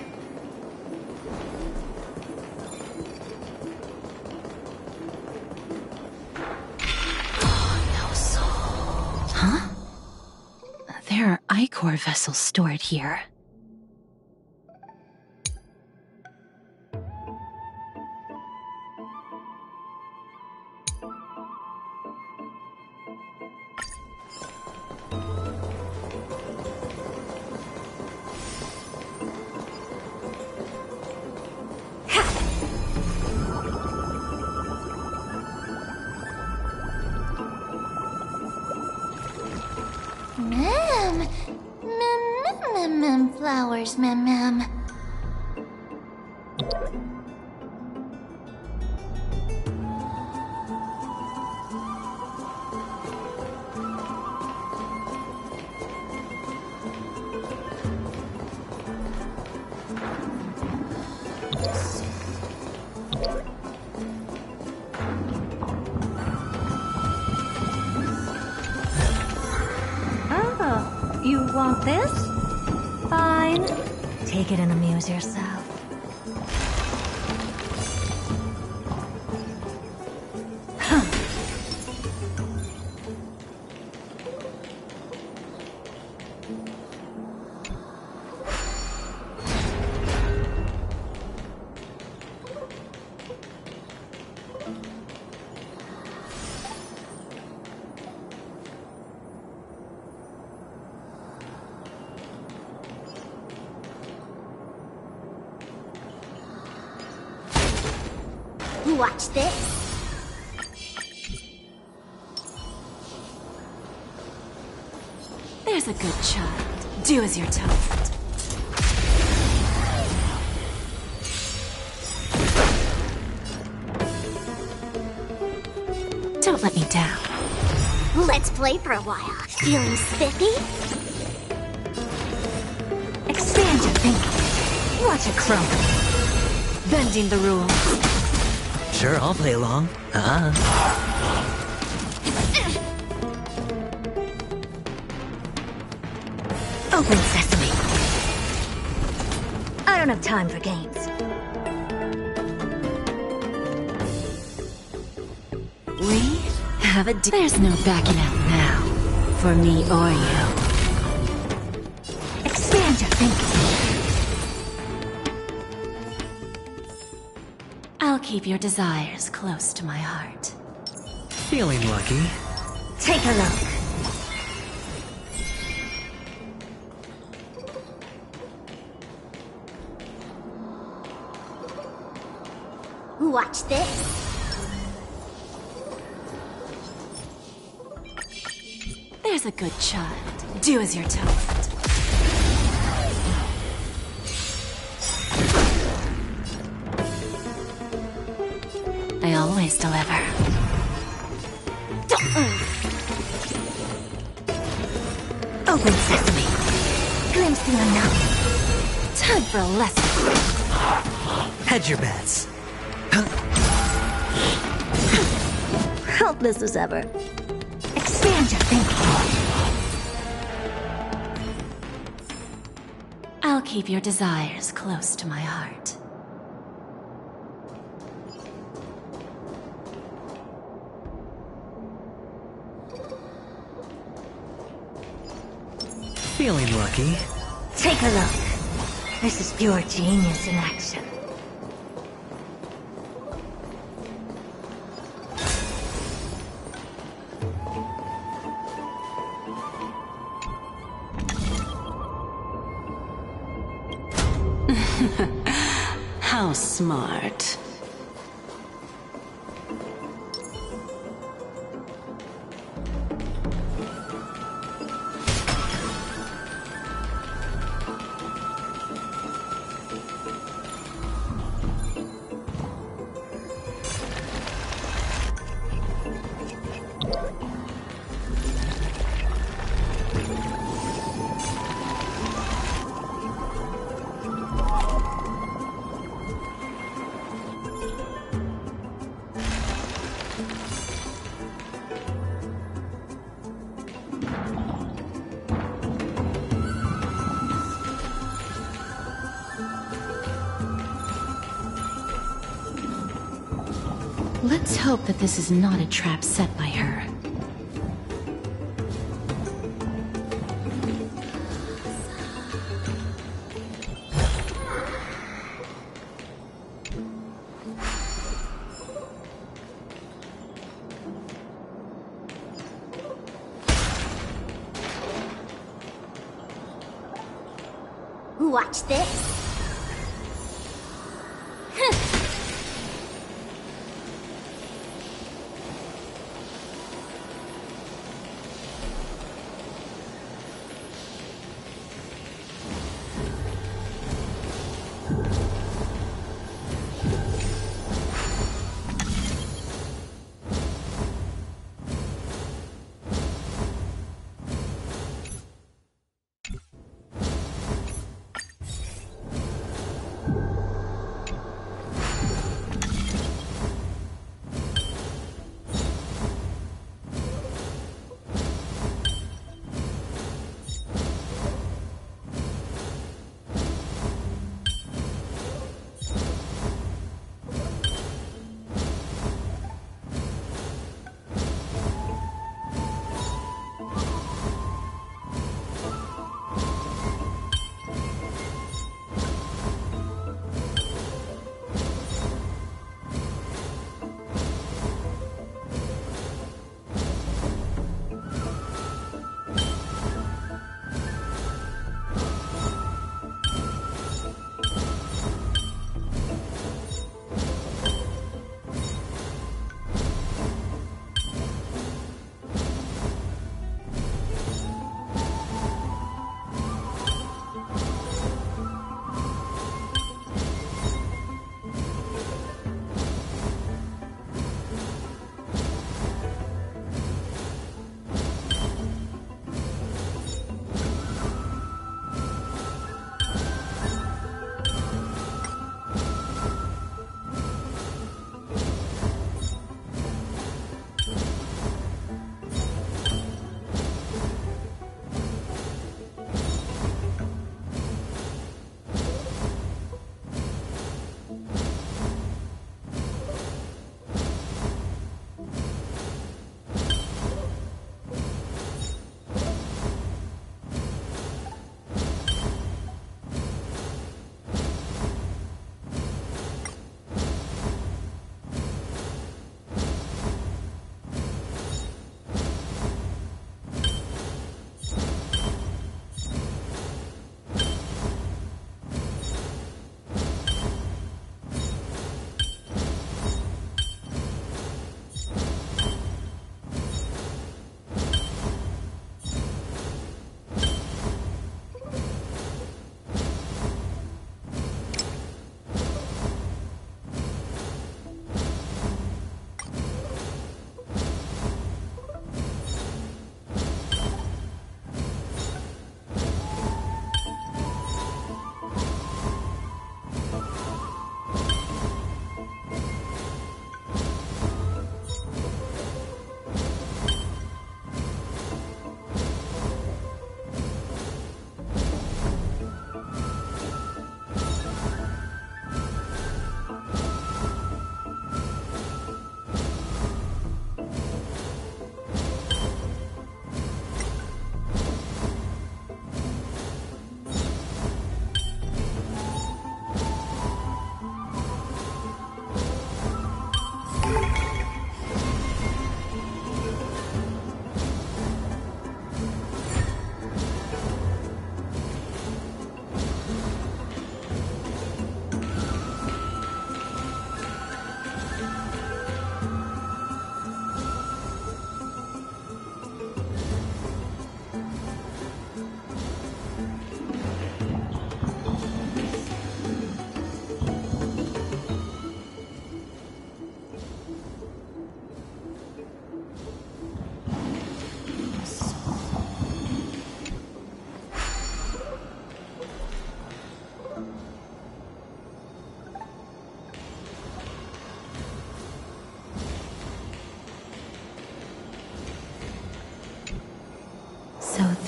No soul. Huh? There are Ichor vessels stored here. Flowers, ma'am. Oh, you want this? Fine. Take it and amuse yourself. Watch this. There's a good child. Do as you're told. Don't let me down. Let's play for a while. Feeling spiffy? Expand your thinking. Watch it crumble. Bending the rules. Sure, I'll play along. Open sesame. I don't have time for games. We have a There's no backing out now. For me or you. Expand your thinking. I'll keep your desires close to my heart. Feeling lucky. Take a look. Watch this. There's a good child. Do as you're told. I always deliver. Open sesame. Glimpse the unknown. Time for a lesson. Hedge your bets. Helpless as ever. Expand your thinking. I'll keep your desires close to my heart. Feeling lucky. Take a look. This is pure genius in action. How smart. Let's hope that this is not a trap set by her. Watch this.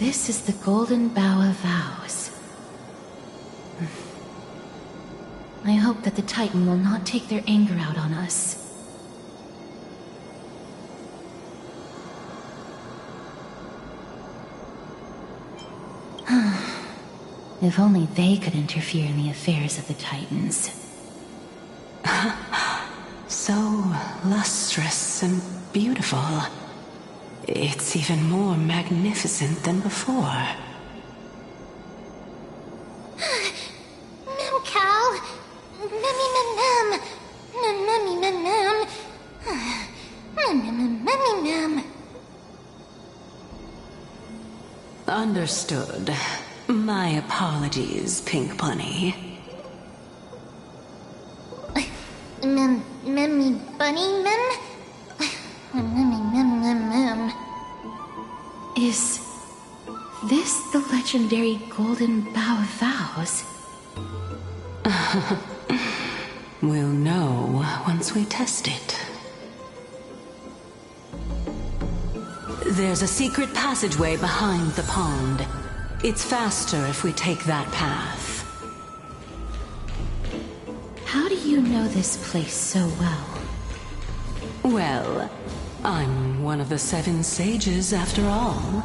this is the Golden Bough of Vows. I hope that the Titan will not take their anger out on us. If only they could interfere in the affairs of the Titans. So lustrous and beautiful. It's even more magnificent than before. Memcal! Mem. Understood. My apologies, Pink Bunny. Memmy bunny mem? Mem. Is this the legendary Golden Bough of Vows? We'll know once we test it. There's a secret passageway behind the pond. It's faster if we take that path. How do you know this place so well? Well, I'm one of the 7 sages after all.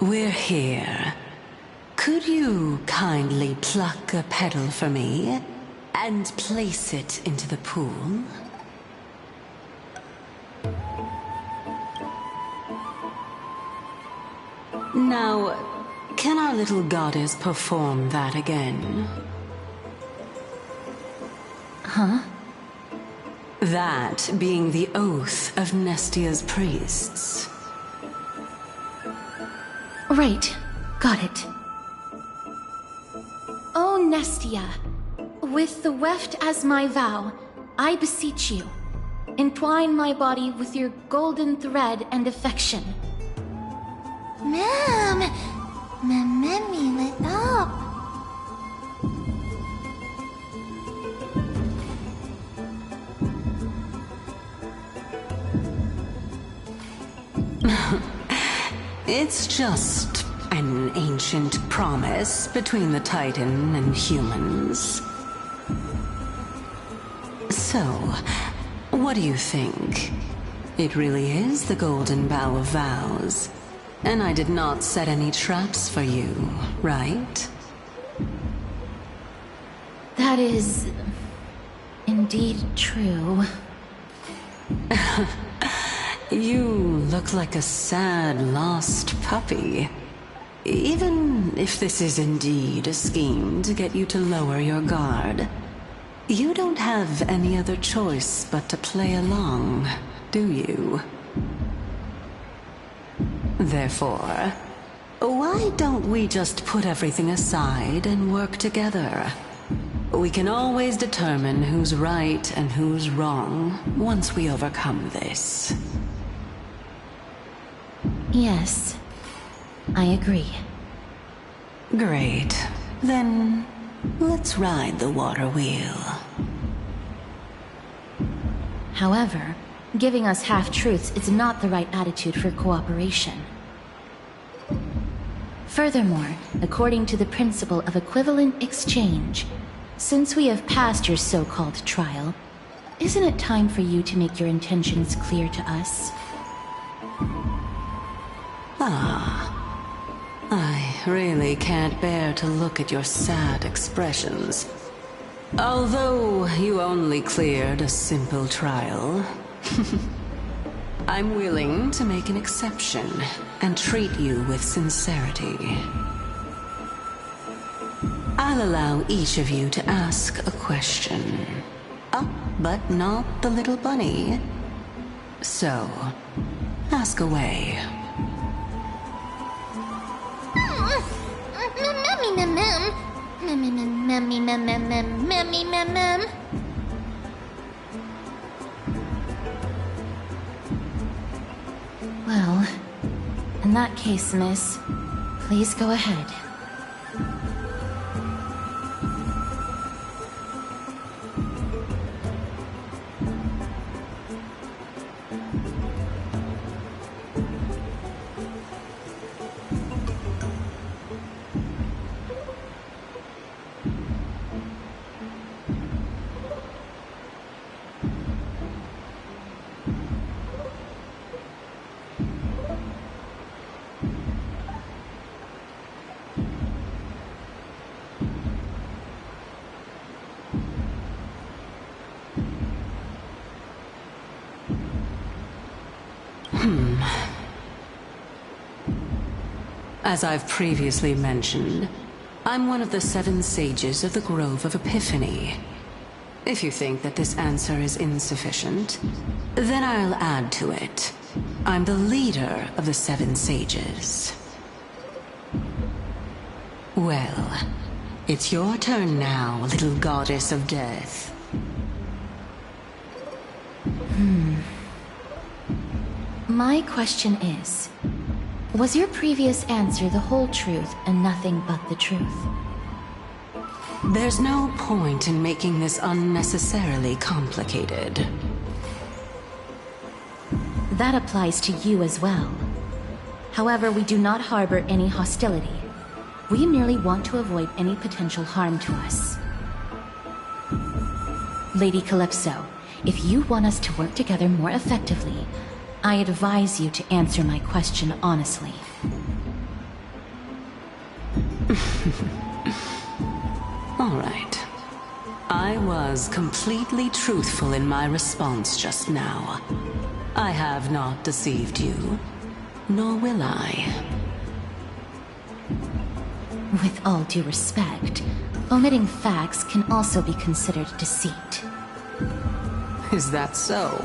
We're here. Could you kindly pluck a petal for me and place it into the pool? Now, can our little goddess perform that again? Huh? That being the oath of Nestia's priests. Right. Got it. O Nestia, with the weft as my vow, I beseech you, entwine my body with your golden thread and affection. Mem lit up. It's just an ancient promise between the Titan and humans. So, what do you think? It really is the Golden Bough of Vows. And I did not set any traps for you, right? That is indeed true. You look like a sad, lost puppy. Even if this is indeed a scheme to get you to lower your guard, you don't have any other choice but to play along, do you? Therefore, why don't we just put everything aside and work together? We can always determine who's right and who's wrong once we overcome this. Yes, I agree. Great. Then, let's ride the water wheel. However, giving us half-truths is not the right attitude for cooperation. Furthermore, according to the principle of equivalent exchange, since we have passed your so-called trial, isn't it time for you to make your intentions clear to us? I really can't bear to look at your sad expressions. Although you only cleared a simple trial, I'm willing to make an exception and treat you with sincerity. I'll allow each of you to ask a question. But not the little bunny. So, ask away. Well, in that case, miss, please go ahead. As I've previously mentioned, I'm one of the 7 sages of the Grove of Epiphany. If you think that this answer is insufficient, then I'll add to it. I'm the leader of the 7 sages. Well, it's your turn now, little goddess of death. My question is, was your previous answer the whole truth and nothing but the truth? There's no point in making this unnecessarily complicated. That applies to you as well. However, we do not harbor any hostility. We merely want to avoid any potential harm to us. Lady Calypso, if you want us to work together more effectively, I advise you to answer my question honestly. All right. I was completely truthful in my response just now. I have not deceived you, nor will I. With all due respect, omitting facts can also be considered deceit. Is that so?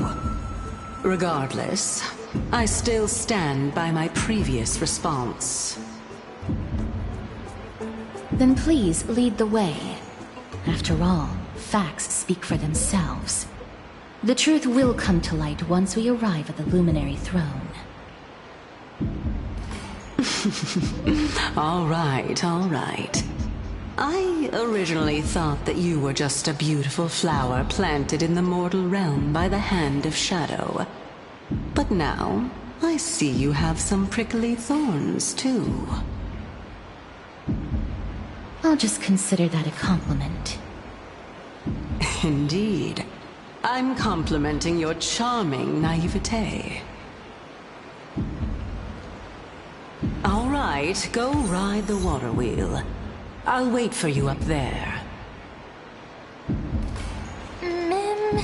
Regardless, I still stand by my previous response. Then please lead the way. After all, facts speak for themselves. The truth will come to light once we arrive at the Luminary Throne. All right, all right. I originally thought that you were just a beautiful flower planted in the mortal realm by the hand of shadow. But now, I see you have some prickly thorns, too. I'll just consider that a compliment. Indeed. I'm complimenting your charming naivete. All right, go ride the water wheel. I'll wait for you up there. Mem.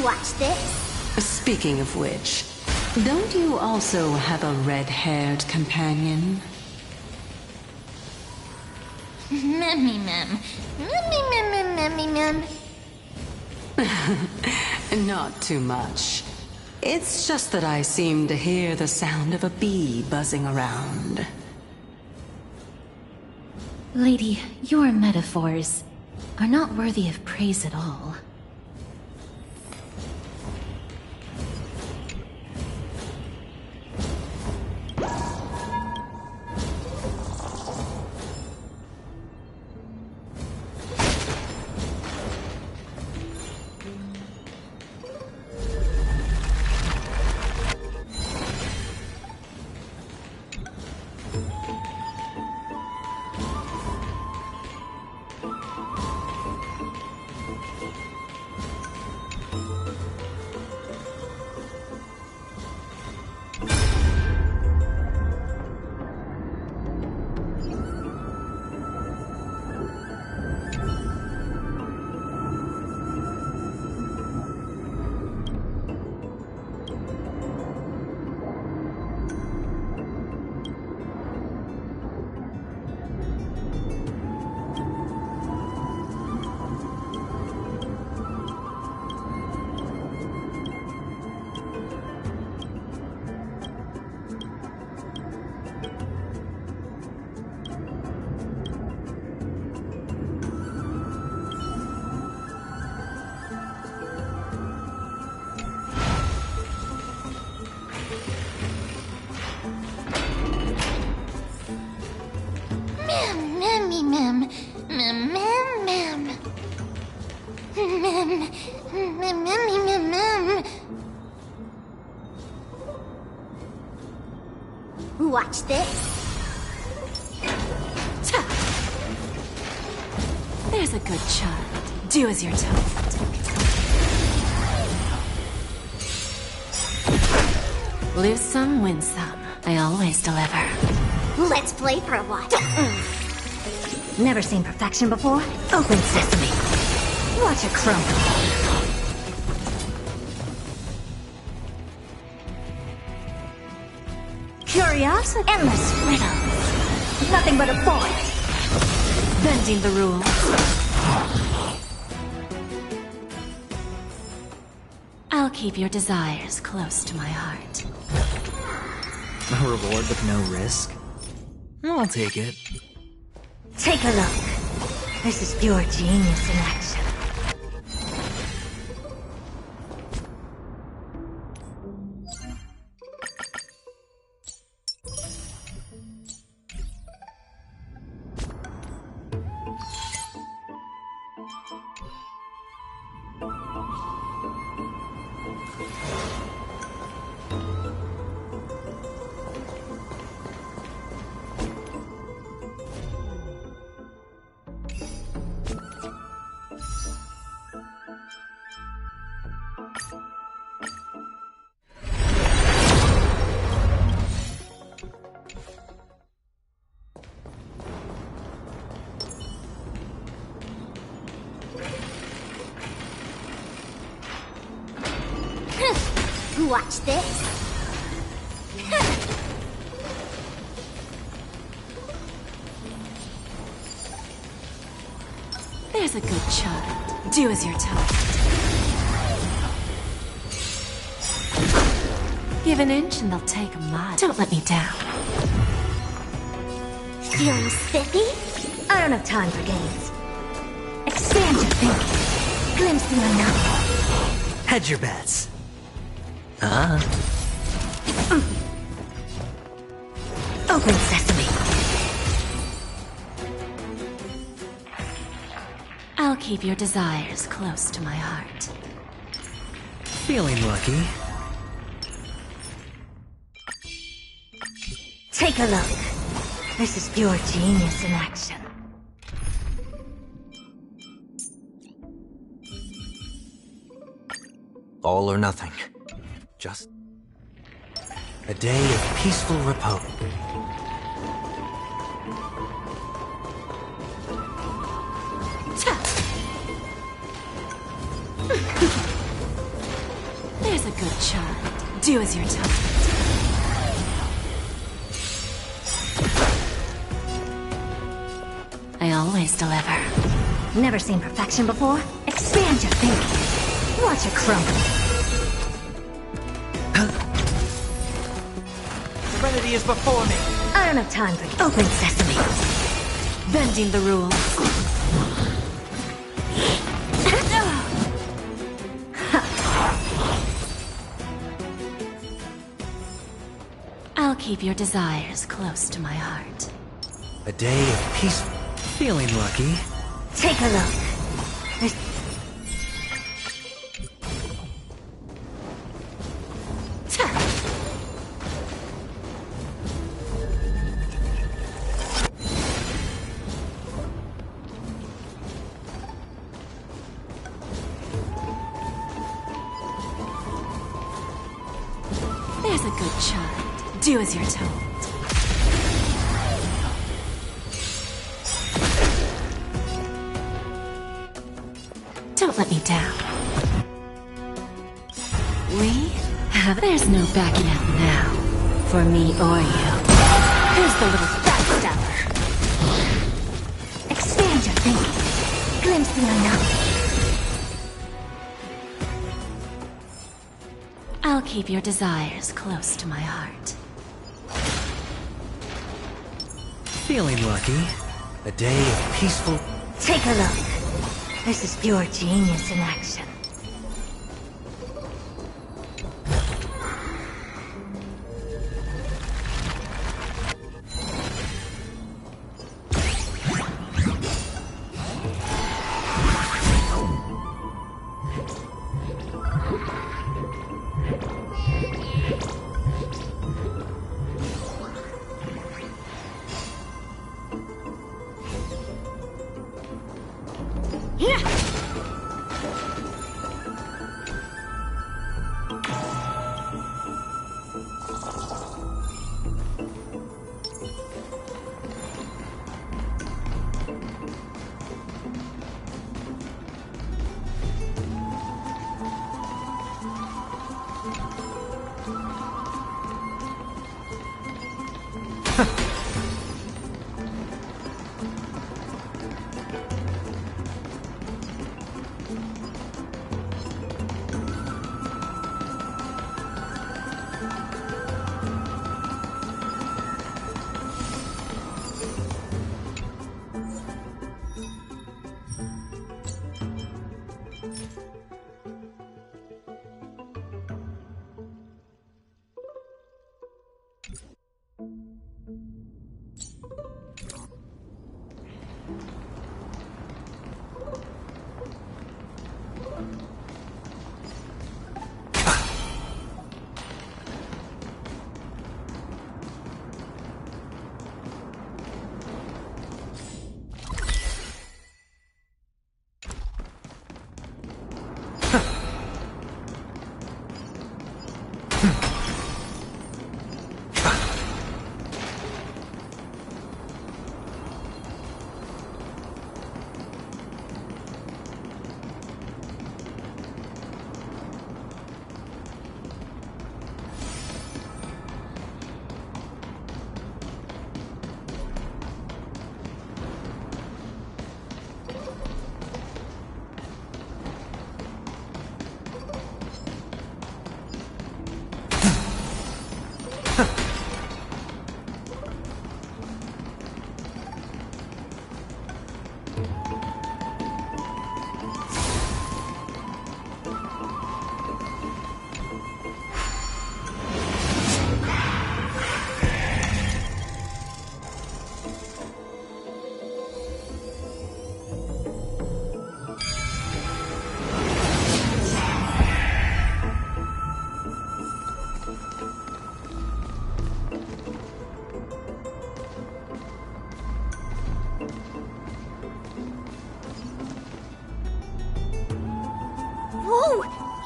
Watch this. Speaking of which, don't you also have a red-haired companion? Memmy mem. Memmy mem memmy mem. Not too much. It's just that I seem to hear the sound of a bee buzzing around. Lady, your metaphors are not worthy of praise at all. Watch this. There's a good child. Do as you're told. Lose some, win some. I always deliver. Let's play for a while. Never seen perfection before? Open sesame. Watch it crumble. Curiosity. Endless riddles. Nothing but a void. Bending the rules. I'll keep your desires close to my heart. A reward with no risk? I'll take it. Take a look. This is pure genius in action. Watch this. There's a good child. Do as you're told. Give an inch and they'll take a mile. Don't let me down. Feeling spiffy? I don't have time for games. Expand your thinking. Glimpse the unknown. Hedge your bets. Open sesame. I'll keep your desires close to my heart. Feeling lucky. Take a look. This is pure genius in action. All or nothing. Just a day of peaceful repose. There's a good child. Do as you're told. I always deliver. Never seen perfection before? Expand your thinking. Watch it crumble. Serenity is before me. I don't have time for open sesame. Bending the rules. I'll keep your desires close to my heart. A day of peace. Feeling lucky. Take a look. There's a good child. Do as you're told. Don't let me down. We have... There's no backing out now. For me or you. Who's the little backstabber? Expand your thinking. Glimpse the unknown. I'll keep your desires close to my heart. Feeling lucky. A day of peaceful... Take a look. This is pure genius in action.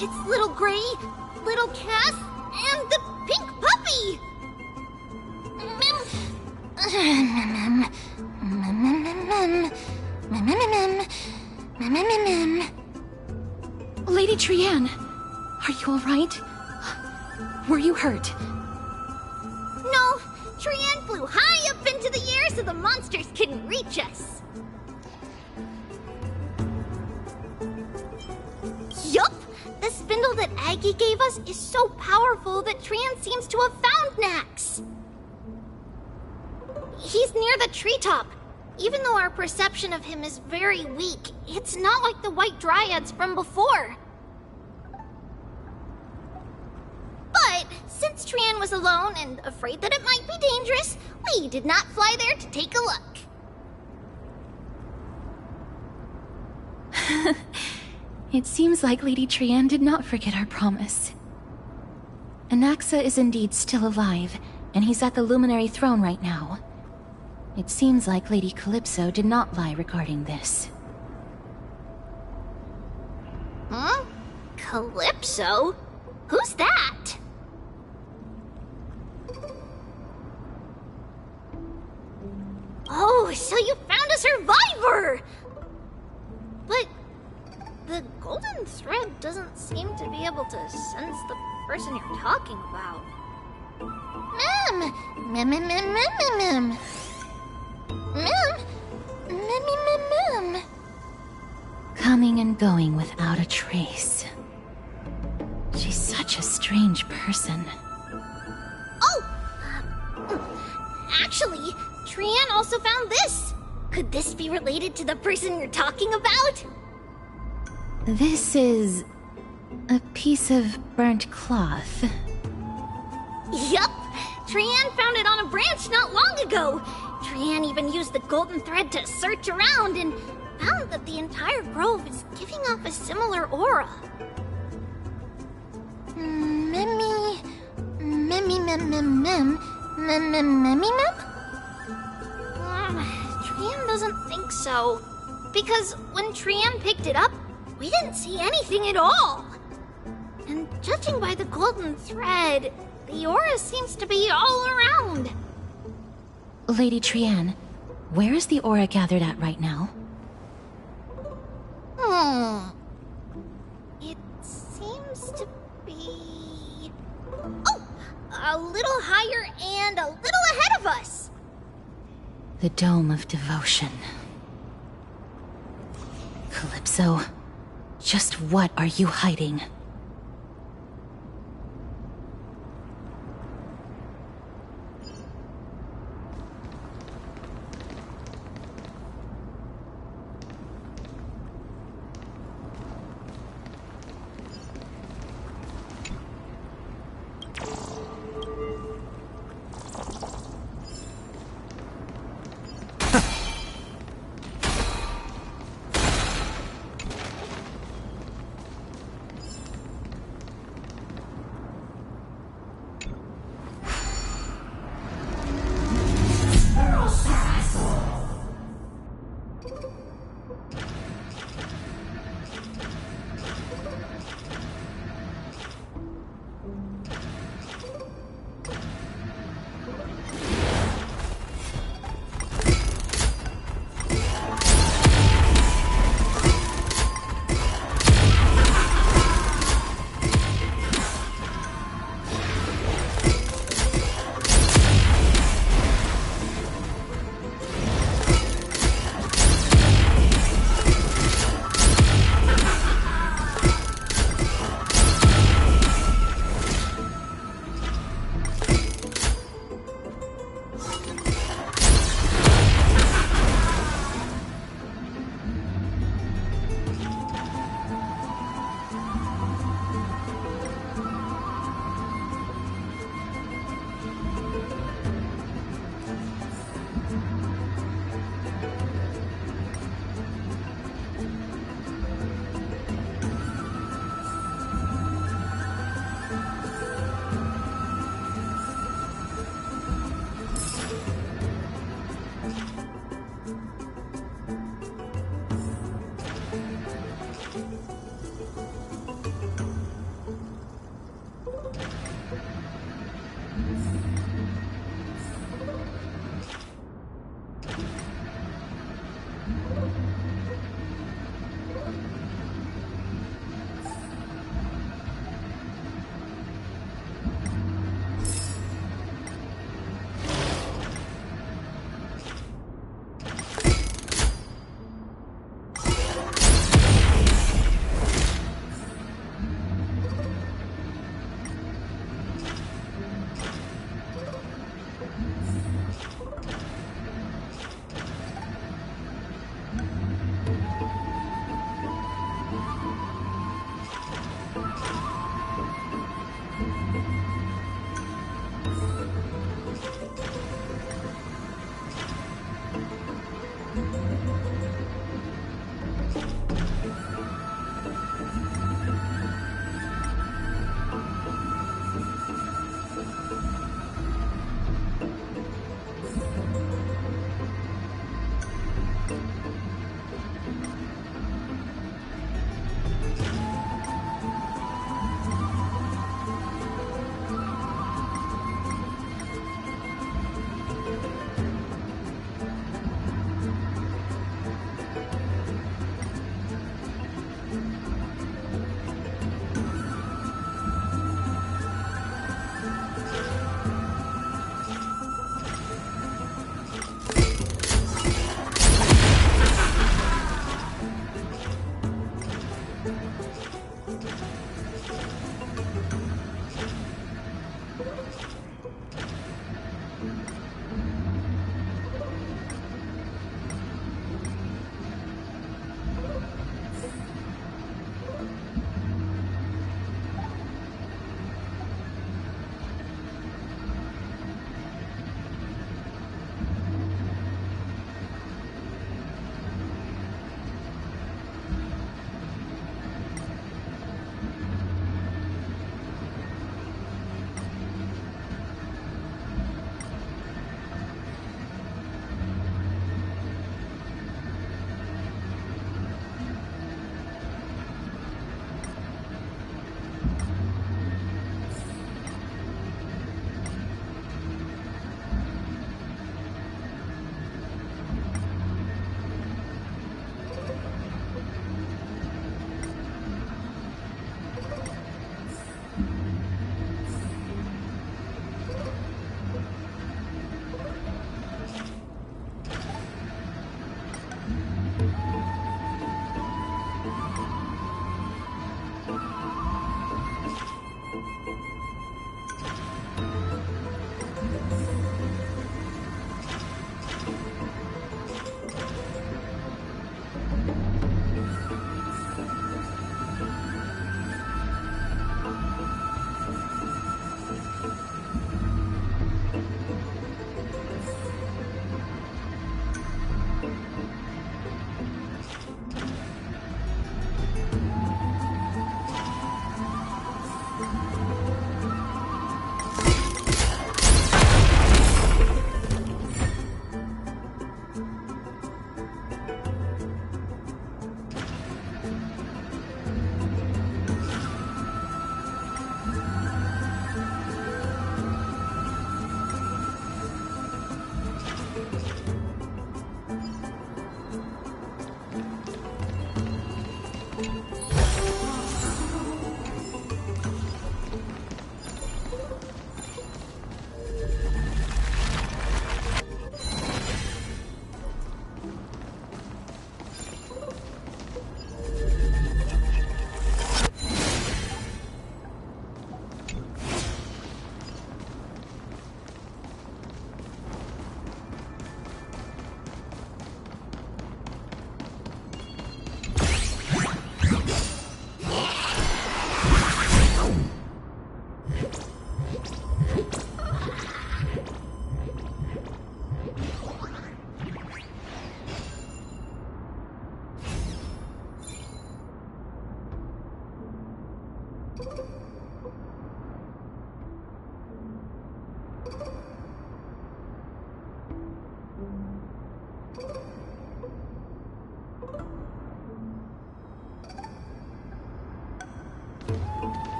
It's Little Gray, Little Cass, and the pink puppy! Lady Trianne, Are you alright? Were you hurt? No, Trian flew high up into the air so the monsters couldn't reach us. Yup! The spindle that Aggie gave us is so powerful that Trian seems to have found Nax. He's near the treetop. Even though our perception of him is very weak, it's not like the White Dryads from before. But since Trian was alone and afraid that it might be dangerous, we did not fly there to take a look. It seems like Lady Trian did not forget our promise. Anaxa is indeed still alive, and he's at the Luminary Throne right now. It seems like Lady Calypso did not lie regarding this. Huh? Calypso? Who's that? Oh, so you found a survivor! But the golden thread doesn't seem to be able to sense the person you're talking about. Mem! Mem! Coming and going without a trace. She's such a strange person. Oh! Actually, Trian also found this. Could this be related to the person you're talking about? This is a piece of burnt cloth. Yup! Trian found it on a branch not long ago. Trian even used the golden thread to search around and found that the entire grove is giving off a similar aura. Trian doesn't think so. Because when Trian picked it up, we didn't see anything at all. And judging by the golden thread, the aura seems to be all around. Lady Trian, where is the aura gathered at right now? It seems to be... Oh! A little higher and a little ahead of us! The Dome of Devotion. Calypso, just what are you hiding?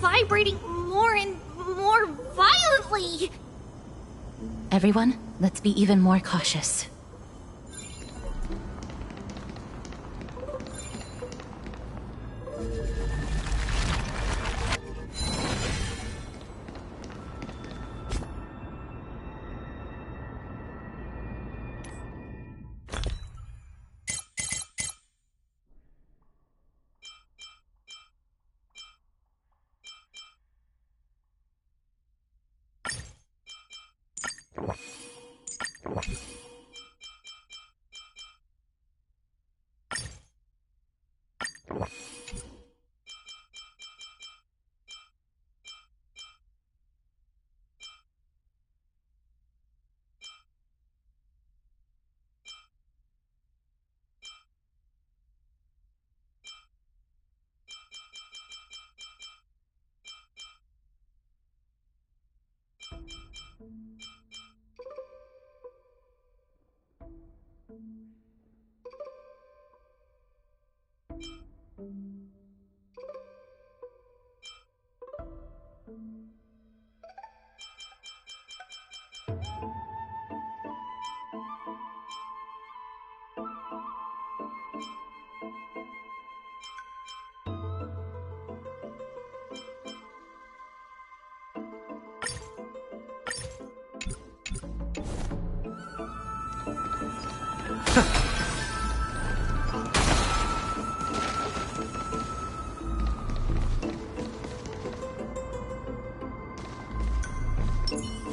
vibrating more and more violently. Everyone, let's be even more cautious.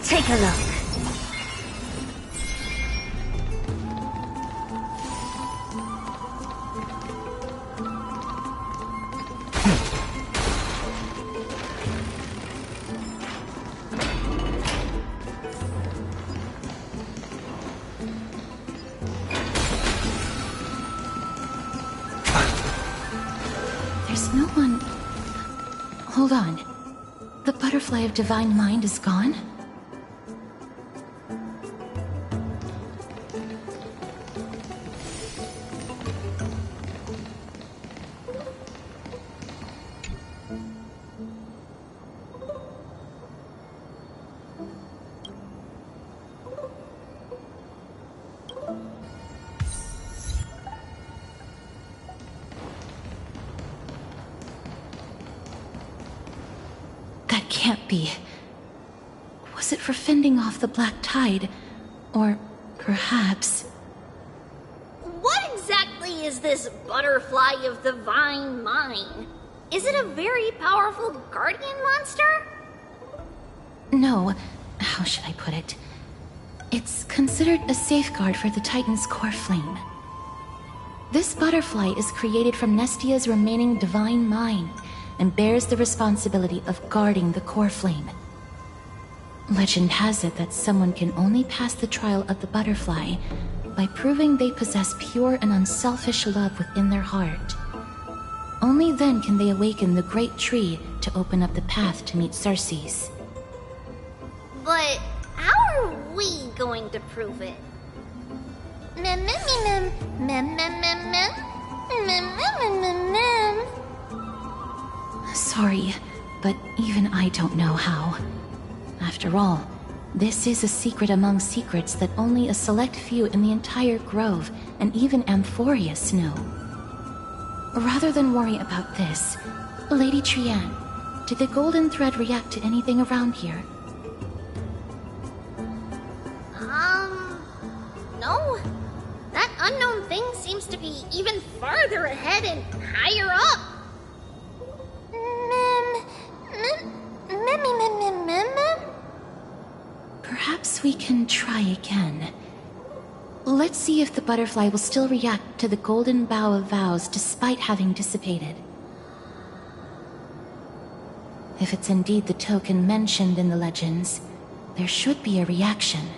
Take a look. There's no one... Hold on. The butterfly of divine mind is gone? That can't be. Was it for fending off the black tide? Or perhaps... What exactly is this butterfly of divine mind? Is it a very powerful guardian monster? No, how should I put it? It's considered a safeguard for the Titan's core flame. This butterfly is created from Nestia's remaining divine mind and bears the responsibility of guarding the core flame. Legend has it that someone can only pass the trial of the butterfly by proving they possess pure and unselfish love within their heart. Only then can they awaken the great tree to open up the path to meet Circes. But how are we going to prove it? Mem mem mem mem mem mem mem mem mem mem mem. Sorry, but even I don't know how. After all, this is a secret among secrets that only a select few in the entire grove and even Amphorius know. Rather than worry about this, Lady Trianne, did the golden thread react to anything around here? No. That unknown thing seems to be even farther ahead and higher up. Perhaps we can try again. Let's see if the butterfly will still react to the golden bough of vows despite having dissipated. If it's indeed the token mentioned in the legends, there should be a reaction.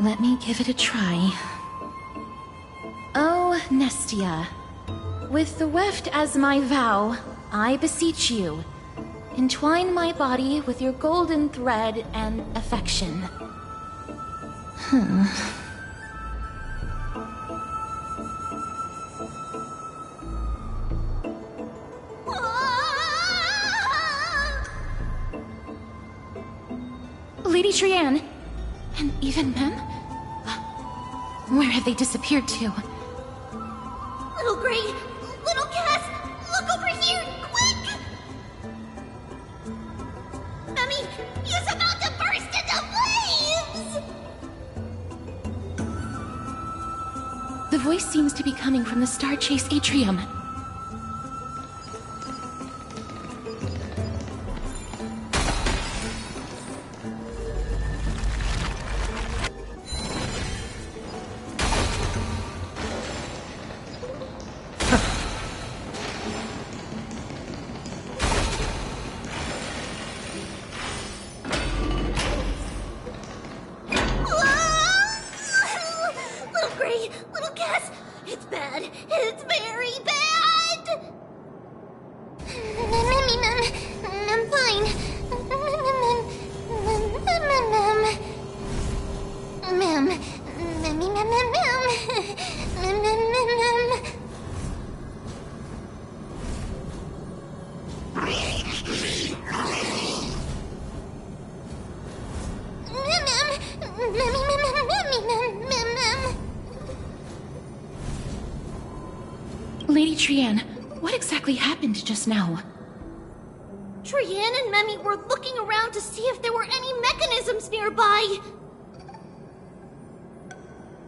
Let me give it a try. Oh, Nestia. With the weft as my vow, I beseech you, entwine my body with your golden thread and affection. Lady Trianne, and even Mem? Where have they disappeared to? Little Gray, little Cass, look over here, quick! Mummy, he's about to burst into flames! The voice seems to be coming from the Star Chase atrium. Little Gray, little Cass, it's bad. It's very bad! I'm fine. Lady Trianne, what exactly happened just now? Trianne and Memmy were looking around to see if there were any mechanisms nearby.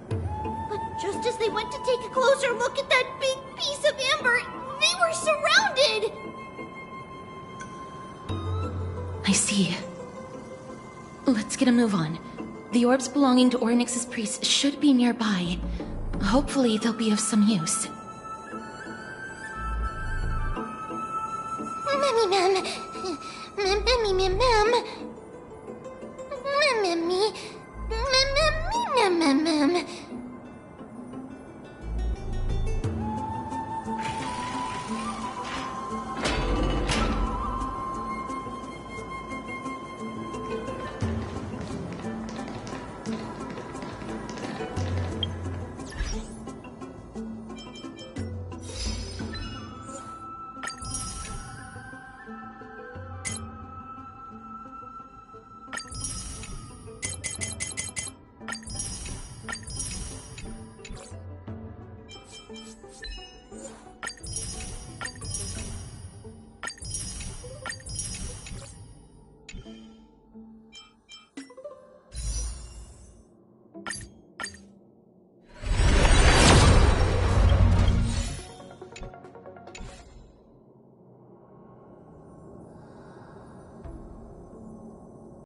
But just as they went to take a closer look at that big piece of amber, they were surrounded! I see. Let's get a move on. The orbs belonging to Ornyx's priests should be nearby. Hopefully they'll be of some use. Memmy, Mem. Memmy, Mem. Memmy.